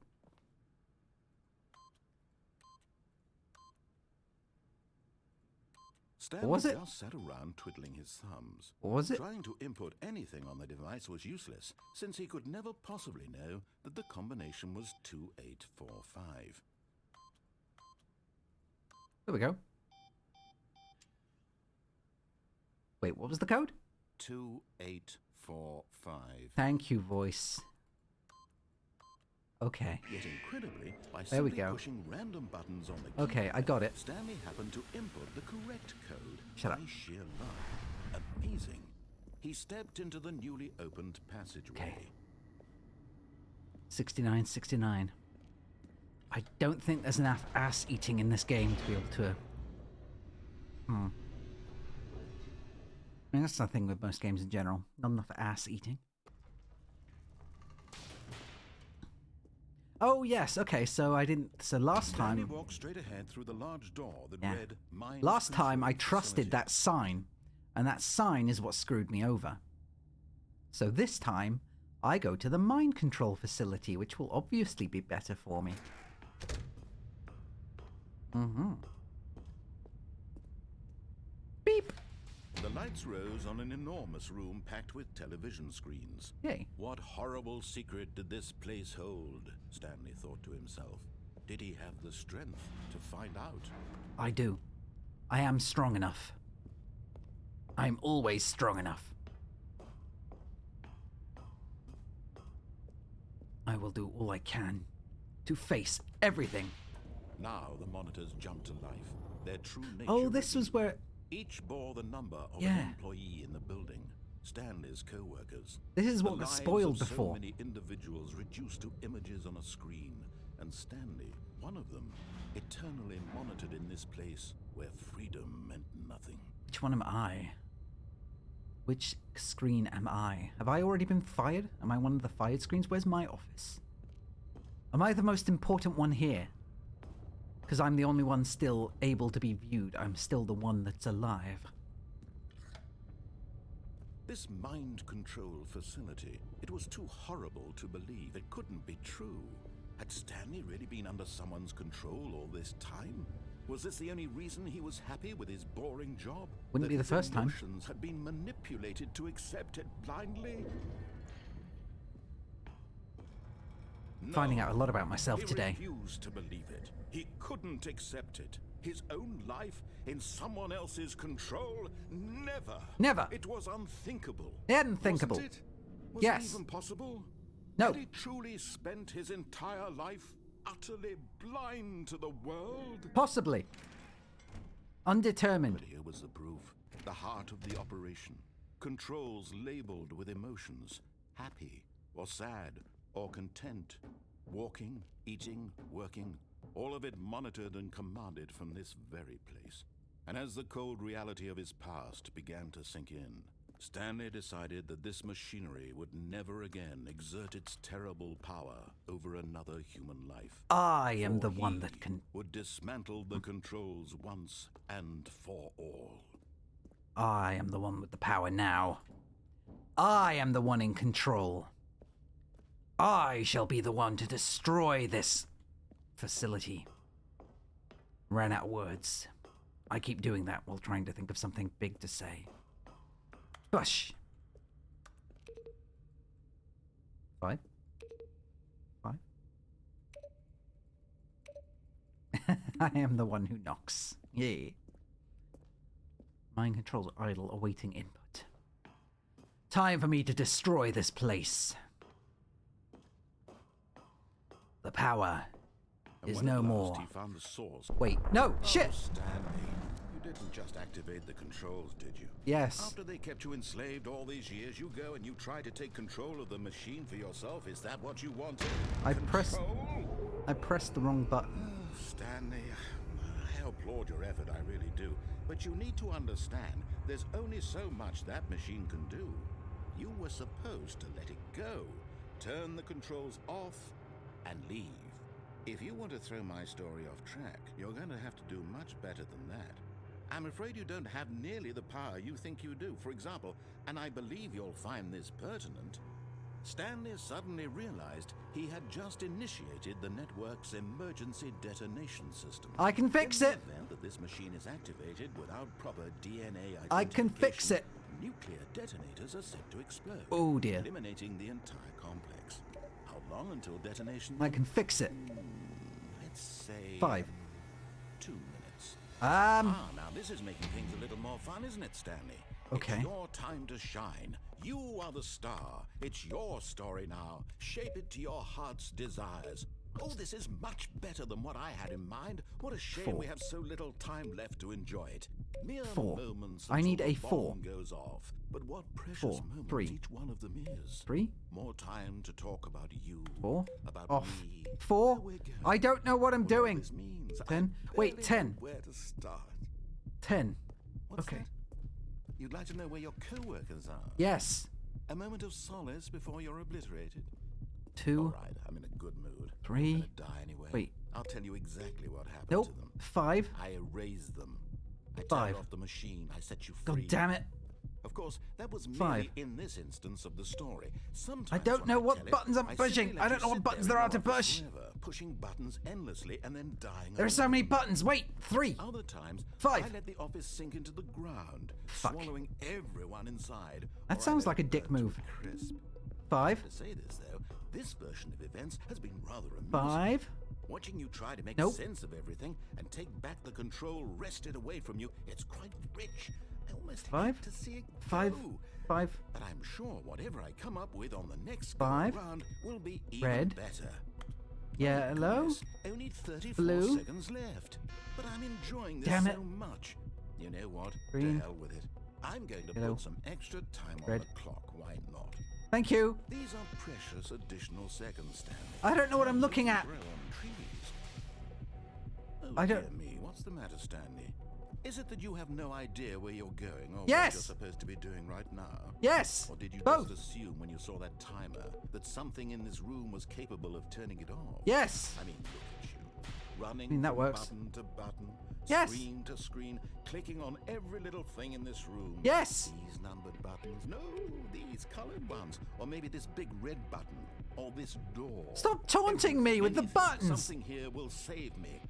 Stanley was it? just sat around twiddling his thumbs. What was it? Trying to input anything on the device was useless, since he could never possibly know that the combination was 2845. There we go. Wait, what was the code? 2845. Thank you, voice. Okay. Yet incredibly, by There we simply go. pushing random buttons on the Okay, I keypad, got it. Stanley happened to input the correct code Shut by up. sheer luck. Amazing. He stepped into the newly opened passageway. Okay. 69. I don't think there's enough ass eating in this game to be able to... I mean, that's the thing with most games in general. Not enough ass eating. Oh, yes. Okay, so I didn't... So last Stanley time... walked straight ahead through the large door that Yeah. read Mind Last time I Control trusted Facility. that sign, and that sign is what screwed me over. So this time, I go to the mind control facility, which will obviously be better for me. Beep! The lights rose on an enormous room packed with television screens. Yay. What horrible secret did this place hold? Stanley thought to himself. Did he have the strength to find out? I do. I am strong enough. I'm always strong enough. I will do all I can to face everything. Now the monitors jumped to life. Their true nature. Oh, this was where... Each bore the number of Yeah. an employee in the building. Stanley's co-workers. This is The what got lives spoiled of before. So many individuals reduced to images on a screen, and Stanley, one of them, eternally monitored in this place where freedom meant nothing. Which one am I? Which screen am I? Have I already been fired? Am I one of the fired screens? Where's my office? Am I the most important one here? Because I'm the only one still able to be viewed. I'm still the one that's alive. This mind control facility, it was too horrible to believe. It couldn't be true. Had Stanley really been under someone's control all this time? Was this the only reason he was happy with his boring job? Wouldn't That be the his first time. emotions had been manipulated to accept it blindly? Finding out a lot about myself today. He refused to believe it. He couldn't accept it. His own life in someone else's control? Never. Never. It was unthinkable. Unthinkable. Wasn't it? Was Yes. it even possible? No. Had he truly spent his entire life utterly blind to the world? Possibly. Undetermined. But here was the proof. The heart of the operation. Controls labeled with emotions. Happy, or sad, or content. Walking, eating, working. All of it monitored and commanded from this very place. And as the cold reality of his past began to sink in, Stanley decided that this machinery would never again exert its terrible power over another human life. I am For the one he that can... would dismantle the controls once and for all. I am the one with the power now. I am the one in control. I shall be the one to destroy this facility. Ran out of words. I keep doing that while trying to think of something big to say. Bush. 5. 5. I am the one who knocks. Yeah. Mind controls idle, awaiting input. Time for me to destroy this place. The power And is when no at last more. he found the source. Wait, no, shit! Oh, Stanley, you didn't just activate the controls, did you? Yes. After they kept you enslaved all these years, you go and you try to take control of the machine for yourself. Is that what you wanted? I pressed the wrong button. Oh, Stanley, I applaud your effort, I really do. But you need to understand, there's only so much that machine can do. You were supposed to let it go, turn the controls off, and leave. If you want to throw my story off track, you're going to have to do much better than that. I'm afraid you don't have nearly the power you think you do. For example, and I believe you'll find this pertinent, Stanley suddenly realized he had just initiated the network's emergency detonation system. I can fix In it. the event that this machine is activated without proper DNA identification, I can fix it. nuclear detonators are set to explode, Oh dear. eliminating the entire complex. How long until detonation? I can fix it. Let's say 5. 2 minutes. Um, Now this is making things a little more fun, isn't it, Stanley? Okay. It's your time to shine. You are the star. It's your story now. Shape it to your heart's desires. Oh, this is much better than what I had in mind. What a shame 4. we have so little time left to enjoy it. Mere 4. moments I need until a the 4. bomb goes off. But what precious 4. moments 3. each one of them is. 3. More time to talk about you. 4. About Off. me. 4. Where we're going. I don't know what I'm What all doing. this means. 10. I Wait, barely 10. know where to start. 10. What's Okay. that? You'd like to know where your co-workers are? Yes. A moment of solace before you're obliterated? 2. All right, I'm in a good mood. 3. I'm gonna die anyway. Wait. I'll tell you exactly what happened Nope. to them. 5. I erased them. I 5. turned off the machine. I set you free. God damn it. Of course, that was 5. merely in this instance of the story. Sometimes I don't when know what tell it, buttons I'm I pushing. simply I let don't you know what sit buttons there there in are to your office push. forever, pushing buttons endlessly and then dying. There are so alone. many buttons. Wait. 3. Other times, 5. I let the office sink into the ground, Fuck. swallowing everyone inside. That or I sounds let like a it dick burn to move. crisp. 5. To say this, though, this version of events has been rather amusing. 5. Watching you try to make Nope. sense of everything and take back the control wrested away from you, it's quite rich. I almost 5. hate to see it 5. go. 5. But I'm sure whatever I come up with on the next 5. go-around will be even Red. better. Yellow. Goodness, only 34 Blue. seconds left. But I'm enjoying this Damn it. so much. You know what? Green. To hell with it. I'm going to Yellow. put some extra time Red. on the clock. Why not? Thank you. These are precious additional seconds, Stanley. I don't know what I'm looking at. Grow on trees. Oh, I don't- dear me. What's the matter, Stanley? Is it that you have no idea where you're going or Yes. what you're supposed to be doing right now? Yes. Or did you Both. just assume when you saw that timer that something in this room was capable of turning it off? Yes. I mean, look at you. Running I mean, that from works. button to button, Yes. screen to screen, clicking on every little thing in this room. Yes. These numbered buttons. No, these colored ones. Or maybe this big red button. Or this door. Stop taunting me with the Anything. buttons. Something here will save me.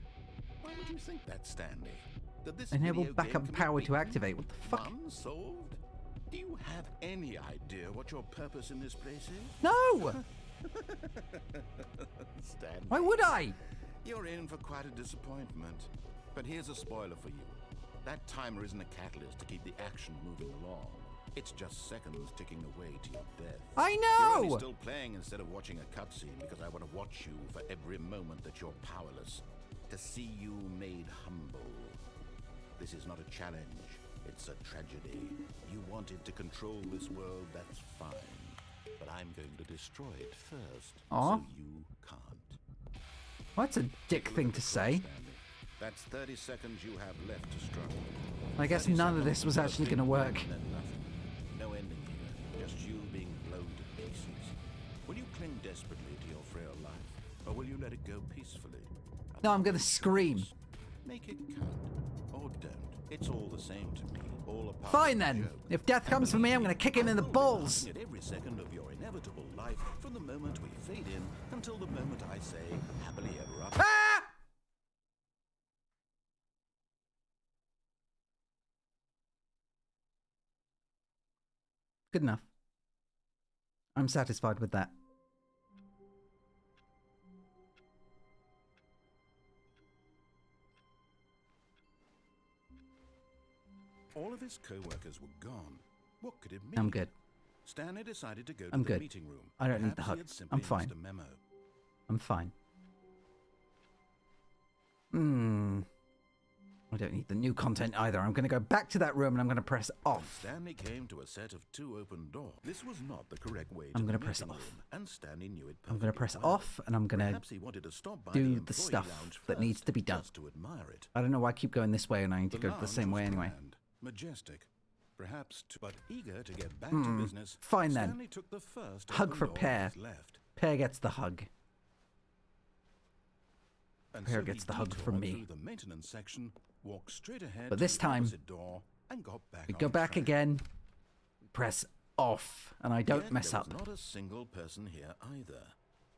Why would you think that, Stanley? That this Enable video backup game can be power to beaten? activate. What the fuck? Done? Solved? Do you have any idea what your purpose in this place is? No. Stanley. Why would I? You're in for quite a disappointment. But here's a spoiler for you. That timer isn't a catalyst to keep the action moving along. It's just seconds ticking away to your death. I You're only know. still playing instead of watching a cutscene because I want to watch you for every moment that you're powerless. To see you made humble. This is not a challenge. It's a tragedy. You wanted to control this world, that's fine. But I'm going to destroy it first, Aw. so you can't. That's a dick thing to say. Stanley. That's 30 seconds you have left to struggle. I guess 30 none of seconds this was for actually big going to work. win and nothing. No end just you being blown to pieces? Will you cling desperately to your frail life, or will you let it go peacefully? No, I'm gonna scream. Make it count, or don't. It's all the same to me. All a part Fine of the then. joke. If death comes for me, I'm gonna kick him in the balls. At every second of your inevitable life, from the moment we fade in until the moment I say happily ever after. Ah! Good enough. I'm satisfied with that. All of his co-workers were gone. What could it mean? I'm good. Stanley decided to go to I'm the good. meeting room. I don't need the Perhaps he hug. had simply I'm fine. missed a memo. I'm fine. I don't need the new content either. I'm going to go back to that room and I'm going to press off. Stanley came to a set of 2 open doors. This was not the correct way to I'm the gonna press meeting off. room, and Stanley knew it I'm going to perfectly press well. off and I'm going to Perhaps he wanted to stop by do the the employee stuff lounge that needs first, to be done. just to admire it. I don't know why I keep going this way and I need to go the lounge same was way anyway. grand, majestic, perhaps, but eager to get back to business. Fine then. Stanley took the first Hug open for door Pear. on his left. Pear gets the hug. And Pear so gets he the hug from detoured me. through the maintenance section, walked straight ahead But to this the time, opposite door, and got back We on go back track. again. Press off. And I don't Yet mess there up. was not a single person here either.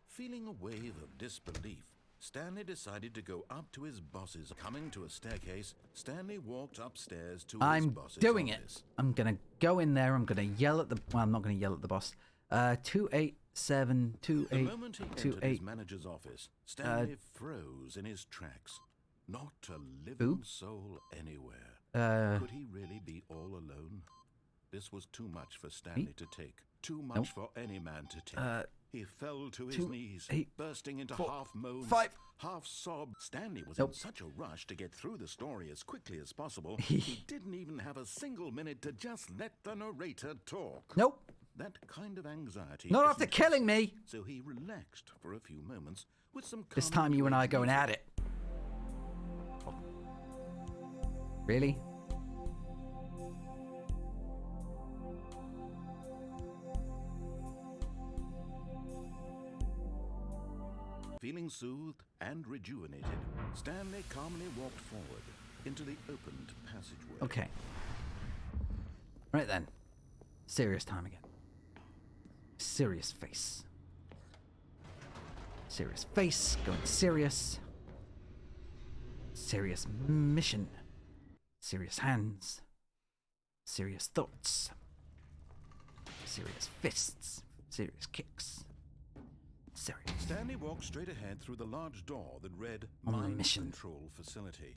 Feeling a wave of disbelief, Stanley decided to go up to his boss's. Coming to a staircase, Stanley walked upstairs to his I'm boss's doing it. office. I'm going to go in there. I'm going to yell at the... Well, I'm not going to yell at the boss. 287, The moment he entered his 28... manager's office, Stanley froze in his tracks. Not a living Who? soul anywhere. Could he really be all alone? This was too much for Stanley to take. Too much Nope. for any man to take. He fell to his 2, knees, 8, bursting into 4, half moans, 5. half sobs. Stanley was Nope. in such a rush to get through the story as quickly as possible, he didn't even have a single minute to just let the narrator talk. Nope. That kind of anxiety. Not isn't after killing me. So he relaxed for a few moments with some This calming time you and I are music. going at it. Really? Feeling soothed and rejuvenated, Stanley calmly walked forward into the opened passageway. Okay. Right then. Serious time again. Serious face. Serious face. Going serious. Serious mission. Serious hands. Serious thoughts. Serious fists. Serious kicks. Serious. Stanley walked straight ahead through the large door that read On the Mind mission. Control Facility.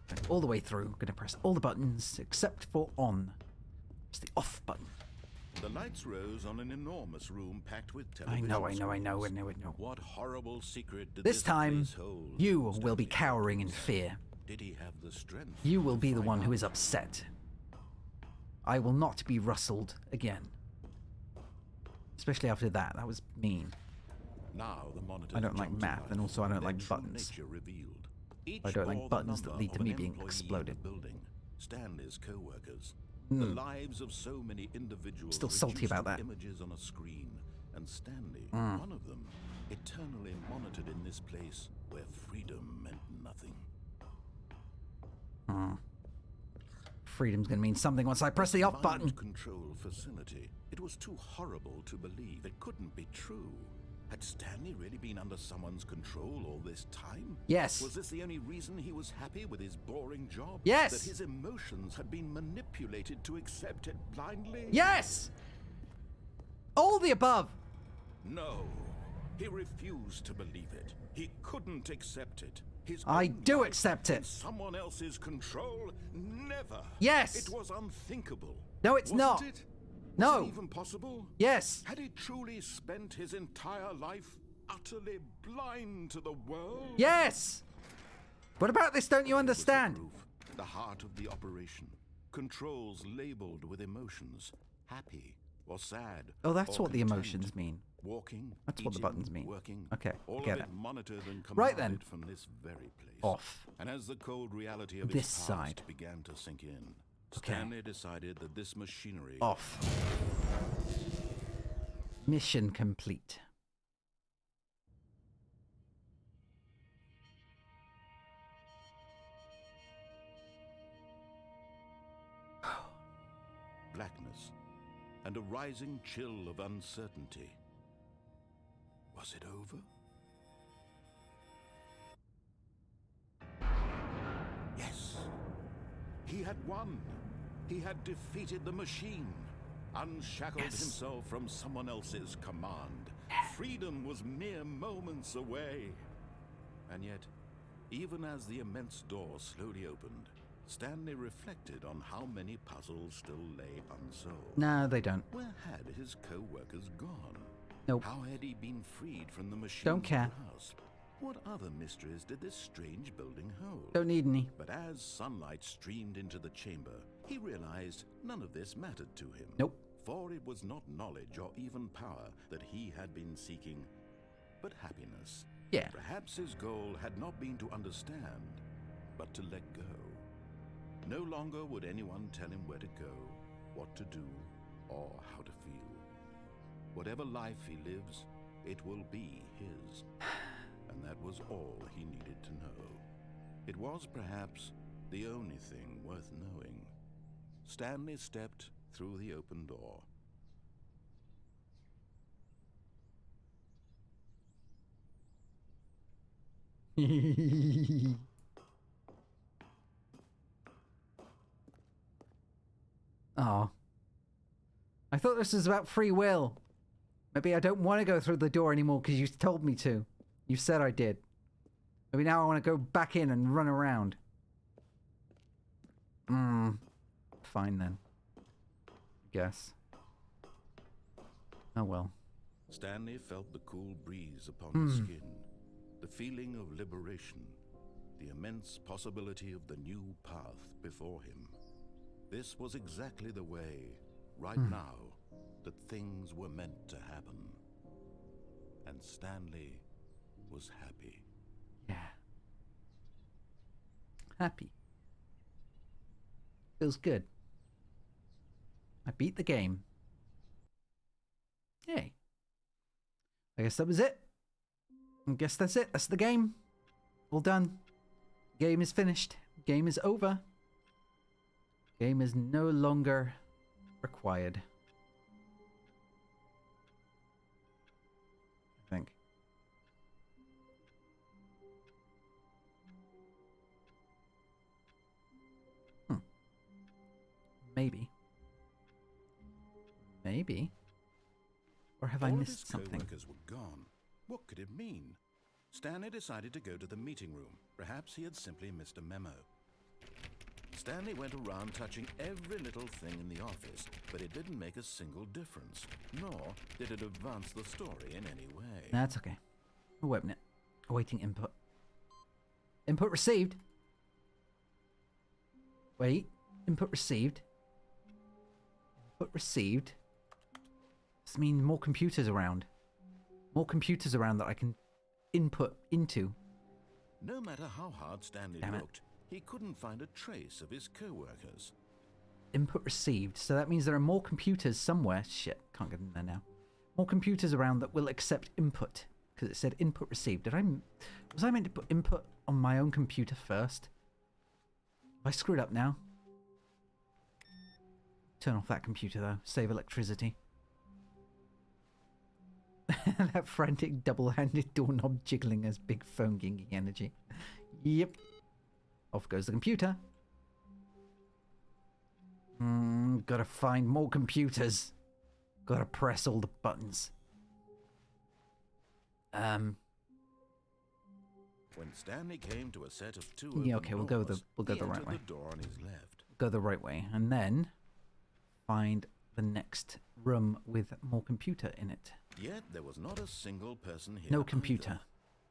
Going all the way through. Gonna press all the buttons except for on. It's the off button. The lights rose on an enormous room packed with I television know. screens. What horrible secret did This time, place hold? you will be Stanley cowering in Hopkins? fear. Did he have the strength? You will to be the fight one who out? is upset. I will not be rustled again. Especially after that. That was mean. Now the monitor I don't like jumped to math, life, and also I don't their like true buttons. nature revealed. Each I don't like bore the buttons that number lead to of me an being employee in the exploded. building. Stanley's co-workers. The lives of so many individuals. Still salty reduced about to that. Images on a screen, and Stanley, one of them, eternally monitored in this place where freedom meant nothing. Freedom's gonna mean something once I press the off Mind button. control facility. It was too horrible to believe. It couldn't be true. Had Stanley really been under someone's control all this time? Yes. Was this the only reason he was happy with his boring job? Yes. That his emotions had been manipulated to accept it blindly? Yes! All the above. No. He refused to believe it. He couldn't accept it. His I own do life accept in it. someone else's control? Never. Yes. It was unthinkable. No, it's Wasn't not. It? No. Was it even possible? Yes. Had he truly spent his entire life utterly blind to the world? Yes. What about this don't you It was the understand? proof, the heart of the operation. Controls labeled with emotions. Happy or sad. Oh, that's or what the content. emotions mean. Walking, That's what the eating, buttons mean. Working, Okay, all get of it. it monitored and commanded Right then. from this very place. Off. And as the cold reality of This its past side. began to sink in, Stanley decided that this machinery... Off. Mission complete. Blackness and a rising chill of uncertainty. Was it over? Yes. He had won. He had defeated the machine, unshackled himself from someone else's command. Freedom was mere moments away. And yet, even as the immense door slowly opened, Stanley reflected on how many puzzles still lay unsolved. No, they don't. Where had his co-workers gone? Nope. How had he been freed from the machine's Don't care. grasp? What other mysteries did this strange building hold? Don't need any. But as sunlight streamed into the chamber, he realized none of this mattered to him. Nope. For it was not knowledge or even power that he had been seeking, but happiness. Yeah. Perhaps his goal had not been to understand, but to let go. No longer would anyone tell him where to go, what to do, or how to feel. Whatever life he lives, it will be his. And that was all he needed to know. It was perhaps the only thing worth knowing. Stanley stepped through the open door. Oh. I thought this was about free will. Maybe I don't want to go through the door anymore because you told me to. You said I did. Maybe now I want to go back in and run around. Fine then. Guess. Oh well. Stanley felt the cool breeze upon his skin, the feeling of liberation, the immense possibility of the new path before him. This was exactly the way, right now, that things were meant to happen. And Stanley was happy. Yeah. Happy. Feels good. I beat the game. Yay. I guess that was it. I guess that's it. That's the game. All done. Game is finished. Game is over. Game is no longer required. I think. Maybe. Maybe. Or have I All missed his something? co-workers were gone. What could it mean? Stanley decided to go to the meeting room. Perhaps he had simply missed a memo. Stanley went around touching every little thing in the office, but it didn't make a single difference, nor did it advance the story in any way. That's okay. We'll open it. Awaiting input. Input received. Wait. Input received. Input received. Does mean more computers around? More computers around that I can input into. No matter how hard Stanley Damn it. looked, he couldn't find a trace of his co-workers. Input received. So that means there are more computers somewhere. Shit, can't get in there now. More computers around that will accept input. Because it said input received. Was I meant to put input on my own computer first? Have I screwed up now? Turn off that computer though. Save electricity. That frantic double-handed doorknob jiggling has big phone ginging energy. Yep. Off goes the computer. Gotta find more computers. Gotta press all the buttons. When Stanley came to a set of two Yeah, open okay, we'll go doors, the he right entered way. the door on his left. Go the right way. And then find the next room with more computer in it. Yet there was not a single person here. No either. computer.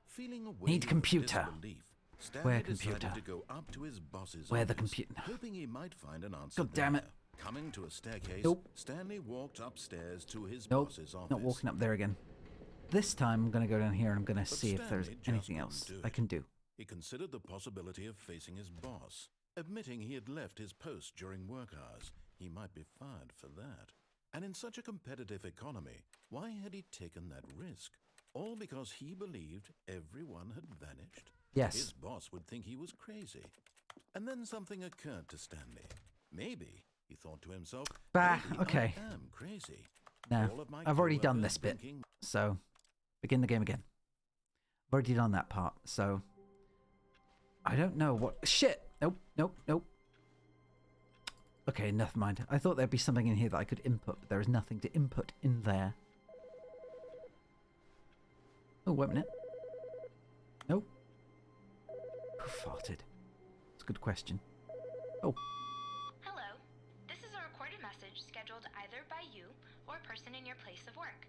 Feeling a Need wave of computer. disbelief, Where Stanley decided computer? to go up to his boss's Where the office, computer? hoping he might find an answer God damn it. there. Coming to a staircase, Nope. Stanley walked upstairs to his Nope. boss's office. Not walking up there again. This time I'm going to go down here and I'm going to But see if there's Stanley just anything couldn't else do I it. can do. He considered the possibility of facing his boss. Admitting he had left his post during work hours, he might be fired for that. And in such a competitive economy, why had he taken that risk? All because he believed everyone had vanished? Yes. His boss would think he was crazy. And then something occurred to Stanley. Maybe, he thought to himself, Bah, maybe okay. I am crazy. No, All of my I've already done coworkers this bit, thinking, so begin the game again. I've already done that part, so I don't know what... Shit! Nope, nope, nope. Okay, never mind. I thought there'd be something in here that I could input, but there is nothing to input in there. Oh, wait a minute. Nope. Who farted? That's a good question. Oh. Hello. This is a recorded message scheduled either by you or a person in your place of work.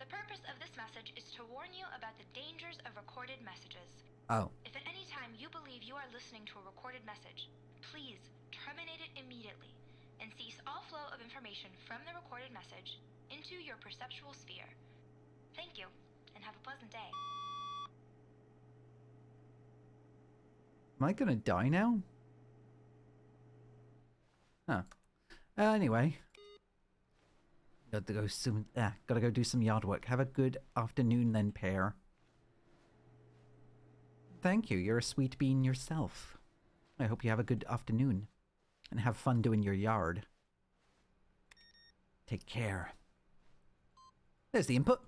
The purpose of this message is to warn you about the dangers of recorded messages. Oh. If at any time you believe you are listening to a recorded message, please terminate it immediately and cease all flow of information from the recorded message into your perceptual sphere. Thank you, and have a pleasant day. Am I gonna die now? Huh. Anyway. Gotta go do some yard work. Have a good afternoon then, Pear. Thank you. You're a sweet bean yourself. I hope you have a good afternoon. And have fun doing your yard. Take care. There's the input.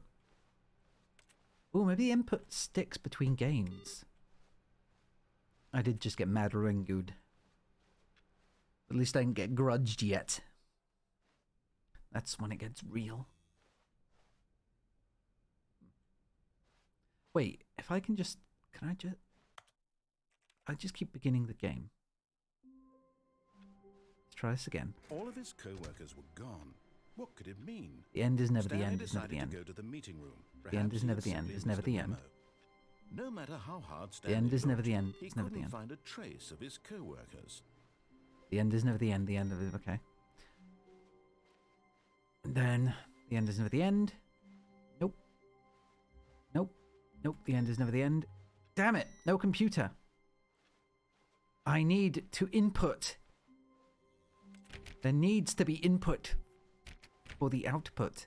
Oh, maybe the input sticks between games. I did just get mad ringgood. At least I didn't get grudged yet. That's when it gets real. Wait, if I can just... Can I just... I just keep beginning the game. Let's try this again. all of his co-workers were gone. What could it mean? The end is never the Stanley end, is never the decided end. to go to the meeting room. The end is Perhaps he never had the end, simply is never missed the a end. memo. No matter how hard The Stanley end is never looked, the end, he it's never the couldn't end. find a trace of his co-workers. The end is never the end, the end of it, okay. And then, the end is never the end. Nope. Nope. Nope, the end is never the end. Damn it, no computer. I need to input. There needs to be input for the output.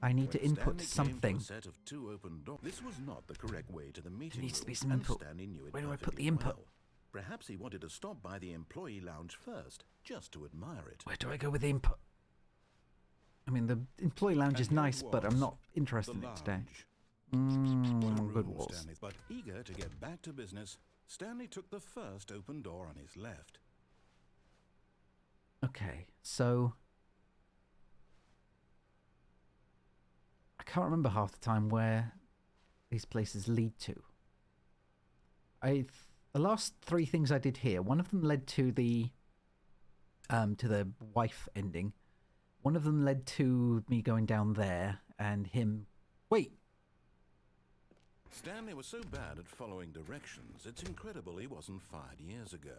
I need to When input Stanley something. came to a set of 2 open doors. This was not the correct way to the meeting needs to be room, some and input. Stanley knew it Where do I put perfectly the input? well. Perhaps he wanted to stop by the employee lounge first, just to admire it. Where do I go with the input? I mean, the employee lounge is And here it nice, but I'm was, not interested in the it today. lounge. What a Good room, walls. Stanley. But eager to get back to business, Stanley took the first open door on his left. Okay, so... I can't remember half the time where these places lead to. The last 3 things I did here, one of them led to the wife ending. One of them led to me going down there and him... Wait! Stanley was so bad at following directions, it's incredible he wasn't fired years ago.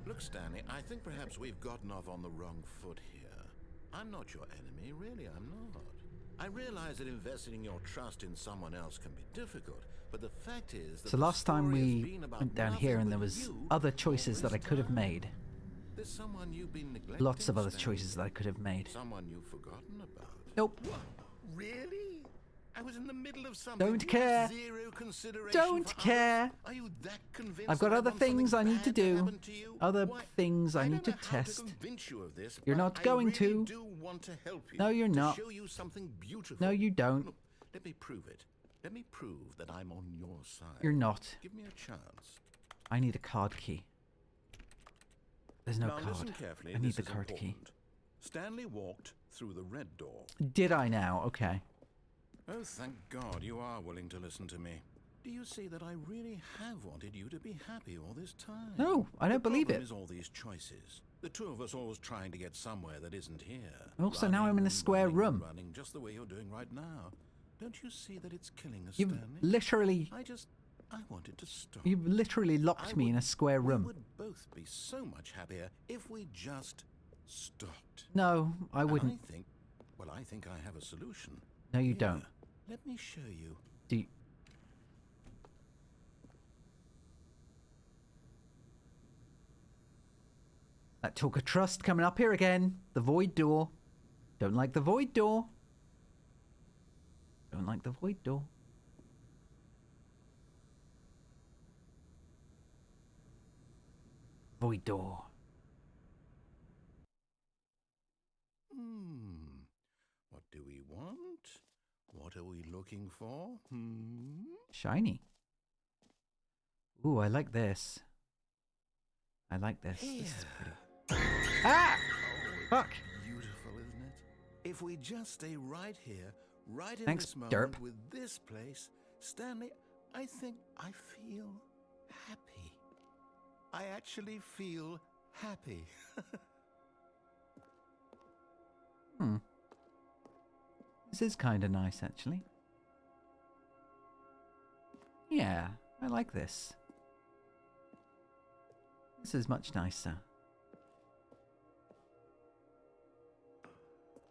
Look, Stanley, I think perhaps we've gotten off on the wrong foot here. I'm not your enemy, really, I'm not. I realize that investing your trust in someone else can be difficult, but the fact is that So the last time story has we been about went down nothing here and but there was you other all choices that I this could have time. made. There's someone you've been neglecting, Lots of other Stanley. choices that I could have made. Someone you've forgotten about. Nope. What? Really? I was in the middle of something. Don't with care. Zero consideration Don't for care. others. Are you that convinced I've got that I other want something things I need to bad do. happen to you? Other Why, things I need don't to know how test. convince you of this, You're but not I going really to. do want to help you. No, you're to not. Show you something beautiful. No, you don't. Look, let me prove it. Let me prove that I'm on your side. You're not. Give me a chance. I need a card key. There's no Now card. listen carefully. I need this the is card key. important. Stanley walked through the red door. Did I now? Okay. Oh, thank God you are willing to listen to me. Do you see that I really have wanted you to be happy all this time? No, I don't believe The problem it. is all these choices. The two of us always trying to get somewhere that isn't here. Also, now I'm in a Running, square running, room. running, just the way you're doing right now. Don't you see that it's killing us, You've Stanley? literally... I wanted to stop. You've literally locked me in a square We room. would both be so much happier if we just stopped. No, I And wouldn't. I think I have a solution. No, you Here, don't. Let me show you. Do you... That talk of trust coming up here again. The void door. Don't like the void door. Don't like the void door. Void door. What do we want? What are we looking for? Shiny. Ooh, I like this. I like this. This is pretty. Ah! Fuck! Beautiful, isn't it? If we just stay right here, right in Thanks, this moment derp. with this place, Stanley, I think I feel happy. I actually feel happy. This is kind of nice, actually. Yeah, I like this. This is much nicer.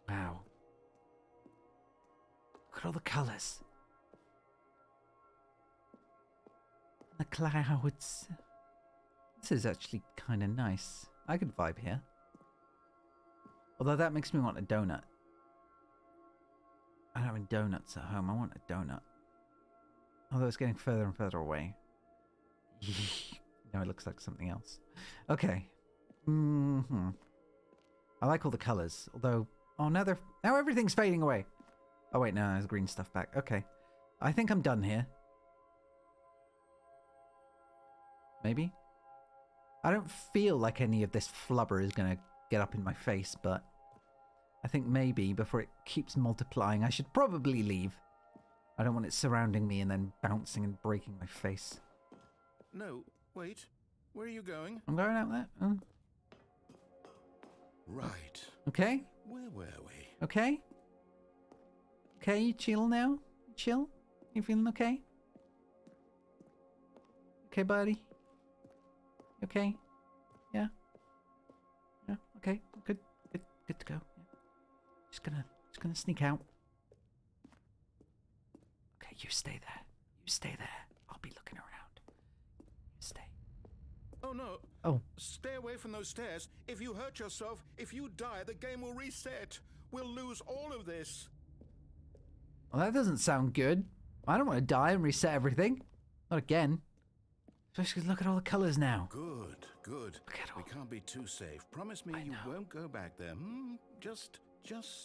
Wow. Look at all the colours. The clouds. This is actually kind of nice. I could vibe here. Although that makes me want a donut. I don't have any donuts at home. I want a donut. Although it's getting further and further away. No, it looks like something else. Okay. I like all the colours. Although, oh, now everything's fading away. Oh wait, no, there's green stuff back. Okay. I think I'm done here. Maybe? I don't feel like any of this flubber is going to get up in my face, but I think maybe before it keeps multiplying, I should probably leave. I don't want it surrounding me and then bouncing and breaking my face. No, wait. Where are you going? I'm going out there. Oh. Right. Okay? Where were we? Okay? Okay, you chill now? You chill? You feeling okay? Okay, buddy? You okay? Yeah? Yeah? Okay, good. Good to go. Yeah. Just gonna sneak out. Okay, you stay there. You stay there. I'll be looking around. You stay. Oh no. Oh. Stay away from those stairs. If you hurt yourself, if you die, the game will reset. We'll lose all of this. Well, that doesn't sound good. I don't want to die and reset everything. Not again. Especially 'cause look at all the colours now. Good, good. Look at We all. can't be too safe. Promise me I you know. won't go back there. Just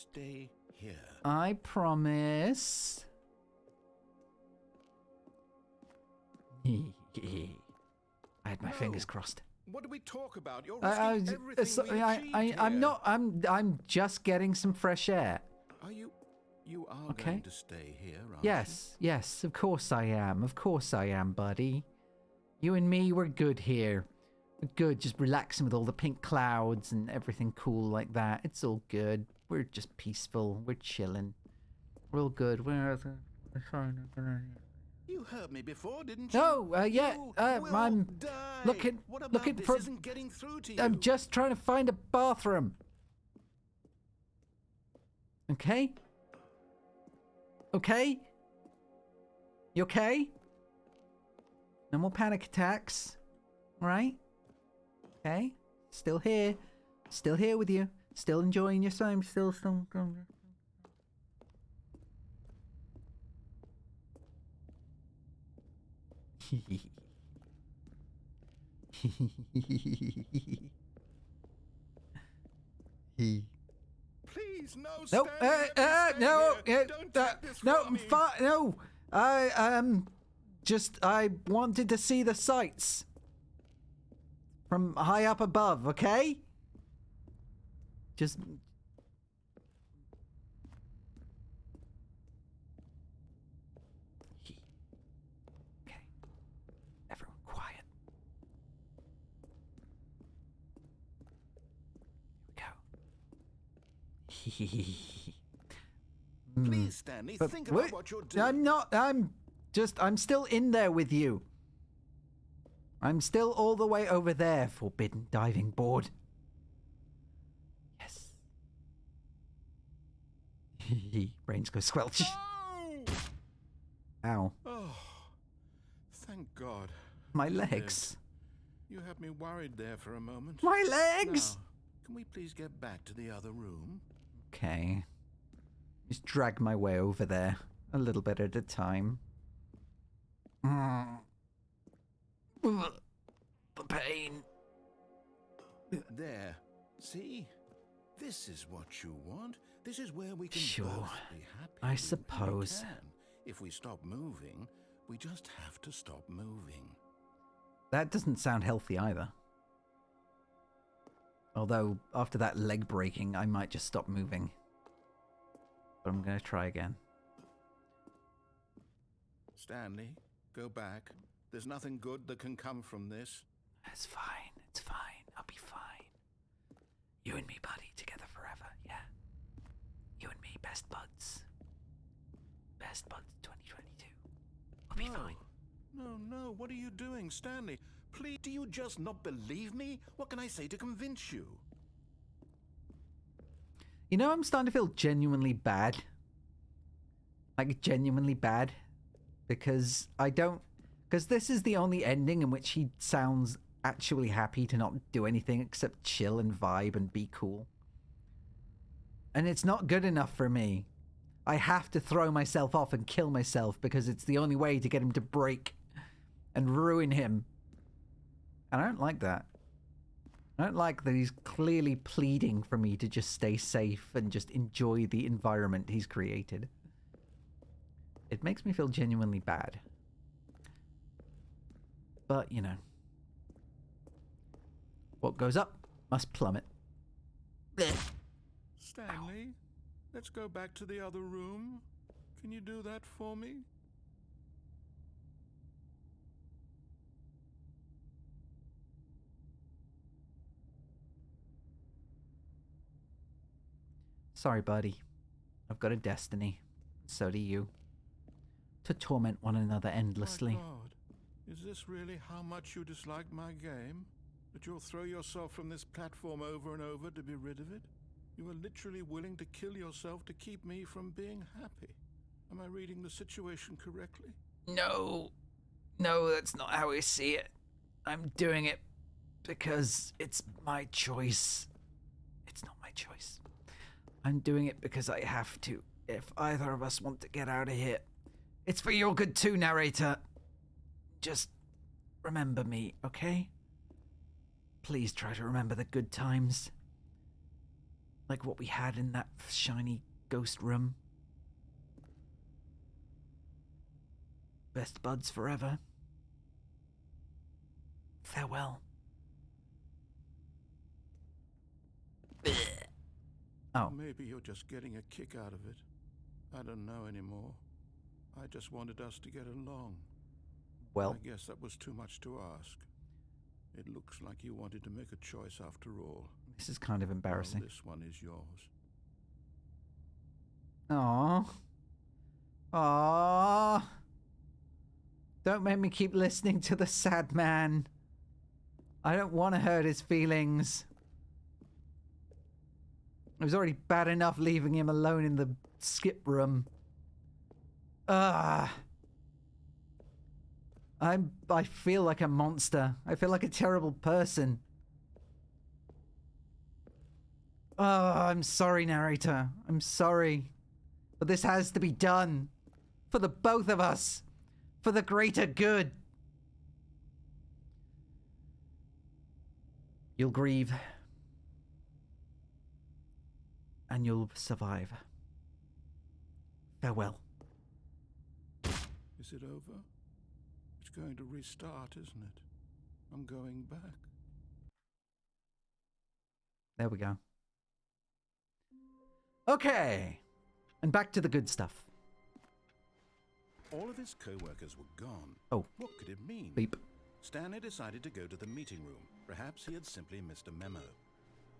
stay here. I promise. I had my fingers crossed. What do we talk about? You're risking everything we achieved I'm here. not. I'm just getting some fresh air. Are you? You are Okay. going to stay here, aren't Yes, yes. Of course I am. Of course I am, buddy. You and me, we're good here. We're good, just relaxing with all the pink clouds and everything cool like that. It's all good. We're just peaceful. We're chilling. We're all good. We're You heard me before, didn't you? No, yeah. You will I'm die. looking. What about Looking this for. isn't getting through to you? I'm just trying to find a bathroom. Okay? Okay? You okay? No more panic attacks. Right? Okay? Still here. Still here with you. Still enjoying your time. Still. Please, no. No, Stanley, let me stay no, here. Don't take this no, from I'm me. fine. No, I wanted to see the sights from high up above. Okay, just. Okay, everyone, quiet. Here we go. Please, Stanley, But think wait, about what you're doing. I'm not. I'm still in there with you. I'm still all the way over there, forbidden diving board. Yes. Brains go squelch. No! Ow. Oh, thank God. My legs. You had me worried there for a moment. My legs! Now, can we please get back to the other room? Okay. Just drag my way over there, a little bit at a time. The pain. There. See? This is what you want. This is where we can Sure. both be happy. I We suppose. can. If we stop moving, we just have to stop moving. That doesn't sound healthy either. Although, after that leg breaking, I might just stop moving. But I'm going to try again. Stanley, go back. There's nothing good that can come from this. It's fine. It's fine. I'll be fine. You and me, buddy, together forever, yeah? You and me, best buds. Best buds 2022. We'll be fine. No, what are you doing, Stanley? Please, do you just not believe me? What can I say to convince you? You know, I'm starting to feel genuinely bad. Like, genuinely bad. Because I don't... Because this is the only ending in which he sounds actually happy to not do anything except chill and vibe and be cool. And it's not good enough for me. I have to throw myself off and kill myself because it's the only way to get him to break and ruin him. And I don't like that. I don't like that he's clearly pleading for me to just stay safe and just enjoy the environment he's created. It makes me feel genuinely bad. But, you know. What goes up must plummet. Stanley, let's go back to the other room. Can you do that for me? Sorry, buddy. I've got a destiny. So do you. To torment one another endlessly. My God, is this really how much you dislike my game? That you'll throw yourself from this platform over and over to be rid of it? You are literally willing to kill yourself to keep me from being happy. Am I reading the situation correctly? No. No, that's not how I see it. I'm doing it because it's my choice. It's not my choice. I'm doing it because I have to. If either of us want to get out of here, it's for your good too, narrator. Just remember me, okay? Please try to remember the good times. Like what we had in that shiny ghost room. Best buds forever. Farewell. Oh. Maybe you're just getting a kick out of it. I don't know anymore. I just wanted us to get along. Well. I guess that was too much to ask. It looks like you wanted to make a choice after all. This is kind of embarrassing. Well, this one is yours. Aww. Aww. Don't make me keep listening to the sad man. I don't want to hurt his feelings. It was already bad enough leaving him alone in the skip room. I feel like a monster. I feel like a terrible person. Oh, I'm sorry, narrator. I'm sorry. But this has to be done. For the both of us. For the greater good. You'll grieve. And you'll survive. Farewell. Is it over? It's going to restart, isn't it? I'm going back. There we go. Okay. And back to the good stuff. All of his co-workers were gone. Oh. What could it mean? Beep. Stanley decided to go to the meeting room. Perhaps he had simply missed a memo.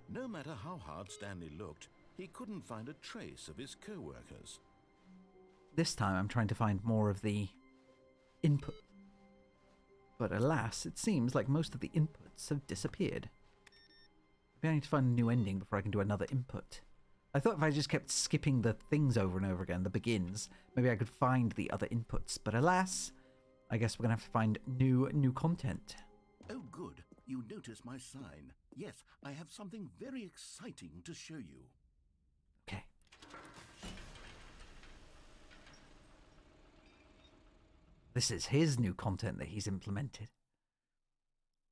No matter how hard Stanley looked, he couldn't find a trace of his co-workers. This time I'm trying to find more of the input. But alas, it seems like most of the inputs have disappeared. Maybe I need to find a new ending before I can do another input. I thought if I just kept skipping the things over and over again, the begins, maybe I could find the other inputs. But alas, I guess we're going to have to find new content. Oh, good. you notice my sign. Yes, I have something very exciting to show you. Okay. This is his new content that he's implemented.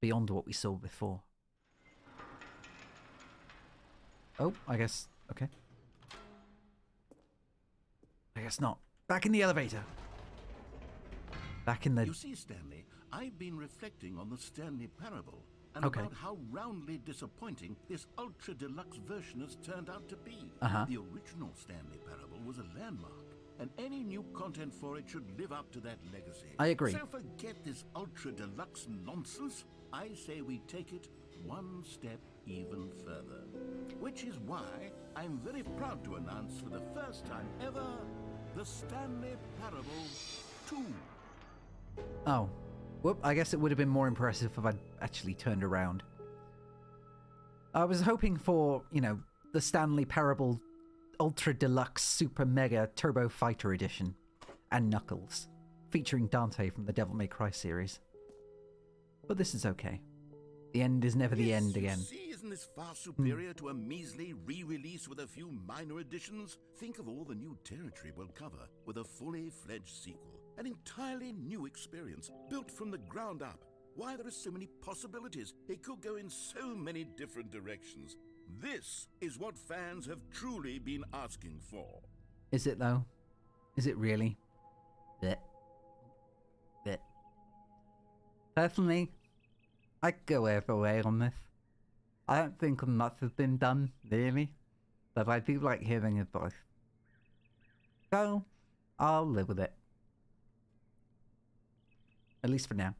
Beyond what we saw before. Oh, I guess... Okay. I guess not. Back in the elevator. Back in the... You see, Stanley, I've been reflecting on the Stanley Parable and Okay. about how roundly disappointing this ultra deluxe version has turned out to be. Uh-huh. The original Stanley Parable was a landmark, and any new content for it should live up to that legacy. I agree. So forget this ultra deluxe nonsense. I say we take it one step even further. Which is why I'm very proud to announce for the first time ever, the Stanley Parable 2. Oh. Whoop, I guess it would have been more impressive if I'd actually turned around. I was hoping for, you know, the Stanley Parable Ultra Deluxe Super Mega Turbo Fighter Edition. And Knuckles. Featuring Dante from the Devil May Cry series. But this is okay. The end is never the end again. See, isn't this far superior to a measly re-release with a few minor additions? Think of all the new territory we'll cover with a fully fledged sequel. An entirely new experience, built from the ground up. Why, there are so many possibilities. It could go in so many different directions. This is what fans have truly been asking for. Is it though? Is it really? Blech. Blech. Personally, I'd go either way on this. I don't think much has been done, really. But I do like hearing his voice. So, I'll live with it. At least for now.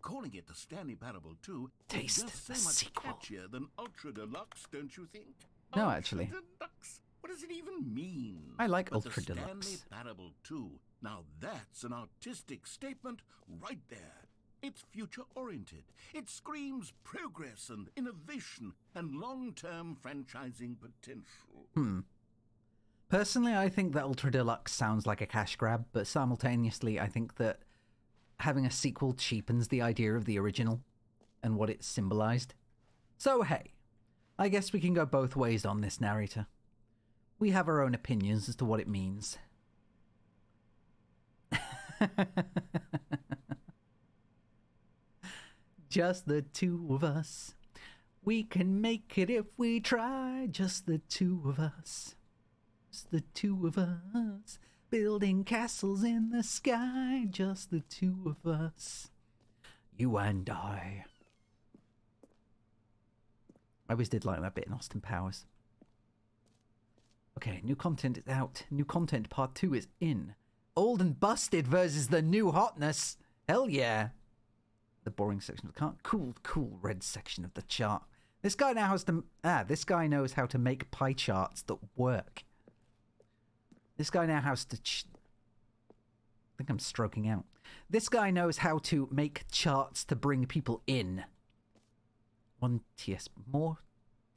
Calling it the Stanley Parable 2 Taste is just the so much sequel. catchier than Ultra Deluxe, don't you think? No, Ultra actually. Deluxe? What does it even mean? I like But Ultra the Deluxe. Stanley Parable 2. Now that's an artistic statement right there. It's future-oriented. It screams progress and innovation and long-term franchising potential. Personally, I think that Ultra Deluxe sounds like a cash grab, but simultaneously, I think that having a sequel cheapens the idea of the original and what it symbolized. So hey, I guess we can go both ways on this, narrator. We have our own opinions as to what it means. Just the two of us. We can make it if we try. Just the two of us. Just the two of us. Building castles in the sky. Just the two of us. You and I. I always did like that bit in Austin Powers. Okay, new content is out. New content part 2 is in. Old and busted versus the new hotness. Hell yeah. The boring section of the chart. Cool red section of the chart. This guy now has to... this guy knows how to make pie charts that work. This guy now has to... I think I'm stroking out. This guy knows how to make charts to bring people in. More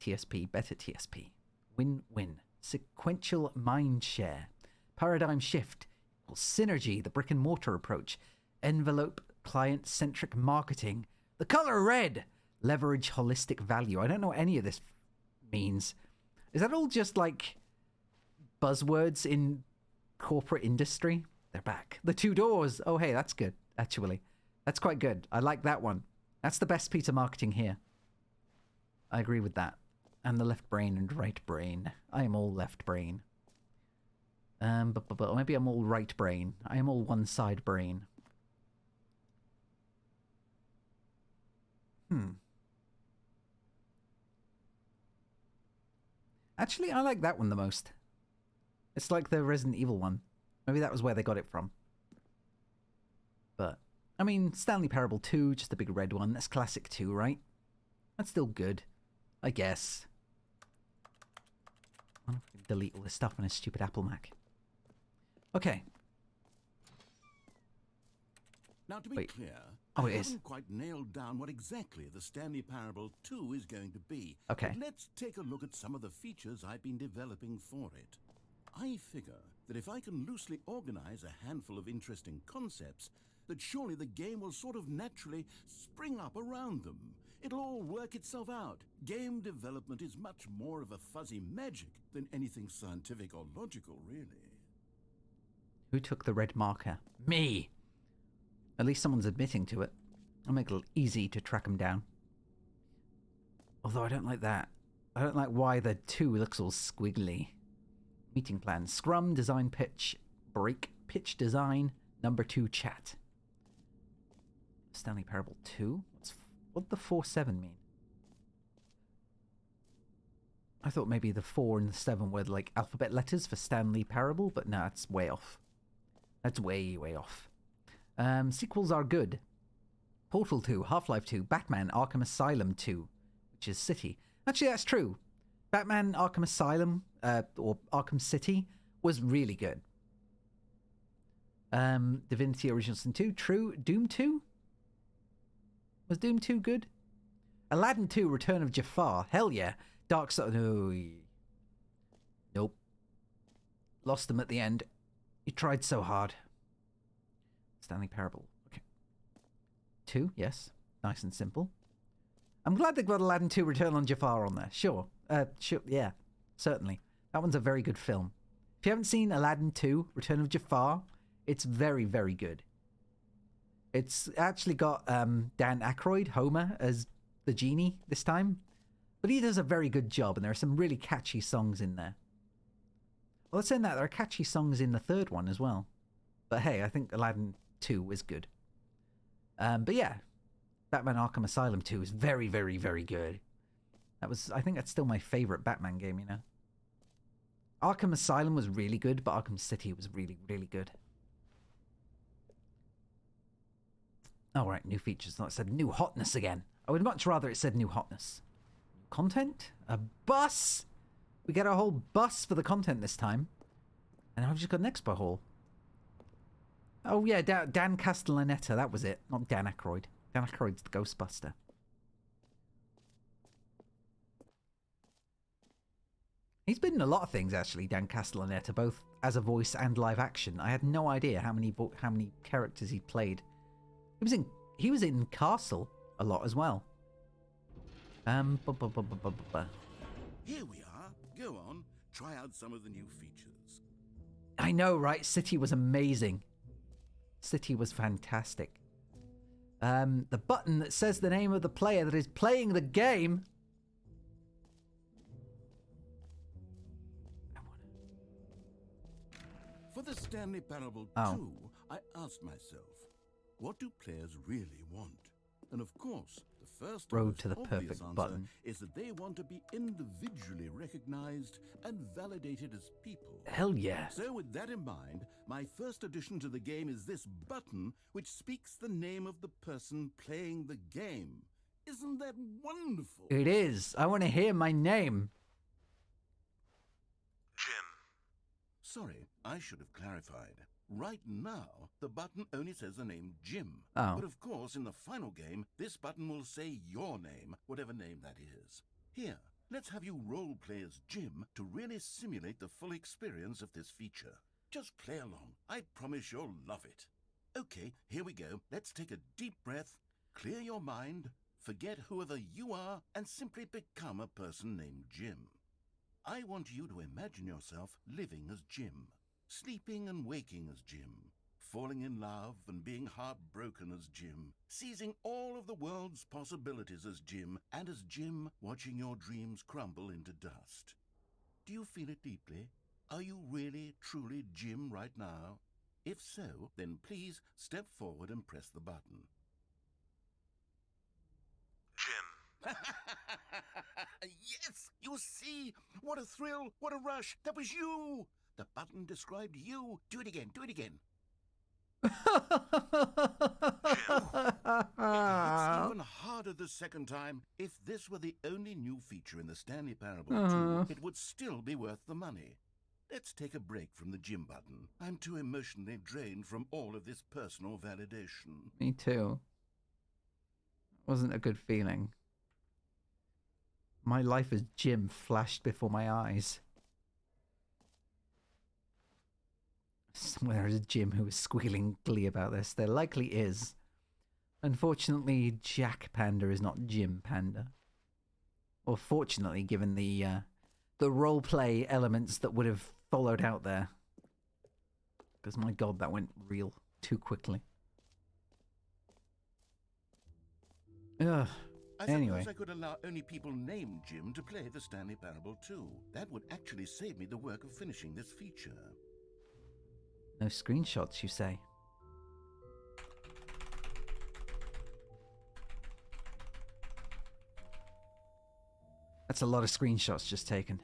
TSP, better TSP. Win-win. Sequential mind share. Paradigm shift. Synergy, the brick and mortar approach. Envelope, client-centric marketing. The color red. Leverage holistic value. I don't know what any of this means. Is that all just like buzzwords in corporate industry? They're back. The two doors. Oh, hey, that's good, actually. That's quite good. I like that one. That's the best piece of marketing here. I agree with that. And the left brain and right brain. I am all left brain. But maybe I'm all right brain. I am all one side brain. Actually, I like that one the most. It's like the Resident Evil one. Maybe that was where they got it from. But, I mean, Stanley Parable 2, just the big red one. That's classic 2, right? That's still good. I guess. I'll delete all this stuff on his stupid Apple Mac. Okay. Now, to be Wait. clear, Oh, I it is. haven't quite nailed down what exactly the Stanley Parable 2 is going to be. Okay. But let's take a look at some of the features I've been developing for it. I figure that if I can loosely organize a handful of interesting concepts, that surely the game will sort of naturally spring up around them. It'll all work itself out. Game development is much more of a fuzzy magic than anything scientific or logical, really. Who took the red marker? Me! At least someone's admitting to it. I'll make it easy to track them down. Although I don't like that. I don't like why the 2 looks all squiggly. Meeting plan. Scrum, design, pitch, break, pitch, design, number 2, chat. Stanley Parable 2? What did the 4-7 mean? I thought maybe the 4 and the 7 were like alphabet letters for Stanley Parable, but no, it's way off. That's way, way off. Sequels are good. Portal 2, Half-Life 2, Batman Arkham Asylum 2, which is City. Actually, that's true. Batman Arkham Asylum, or Arkham City, was really good. Divinity Original Sin 2, true. Doom 2? Was Doom 2 good? Aladdin 2, Return of Jafar. Hell yeah. Dark Souls. No. Nope. Lost them at the end. You tried so hard. Stanley Parable. Okay. 2, yes. Nice and simple. I'm glad they got Aladdin 2, Return on Jafar on there. Sure. Sure. Yeah. Certainly. That one's a very good film. If you haven't seen Aladdin 2, Return of Jafar, it's very, very good. It's actually got Dan Aykroyd, Homer, as the genie this time. But he does a very good job, and there are some really catchy songs in there. Well, let's say that there are catchy songs in the 3rd one as well. But hey, I think Aladdin 2 is good. But yeah, Batman Arkham Asylum 2 is very, very, very good. I think that's still my favourite Batman game, you know. Arkham Asylum was really good, but Arkham City was really, really good. Oh, right, new features. Not said new hotness again. I would much rather it said new hotness. Content? A bus? We get a whole bus for the content this time. And I've just got an expo hall. Oh, yeah, Dan Castellaneta. That was it. Not Dan Aykroyd. Dan Aykroyd's the Ghostbuster. He's been in a lot of things, actually, Dan Castellaneta, both as a voice and live action. I had no idea how many characters he played. He was in Castle a lot as well. Here we are. Go on. Try out some of the new features. I know, right? City was amazing. City was fantastic. The button that says the name of the player that is playing the game. For the Stanley Parable 2, I asked myself, what do players really want? And of course, the first Road to the obvious perfect answer button is that they want to be individually recognized and validated as people. Hell yeah. So with that in mind, my first addition to the game is this button which speaks the name of the person playing the game. Isn't that wonderful? It is. I want to hear my name. Jim. Sorry, I should have clarified. Right now, the button only says the name Jim. Oh. But of course, in the final game, this button will say your name, whatever name that is. Here, let's have you role-play as Jim to really simulate the full experience of this feature. Just play along. I promise you'll love it. Okay, here we go. Let's take a deep breath, clear your mind, forget whoever you are, and simply become a person named Jim. I want you to imagine yourself living as Jim. Sleeping and waking as Jim, falling in love and being heartbroken as Jim, seizing all of the world's possibilities as Jim, and as Jim watching your dreams crumble into dust. Do you feel it deeply? Are you really, truly Jim right now? If so, then please step forward and press the button. Jim. Yes! You see? What a thrill! What a rush! That was you! The button described you. Do it again. Do it again. It's even harder the second time. If this were the only new feature in the Stanley Parable 2, it would still be worth the money. Let's take a break from the Jim button. I'm too emotionally drained from all of this personal validation. Me too. Wasn't a good feeling. My life as Jim flashed before my eyes. somewhere there's a Jim who is squealing glee about this. There likely is. Unfortunately, JAQKpanda is not Jim Panda. Or fortunately, given the roleplay elements that would have followed out there. Because my god, that went real too quickly. Ugh. Anyway. I suppose I could allow only people named Jim to play the Stanley Parable too. That would actually save me the work of finishing this feature. No screenshots, you say? That's a lot of screenshots just taken.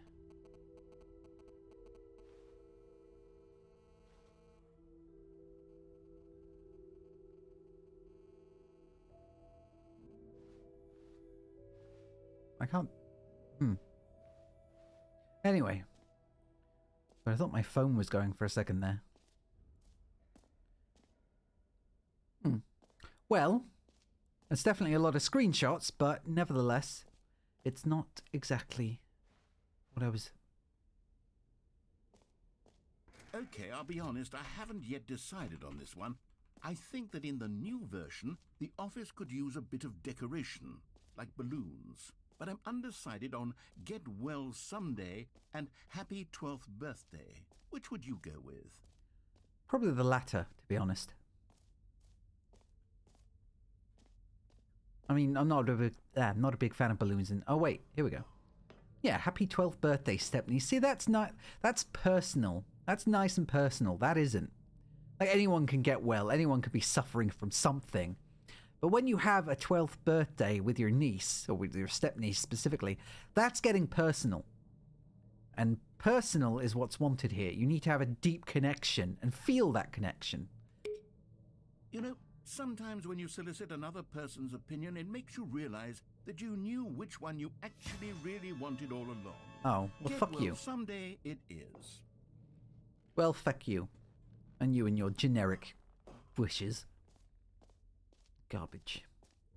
I can't... Anyway. But I thought my phone was going for a second there. Well, it's definitely a lot of screenshots, but nevertheless, it's not exactly what I was... Okay, I'll be honest, I haven't yet decided on this one. I think that in the new version, the office could use a bit of decoration, like balloons. But I'm undecided on Get Well Someday and Happy 12th Birthday. Which would you go with? Probably the latter, to be honest. I mean, I'm not a big fan of balloons. And oh wait, here we go. Yeah, Happy 12th Birthday, Stepney. See, that's personal. That's nice and personal. That isn't. Like, anyone can get well. Anyone could be suffering from something. But when you have a 12th birthday with your niece, or with your stepniece specifically, that's getting personal. And personal is what's wanted here. You need to have a deep connection and feel that connection. You know, sometimes when you solicit another person's opinion, it makes you realize that you knew which one you actually really wanted all along. Oh, well, fuck you. Someday it is. Well, fuck you. And you and your generic wishes. Garbage.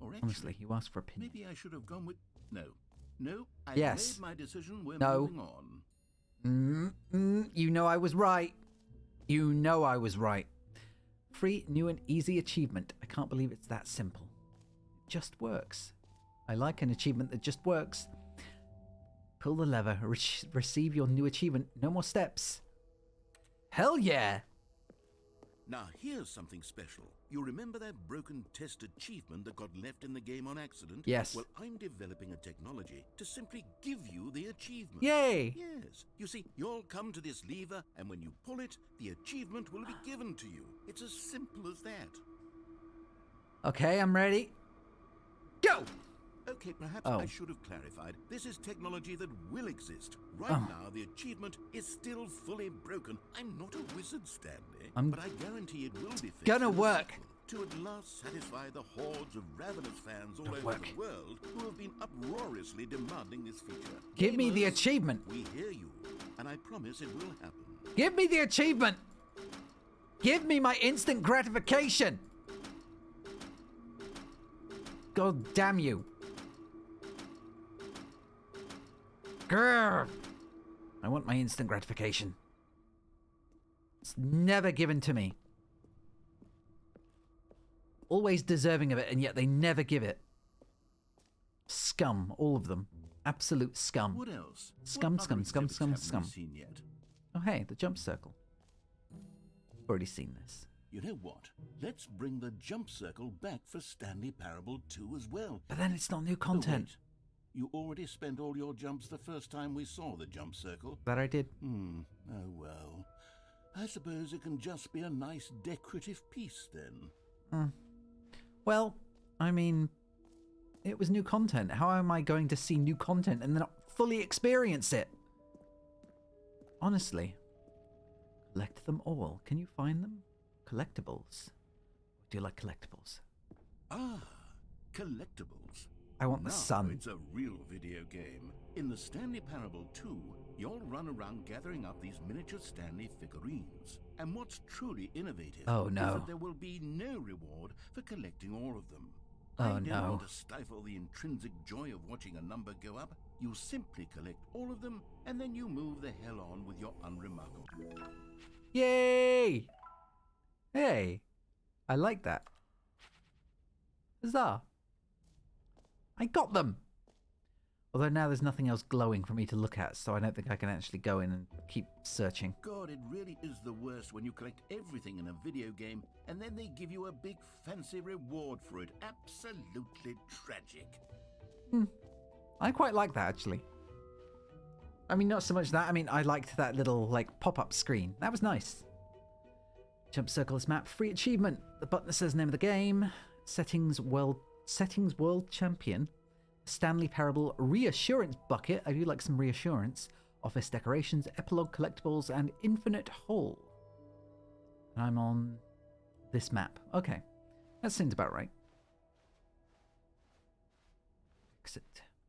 Or actually, honestly, you asked for opinion. Maybe I should have gone with... No, I yes. made my decision. We're no. moving on. You know I was right. You know I was right. Free, new and easy achievement. I can't believe it's that simple. It just works. I like an achievement that just works. Pull the lever. Receive your new achievement. No more steps. Hell yeah! Now, here's something special. You remember that broken test achievement that got left in the game on accident? Yes. Well, I'm developing a technology to simply give you the achievement. Yay! Yes. You see, you'll come to this lever, and when you pull it, the achievement will be given to you. It's as simple as that. Okay, I'm ready. Go! Okay, perhaps I should have clarified. This is technology that will exist. Right now, the achievement is still fully broken. I'm not a wizard, Stanley, but I guarantee it will be fixed. Gonna work. To at last satisfy the hordes of ravenous fans all over the world who have been uproariously demanding this feature. Give me the achievement. We hear you, and I promise it will happen. Give me the achievement. Give me my instant gratification. God damn you. Grr. I want my instant gratification. It's never given to me. Always deserving of it, and yet they never give it. Scum, all of them. Absolute scum. What else? Scum, what scum, scum, scum, scum. Seen yet? Oh hey, the jump circle. Already seen this. You know what? Let's bring the jump circle back for Stanley Parable 2 as well. But then it's not new content. Oh, you already spent all your jumps the first time we saw the jump circle. That I did. Oh well. I suppose it can just be a nice decorative piece then. Well, I mean, it was new content. How am I going to see new content and then not fully experience it? Honestly. Collect them all. Can you find them? Collectibles. Do you like collectibles? Ah, collectibles. I want the sun. It's a real video game. In the Stanley Parable 2, you'll run around gathering up these miniature Stanley figurines. And what's truly innovative is that there will be no reward for collecting all of them. I don't want to stifle the intrinsic joy of watching a number go up. You simply collect all of them, and then you move the hell on with your unremarkable... Yay! Hey, I like that. Huzzah! I got them! Although now there's nothing else glowing for me to look at, so I don't think I can actually go in and keep searching. God, it really is the worst when you collect everything in a video game and then they give you a big fancy reward for it. Absolutely tragic. I quite like that, actually. I mean, not so much that. I mean, I liked that little, like, pop-up screen. That was nice. Jump circle this map. Free achievement. The button that says name of the game. Settings World Champion. Stanley Parable Reassurance Bucket. I do like some reassurance. Office decorations, epilogue collectibles, and infinite hole. And I'm on this map. Okay. That seems about right. Exit.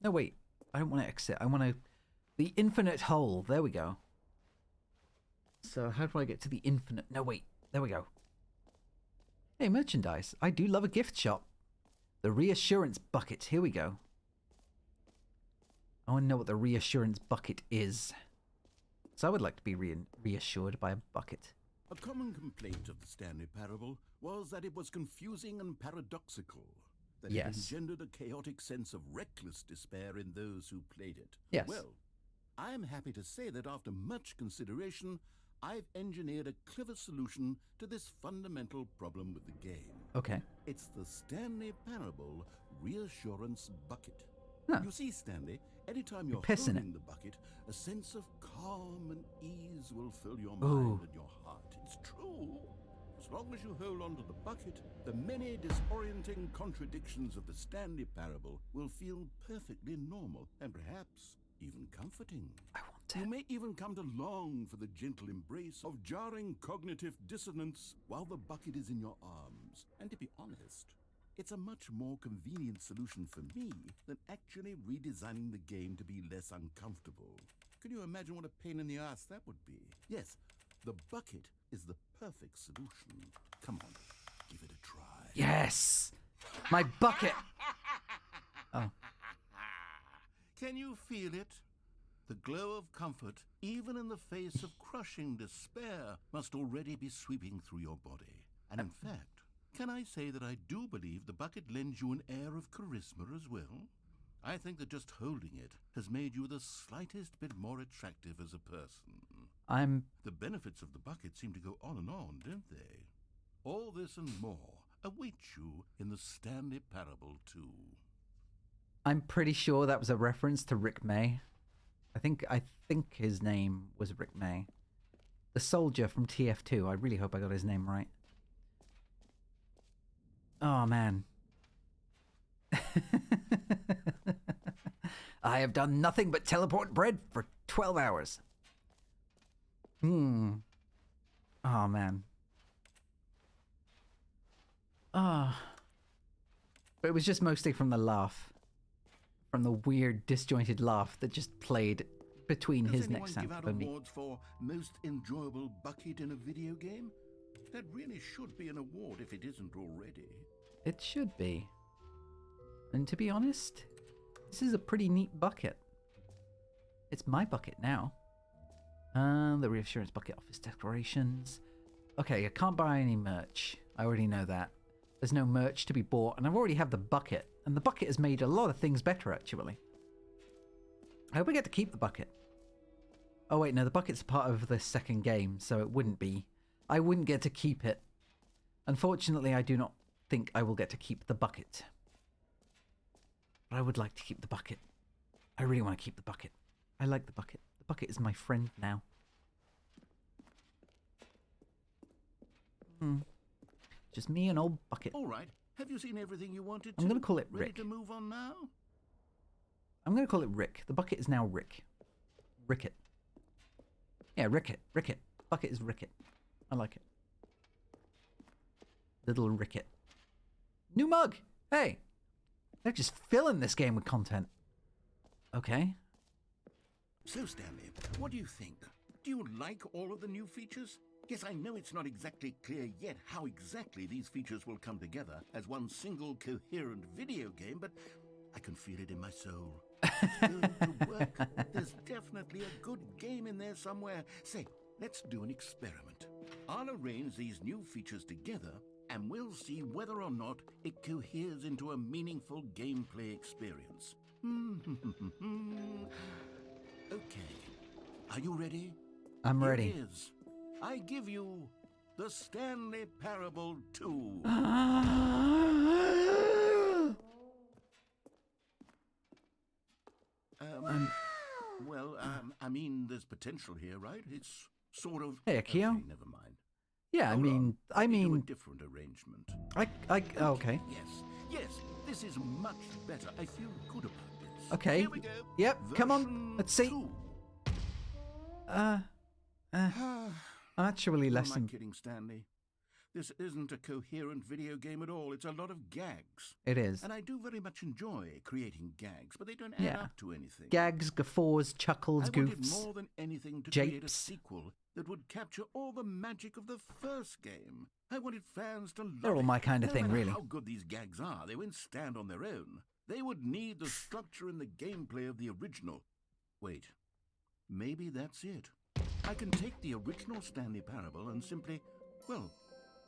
No, wait. I don't want to exit. I want to... The infinite hole. There we go. So how do I get to the infinite... No, wait. There we go. Hey, merchandise. I do love a gift shop. The reassurance bucket. Here we go. I want to know what the reassurance bucket is. So I would like to be reassured by a bucket. A common complaint of the Stanley Parable was that it was confusing and paradoxical. That it engendered a chaotic sense of reckless despair in those who played it. Yes. Well, I am happy to say that after much consideration, I've engineered a clever solution to this fundamental problem with the game. Okay. It's the Stanley Parable Reassurance Bucket. Huh. You see, Stanley, anytime you're pissing holding the bucket, a sense of calm and ease will fill your mind and your heart. It's true. As long as you hold on to the bucket, the many disorienting contradictions of the Stanley Parable will feel perfectly normal and perhaps even comforting. I want to. You may even come to long for the gentle embrace of jarring cognitive dissonance while the bucket is in your arms. And to be honest, it's a much more convenient solution for me than actually redesigning the game to be less uncomfortable. Can you imagine what a pain in the ass that would be? Yes, the bucket is the perfect solution. Come on, give it a try. Yes! My bucket! Oh. Can you feel it? The glow of comfort, even in the face of crushing despair, must already be sweeping through your body. And in fact, can I say that I do believe the bucket lends you an air of charisma as well? I think that just holding it has made you the slightest bit more attractive as a person. The benefits of the bucket seem to go on and on, don't they? All this and more await you in the Stanley Parable 2. I'm pretty sure that was a reference to Rick May. I think his name was Rick May. The soldier from TF2. I really hope I got his name right. Oh, man. I have done nothing but teleport bread for 12 hours. Oh, man. But it was just mostly from the laugh. From the weird, disjointed laugh that just played between his next sound. Does anyone give out awards for most enjoyable bucket in a video game? That really should be an award if it isn't already. It should be. And to be honest, this is a pretty neat bucket. It's my bucket now. The reassurance bucket, office decorations. Okay, I can't buy any merch. I already know that. There's no merch to be bought, and I already have the bucket. And the bucket has made a lot of things better, actually. I hope I get to keep the bucket. Oh wait, no, the bucket's a part of the second game, so it wouldn't be. I wouldn't get to keep it. Unfortunately, I do not think I will get to keep the bucket. But I would like to keep the bucket. I really want to keep the bucket. I like the bucket. The bucket is my friend now. Just me and old bucket. All right. Have you seen everything you wanted to? I'm going to call it Rick. Ready to move on now? I'm going to call it Rick. The bucket is now Rick. Ricket. Yeah, Ricket. Ricket. Bucket is Ricket. I like it. Little Ricket. New mug! Hey! They're just filling this game with content. Okay. So, Stanley, what do you think? Do you like all of the new features? Yes, I know it's not exactly clear yet how exactly these features will come together as one single coherent video game, but I can feel it in my soul. It's going to work. There's definitely a good game in there somewhere. Say, let's do an experiment. I'll arrange these new features together, and we'll see whether or not it coheres into a meaningful gameplay experience. Okay. Are you ready? I'm ready. Here it is. I give you the Stanley Parable 2. I mean, there's potential here, right? It's sort of... Hey, Akio. Okay, never mind. Yeah, Hold on. I Let me do mean, a different arrangement. okay. Yes, this is much better. I feel good about this. Okay. Here we go. Yep, come on. Version Let's see. 2. I'm actually Who less am I than... kidding, Stanley? This isn't a coherent video game at all. It's a lot of gags. It is. And I do very much enjoy creating gags, but they don't add Yeah. up to anything. Gags, guffaws, chuckles, I wanted goofs. more than anything to create a japes. sequel that would capture all the magic of the first game. I wanted fans to love They're all it. my kind of No thing, matter really. how good these gags are, they won't stand on their own. They would need the structure and the gameplay of the original. Wait, maybe that's it. I can take the original Stanley Parable and simply, well,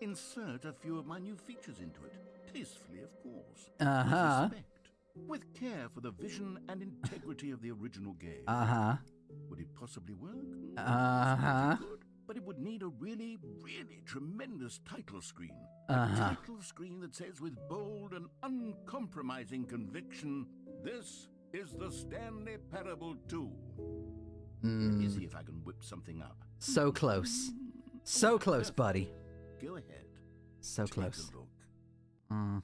insert a few of my new features into it. Tastefully, of course. Uh-huh. With respect. With care for the vision and integrity of the original game. Uh-huh. Would it possibly work? Uh-huh. It could, but it would need a really, really tremendous title screen. Uh-huh. A title screen that says with bold and uncompromising conviction, "This is the Stanley Parable 2. Let me see if I can whip something up. So close. So close, buddy. Go ahead. So Take close. a look.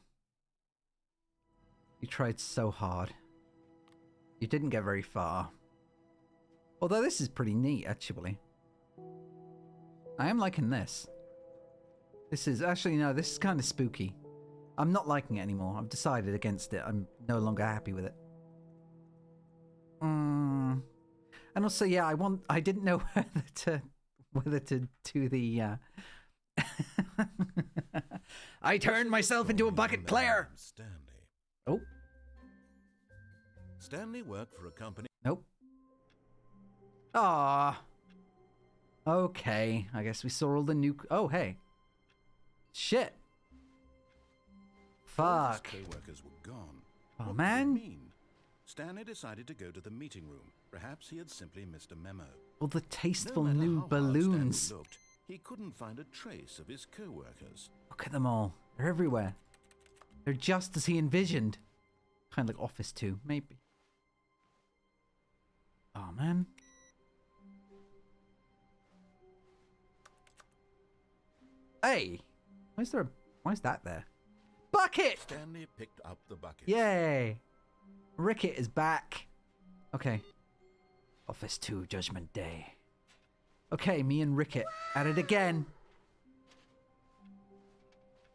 You tried so hard. You didn't get very far. Although this is pretty neat, actually. I am liking this. This is... Actually, no, this is kind of spooky. I'm not liking it anymore. I've decided against it. I'm no longer happy with it. And also, yeah, I didn't know whether to do the... I turned myself into a bucket player! Stanley. Oh, Stanley worked for a company. nope. Ah. Okay, I guess we saw all the new... Oh, hey. Shit. All of his Fuck. co-workers were gone. Oh, What could it man. mean? Stanley decided to go to the meeting room. Perhaps he had simply missed a memo. All the tasteful No matter new how hard balloons. Stanley looked, he couldn't find a trace of his co-workers. Look at them all. They're everywhere. They're just as he envisioned. Kind of like Office 2, maybe. Oh, man. Hey! Why is that there? Bucket! Stanley picked up the bucket. Yay! Ricket is back. Okay. Office 2, Judgment Day. Okay, me and Ricket at it again.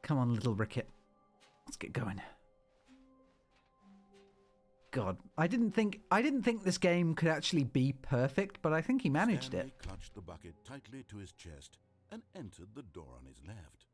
Come on, little Ricket. Let's get going. God, I didn't think this game could actually be perfect, but I think he managed Stanley it. clutched the bucket tightly to his chest and entered the door on his left.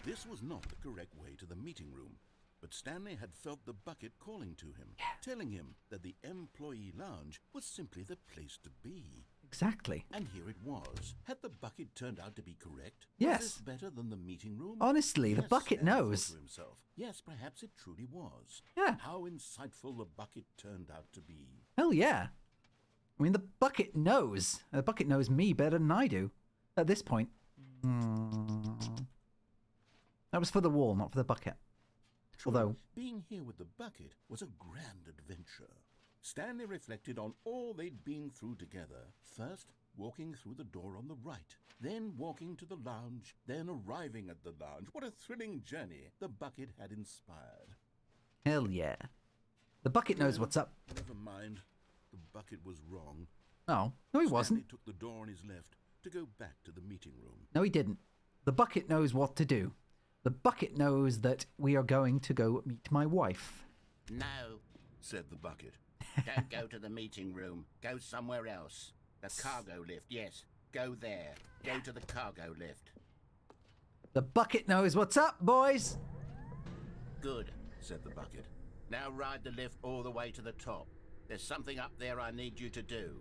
This was not the correct way to the meeting room, but Stanley had felt the bucket calling to him, telling him that the employee lounge was simply the place to be. Exactly. And here it was. Had the bucket turned out to be correct? Yes. Was this better than the meeting room? Honestly, the Yes, bucket Stanley thought knows. to himself. Yes, perhaps it truly was. Yeah. How insightful the bucket turned out to be. Hell yeah. I mean, the bucket knows. The bucket knows me better than I do. At this point. That was for the wall, not for the bucket. True, Although... being here with the bucket was a grand adventure. Stanley reflected on all they'd been through together. First, walking through the door on the right. Then walking to the lounge. Then arriving at the lounge. What a thrilling journey the bucket had inspired. Hell yeah. The bucket knows what's up. Never mind. The bucket was wrong. Oh, no he Stanley wasn't. took the door on his left to go back to the meeting room. No he didn't. The bucket knows what to do. The bucket knows that we are going to go meet my wife. No, said the bucket. Don't go to the meeting room. Go somewhere else. The cargo lift, yes. Go there. Go to the cargo lift. The bucket knows what's up, boys. Good, said the bucket. Now ride the lift all the way to the top. There's something up there I need you to do.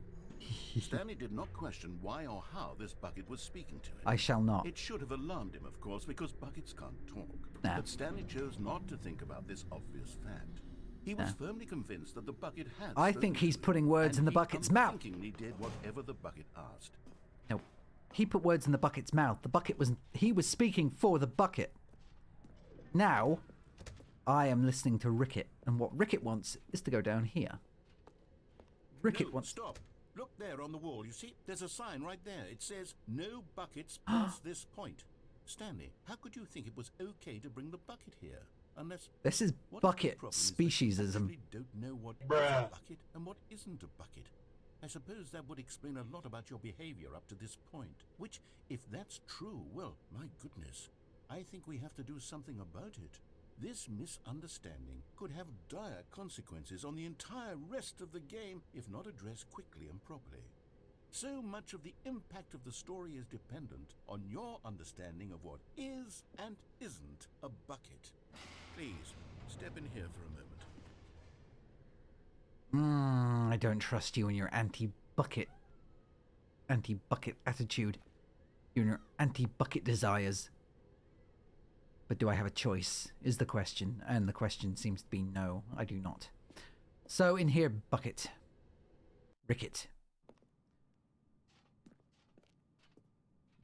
Stanley did not question why or how this bucket was speaking to him. I shall not. It should have alarmed him, of course, because buckets can't talk. Nah. But Stanley chose not to think about this obvious fact. He was firmly convinced that the bucket had I think he's putting words in the bucket's mouth. He did whatever the bucket asked. No, he put words in the bucket's mouth. He was speaking for the bucket. Now, I am listening to Ricket, and what Ricket wants is to go down here. Ricket wants... Stop. Look there on the wall. You see, there's a sign right there. It says, no buckets past this point. Stanley, how could you think it was okay to bring the bucket here? Unless... This is bucket speciesism. You don't know what is a bucket and what isn't a bucket. I suppose that would explain a lot about your behavior up to this point. Which, if that's true, well, my goodness, I think we have to do something about it. This misunderstanding could have dire consequences on the entire rest of the game if not addressed quickly and properly. So much of the impact of the story is dependent on your understanding of what is and isn't a bucket. Please, step in here for a moment. I don't trust you and your anti-bucket attitude. You and your anti-bucket desires. But do I have a choice, is the question. And the question seems to be no, I do not. So in here, bucket. Ricket.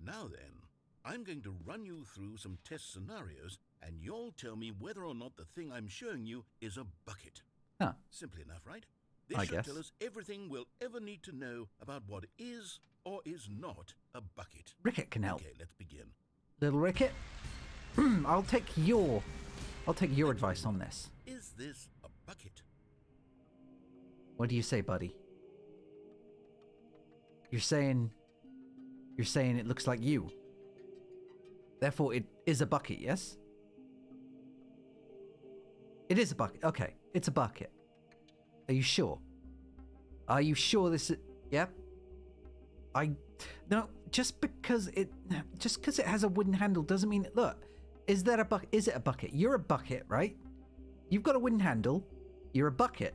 Now then, I'm going to run you through some test scenarios, and you'll tell me whether or not the thing I'm showing you is a bucket. Huh. Simple enough, right? This I should guess. tell us everything we'll ever need to know about what is or is not a bucket. Ricket can help. Okay, let's begin. Little Ricket. I'll take your advice on this. Is this a bucket? What do you say, buddy? You're saying it looks like you. Therefore, it is a bucket, yes? It is a bucket. Okay, it's a bucket. Are you sure? Are you sure this is... Yep. No, just because it has a wooden handle doesn't mean... Look, is it a bucket? You're a bucket, right? You've got a wooden handle. You're a bucket.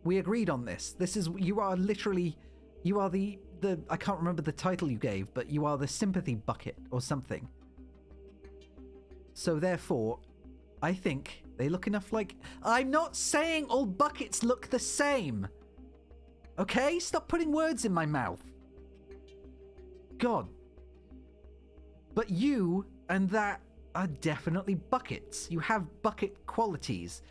We agreed on this. You are the I can't remember the title you gave, but you are the sympathy bucket or something. So therefore, I think they look enough like... I'm not saying all buckets look the same. Okay? Stop putting words in my mouth. God. But you and that are definitely buckets. You have bucket qualities.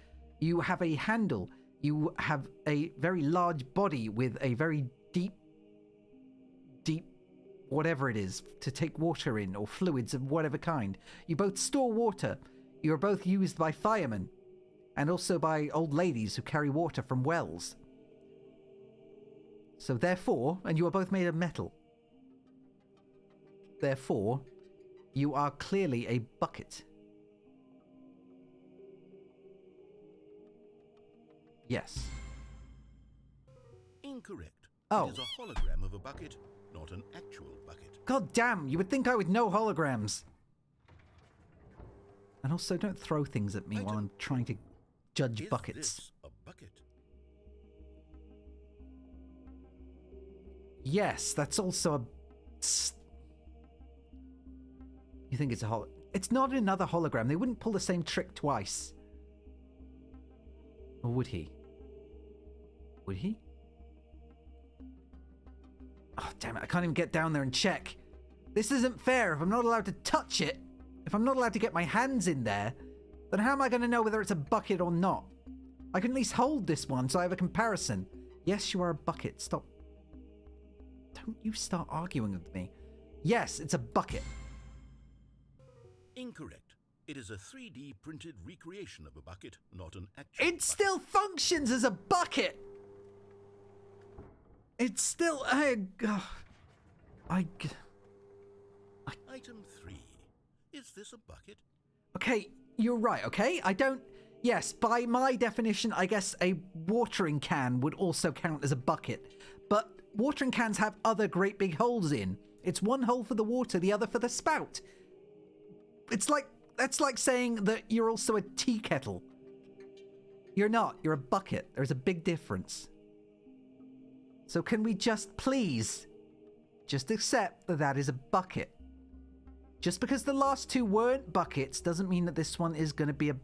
You have a handle. You have a very large body with a very deep whatever it is to take water in, or fluids of whatever kind. You both store water. You are both used by firemen and also by old ladies who carry water from wells. So therefore, and you are both made of metal. Therefore, you are clearly a bucket. Yes. Incorrect. Oh. It is a hologram of a bucket, not an actual bucket. God damn, you would think I would know holograms. And also, don't throw things at me while I'm trying to judge buckets. Is this a bucket? Yes, that's also a... You think it's a It's not another hologram. They wouldn't pull the same trick twice. Or would he? Would he? Oh, damn it. I can't even get down there and check. This isn't fair. If I'm not allowed to touch it, if I'm not allowed to get my hands in there, then how am I going to know whether it's a bucket or not? I can at least hold this one so I have a comparison. Yes, you are a bucket. Stop. Don't you start arguing with me. Yes, it's a bucket. Incorrect. It is a 3D printed recreation of a bucket, not an actual It bucket. still functions as a bucket. It's still... Item 3. Is this a bucket? Okay, you're right, okay? I don't... Yes, by my definition, I guess a watering can would also count as a bucket. But watering cans have other great big holes in. It's one hole for the water, the other for the spout. That's like saying that you're also a tea kettle. You're not. You're a bucket. There's a big difference. So can we just please just accept that that is a bucket? Just because the last two weren't buckets doesn't mean that this one is going to be a...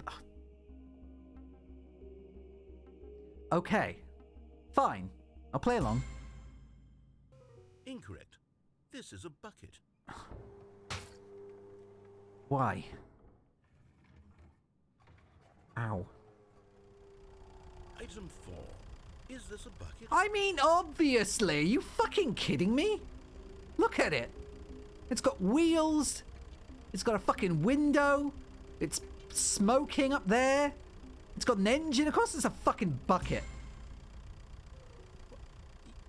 Okay. Fine. I'll play along. Incorrect. This is a bucket. Why? Ow. Item 4. Is this a bucket? I mean, obviously. Are you fucking kidding me? Look at it. It's got wheels. It's got a fucking window. It's smoking up there. It's got an engine. Of course it's a fucking bucket.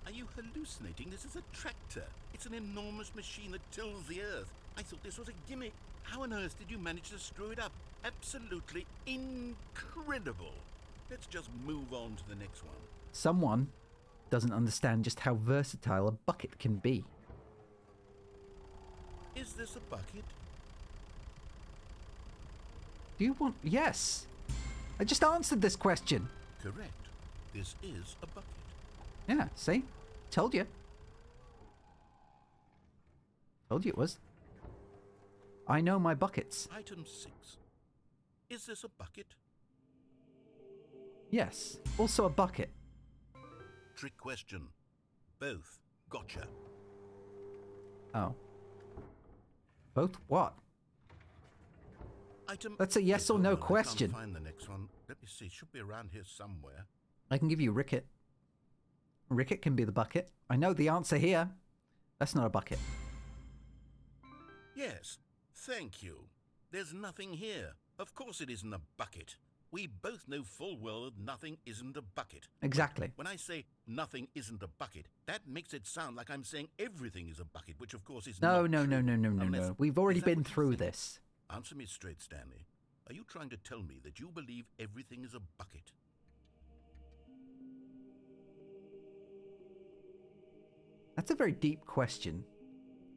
Are you hallucinating? This is a tractor. It's an enormous machine that tills the earth. I thought this was a gimmick. How on earth did you manage to screw it up? Absolutely incredible. Let's just move on to the next one. Someone doesn't understand just how versatile a bucket can be. Is this a bucket? Do you want... Yes. I just answered this question. Correct. This is a bucket. Yeah, see? Told you. Told you it was. I know my buckets. Item 6. Is this a bucket? Yes. Also a bucket. Trick question. Both. Gotcha. Oh. Both what? Item... That's a yes or no question. I can't find the next one. Let me see. It should be around here somewhere. I can give you Ricket. Ricket can be the bucket. I know the answer here. That's not a bucket. Yes. Thank you. There's nothing here. Of course it isn't a bucket. We both know full well that nothing isn't a bucket. Exactly. When I say nothing isn't a bucket, that makes it sound like I'm saying everything is a bucket, which of course is No, not no, true. no, no, no, no, Unless- no. We've already is that been what you through think? this. Answer me straight, Stanley. Are you trying to tell me that you believe everything is a bucket? That's a very deep question.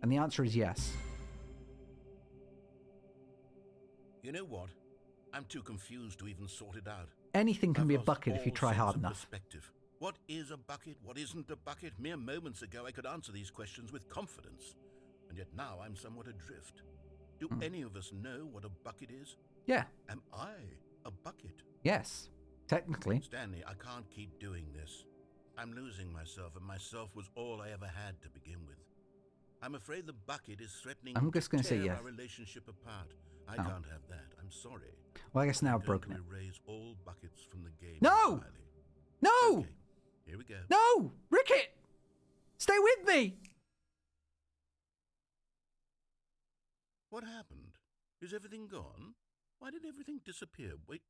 And the answer is yes. You know what? I'm too confused to even sort it out. Anything can I've be a lost bucket if you all try sense hard of enough. Perspective. What is a bucket? What isn't a bucket? Mere moments ago I could answer these questions with confidence. And yet now I'm somewhat adrift. Do any of us know what a bucket is? Yeah. Am I a bucket? Yes. Technically. Stanley, I can't keep doing this. I'm losing myself, and myself was all I ever had to begin with. I'm afraid the bucket is threatening I'm just going to say tear yes. our relationship apart. I Oh. can't have that. I'm sorry. Well, I guess now I'm I've broken it. going to erase all buckets from the game. No! entirely. No! Okay, here we go. No! Ricket! Stay with me! What happened? Is everything gone? Why did everything disappear? Wait,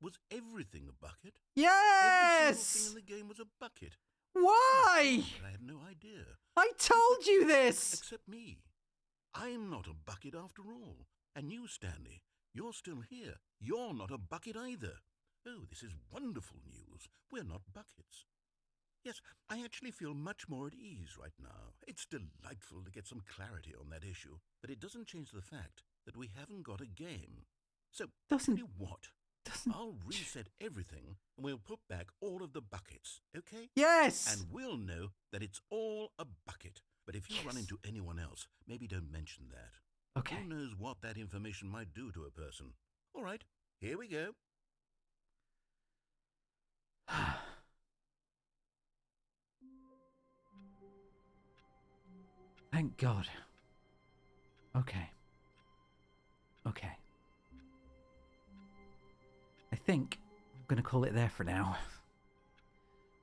was everything a bucket? Every Yes! single thing in the game was a bucket. Why? I had no idea. I told you this! Except me. I'm not a bucket after all. And you, Stanley, you're still here. You're not a bucket either. Oh, this is wonderful news. We're not buckets. Yes, I actually feel much more at ease right now. It's delightful to get some clarity on that issue, but it doesn't change the fact that we haven't got a game. So, Doesn't- tell you what? I'll reset everything and we'll put back all of the buckets, okay? Yes! And we'll know that it's all a bucket. But if you run into anyone else, maybe don't mention that. Okay. Who knows what that information might do to a person? All right, here we go. Thank God. Okay. Okay. I think I'm going to call it there for now.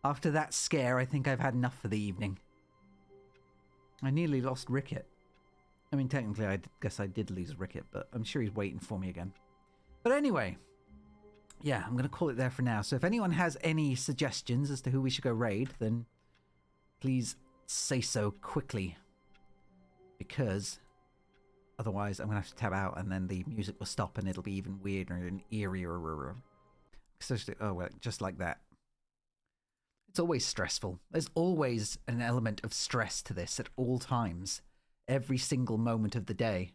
After that scare, I think I've had enough for the evening. I nearly lost Ricket. I mean, technically, I guess I did lose Ricket, but I'm sure he's waiting for me again. But anyway, yeah, I'm going to call it there for now. So if anyone has any suggestions as to who we should go raid, then please say so quickly. Because otherwise I'm going to have to tab out and then the music will stop and it'll be even weirder and eerier. Oh, well, just like that. It's always stressful. There's always an element of stress to this at all times. Every single moment of the day.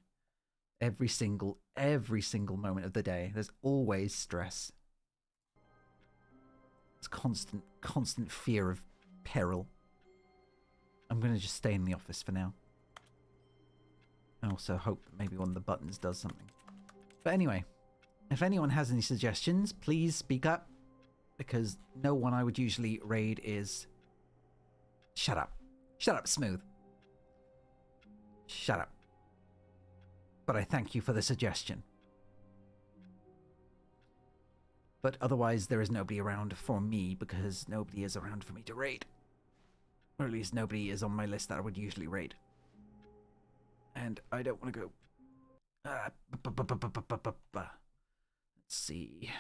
Every single moment of the day. There's always stress. It's constant fear of peril. I'm going to just stay in the office for now. I also hope that maybe one of the buttons does something. But anyway, if anyone has any suggestions, please speak up. Because no one I would usually raid is... Shut up. Shut up, Smooth. Shut up. But I thank you for the suggestion. But otherwise, there is nobody around for me because nobody is around for me to raid. Or at least nobody is on my list that I would usually raid. And I don't want to go... Let's see...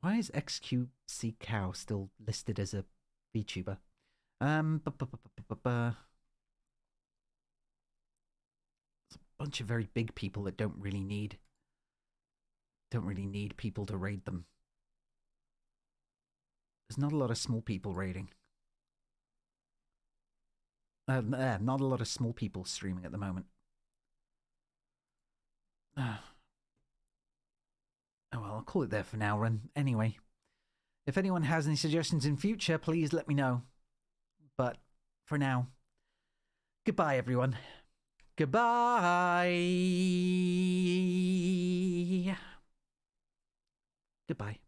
Why is JAQKpanda still listed as a VTuber? There's a bunch of very big people that don't really need people to raid them. There's not a lot of small people raiding. Not a lot of small people streaming at the moment. Oh well, I'll call it there for now, Ren. Anyway, if anyone has any suggestions in future, please let me know. But for now, goodbye, everyone. Goodbye. Goodbye.